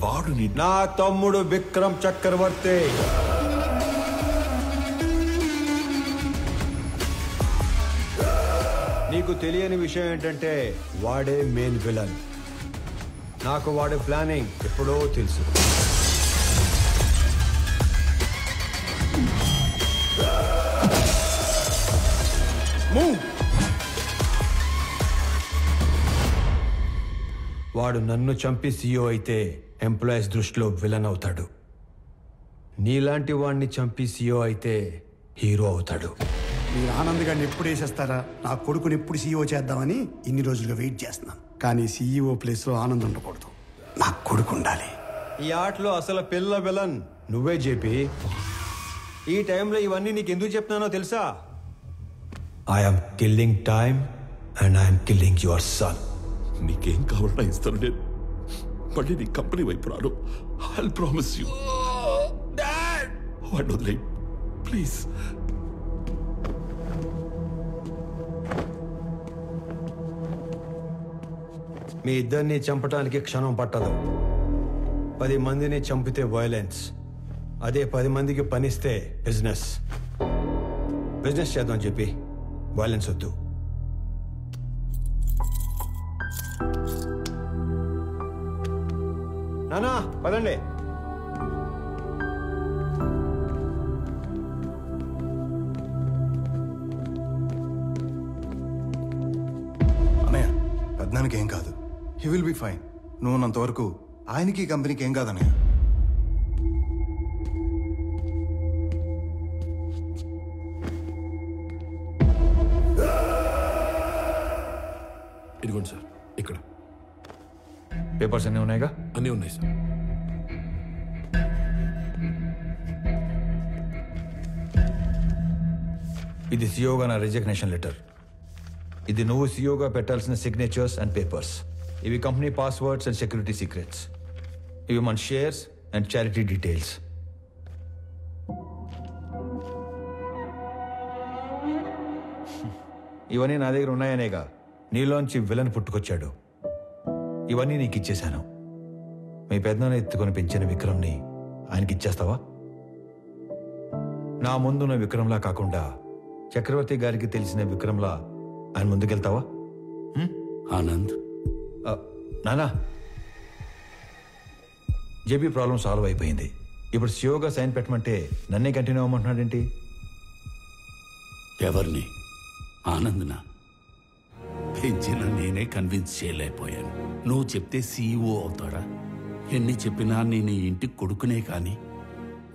వాడు నా తమ్ముడు విక్రమ్ చక్రవర్తి. నీకు తెలియని విషయం ఏంటంటే వాడే మెయిన్ విలన్. నాకు వాడి ప్లానింగ్ ఎప్పుడో తెలుసు. వాడు నన్ను చంపి సీఈఓ అయితే ఎంప్లాయీస్ దృష్టిలో విలన్ అవుతాడు. నీలాంటి వాడిని చంపి సీఈఓ అయితే హీరో అవుతాడు. మీరు ఆనంద్ గారిని ఎప్పుడు వేసేస్తారా, నా కొడుకుని ఎప్పుడు సీఈఓ చేద్దామని ఇన్ని రోజులుగా వెయిట్ చేస్తున్నాను. కానీ సీఈఓ ప్లేస్లో ఆనంద్ ఉండకూడదు, నా కొడుకు ఉండాలి. ఈ ఆటలో అసలు పిల్ల విలన్ నువ్వే జేపీ. ఈ టైంలో ఇవన్నీ నీకు ఎందుకు చెప్తున్నానో తెలుసా? I'm killing time and I'm killing your son. నీకేం కావాలన్నా ఇస్తాను నేను. మళ్ళీ నీ కంపెనీ వైపు రాను. I promise you. వాడిని వదిలే ప్లీజ్. మీ ఇద్దరిని చంపడానికి క్షణం పట్టదు. 10 మందిని చంపితే వైలెన్స్, అదే 10 మందికి పనిస్తే బిజినెస్. బిజినెస్ చేద్దాం చెప్పి వైలెన్స్ వద్దు. నానా పదండి. అన్నయ్య పెద్దనానికి ఏం కాదు, హీ విల్ బి ఫైన్. నువ్వు ఉన్నంతవరకు ఆయనకి కంపెనీకి ఏం కాదన్నయ్య. ఇదిగోండి సార్, ఇక్కడ పేపర్స్ అన్నీ ఉన్నాయిగా? అన్నీ ఉన్నాయి సార్. ఇది సీఓగా నా రిజిగ్నేషన్ లెటర్. ఇది నువ్వు సీఓగా పెట్టాల్సిన సిగ్నేచర్స్ అండ్ పేపర్స్. ఇవి company passwords and security secrets. ఇవి మన షేర్స్ అండ్ చారిటీ డీటెయిల్స్. ఇవన్నీ నా దగ్గర ఉన్నాయనేగా నీలోంచి విలన్ పుట్టుకొచ్చాడు. ఇవన్నీ నీకు ఇచ్చేశాను. మీ పెద్దనాన్న ఎత్తుకొని పెంచిన విక్రమ్ని ఆయనకి ఇచ్చేస్తావా? నా ముందున్న విక్రమ్లా కాకుండా చక్రవర్తి గారికి తెలిసిన విక్రమ్లా ఆయన ముందుకెళ్తావా? ఆనంద్, నానా, జేబీ ప్రాబ్లం సాల్వ్ అయిపోయింది. ఇప్పుడు సియోగా సైన్ పెట్టమంటే నన్నే కంటిన్యూ అవ్వమంటున్నాడేంటి? ఎవరిని? ఆనంద్నా? పెంచిన నేనే కన్విన్స్ చేయలేకపోయాను. నువ్వు చెప్తే సీఈఓ అవుతాడా? ఎన్ని చెప్పినా నేను ఇంటికి కొడుకునే కాని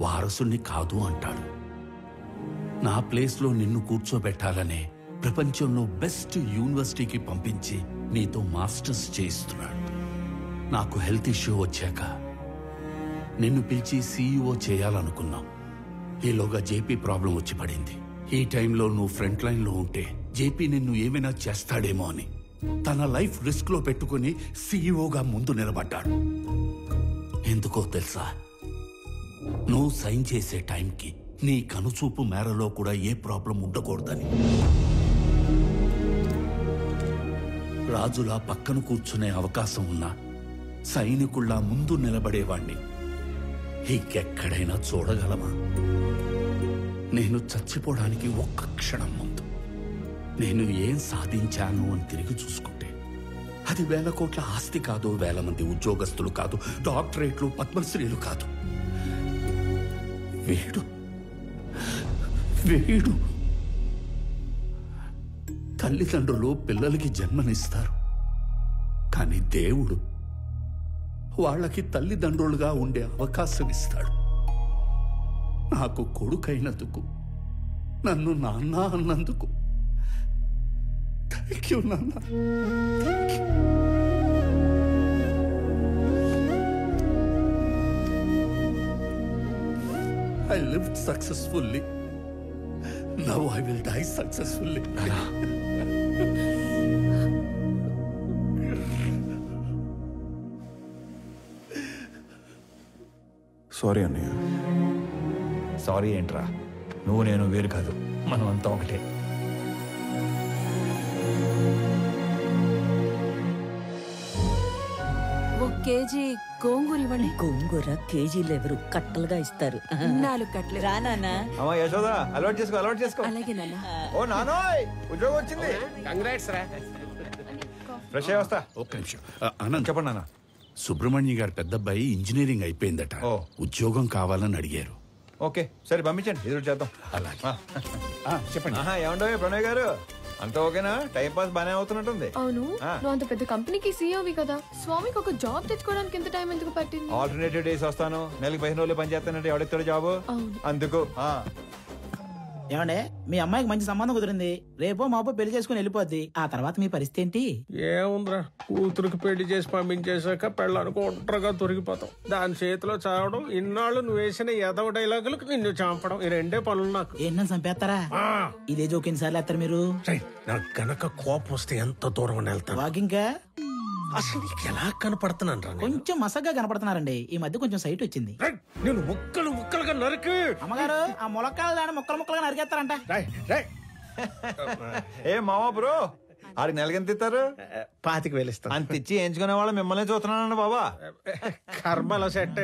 వారసుని కాదు అంటాడు. నా ప్లేస్లో నిన్ను కూర్చోబెట్టాలనే ప్రపంచంలో బెస్ట్ యూనివర్సిటీకి పంపించి నీతో మాస్టర్స్ చేయిస్తున్నాడు. నాకు హెల్త్ ఇష్యూ వచ్చాక నిన్ను పిలిచి సీఈఓ చేయాలనుకున్నాం. ఈలోగా జేపీ ప్రాబ్లం వచ్చి పడింది. ఈ టైంలో నువ్వు ఫ్రంట్ లైన్లో ఉంటే జేపీ నిన్ను ఏమైనా చేస్తాడేమో అని తన లైఫ్ రిస్క్ లో పెట్టుకుని సీఈఓగా ముందు నిలబడ్డాడు. ఎందుకో తెలుసా? నువ్వు సైన్ చేసే టైంకి నీ కనుచూపు మేరలో కూడా ఏ ప్రాబ్లం ఉండకూడదని. రాజులా పక్కన కూర్చునే అవకాశం ఉన్నా సైనికుల్లా ముందు నిలబడేవాణ్ణి ఇంకెక్కడైనా చూడగలమా? నేను చచ్చిపోవడానికి ఒక్క క్షణం ముందు నేను ఏం సాధించాను అని తిరిగి చూసుకుంటే అది 1000 కోట్ల ఆస్తి కాదు, 1000 మంది ఉద్యోగస్తులు కాదు, డాక్టరేట్లు, పద్మశ్రీలు కాదు. వీడు వీడు తల్లిదండ్రులు పిల్లలకి జన్మనిస్తారు, కానీ దేవుడు వాళ్ళకి తల్లిదండ్రులుగా ఉండే అవకాశం ఇస్తాడు. నాకు కొడుకైనందుకు, నన్ను నాన్న అన్నందుకు థ్యాంక్ యూ నాన్న. I lived successfully. Now I will die successfully. Sorry అన్నయ్య. సారీ ఏంట్రా? నువ్వు నేను వేరు కాదు, మనం అంతా ఒకటే. కేజీ గోంగూర ఇవ్వండి. గోంగూర కేజీలు ఎవరు కట్టలుగా ఇస్తారు. 4 కట్టలు రానా? అమ్మా యశోదా, అలవాటు చేసుకో, అలవాటు చేసుకో. అలాగే నాన్న. ఓ నానోయ్, ఉద్యోగం వచ్చింది. కంగ్రాట్స్ రా. ఫ్రెష్ అయ్యి వస్తా. ఒక్క నిమిషం. ఆనంద్, చెప్పండి నాన్న. సుబ్రహ్మణ్య గారి పెద్దబ్బాయి ఇంజనీరింగ్ అయిపోయిందట. ఉద్యోగం కావాలని అడిగారు. ఓకే సరే, పంపించండి, ఎదురు చేద్దాం. అలాగే. చెప్పండి. ఏమండో ప్రణయ్ గారు, అంత ఓకేనా? టైం పాస్ బానే అవుతున్నట్టుంది. అవును, నువ్వు అంత పెద్ద కంపెనీకి సీఈఓవి కదా, స్వామికి ఒక జాబ్ తెచ్చుకోవడానికి ఎంత టైం ఎందుకు పట్టింది? ఆల్టర్నేటివ్ డేస్ వస్తాను, నెలకి 15 రోజులు పని చేస్తానంటే ఎవడెత్తాడు జాబ్? అందుకు ఏమండే, మీ అమ్మాయికి మంచి సంబంధం కుదిరింది, రేపో మాపో పెళ్లి చేసుకుని వెళ్ళిపోద్ది. ఆ తర్వాత మీ పరిస్థితి ఏంటి? ఏముందిరా, కూతురికి పెళ్లి చేసి పంపించేశాక పెళ్ళానికి ఒంటరిగా దొరికిపోతాం. దాని చేతిలో చావడం, ఇన్నాళ్ళు నువ్వు వేసిన ఎదవ డైలాగులకు నిన్ను చంపడం, ఈ రెండే పనులు నాకు. ఏంటని చంపేస్తారా? ఇదే జోకిన్ సార్లు వేస్తారు మీరు. నాకు గనక కోపం వస్తే ఎంత దూరం వెళ్తాను. వాకింగ్ అసలు నీకు ఎలా కనపడుతున్నాను రా? కొంచెం మసగ్గా కనపడుతున్నారండి. ఈ మధ్య కొంచెం సైట్ వచ్చింది. నేను ముక్కలుగా నరికి. అమ్మగారు, ఆ ములక్కాయలు దాన్ని ముక్కలుగా నరికేస్తారంట. ఏ మావా బ్రో, ఆడికి నెలకెంత ఇస్తారు? 25,000 ఇస్తాను. అంత ఇచ్చి ఎంచుకునే వాళ్ళు మిమ్మల్ని చూస్తున్నానండి బాబా. కర్మల సెట్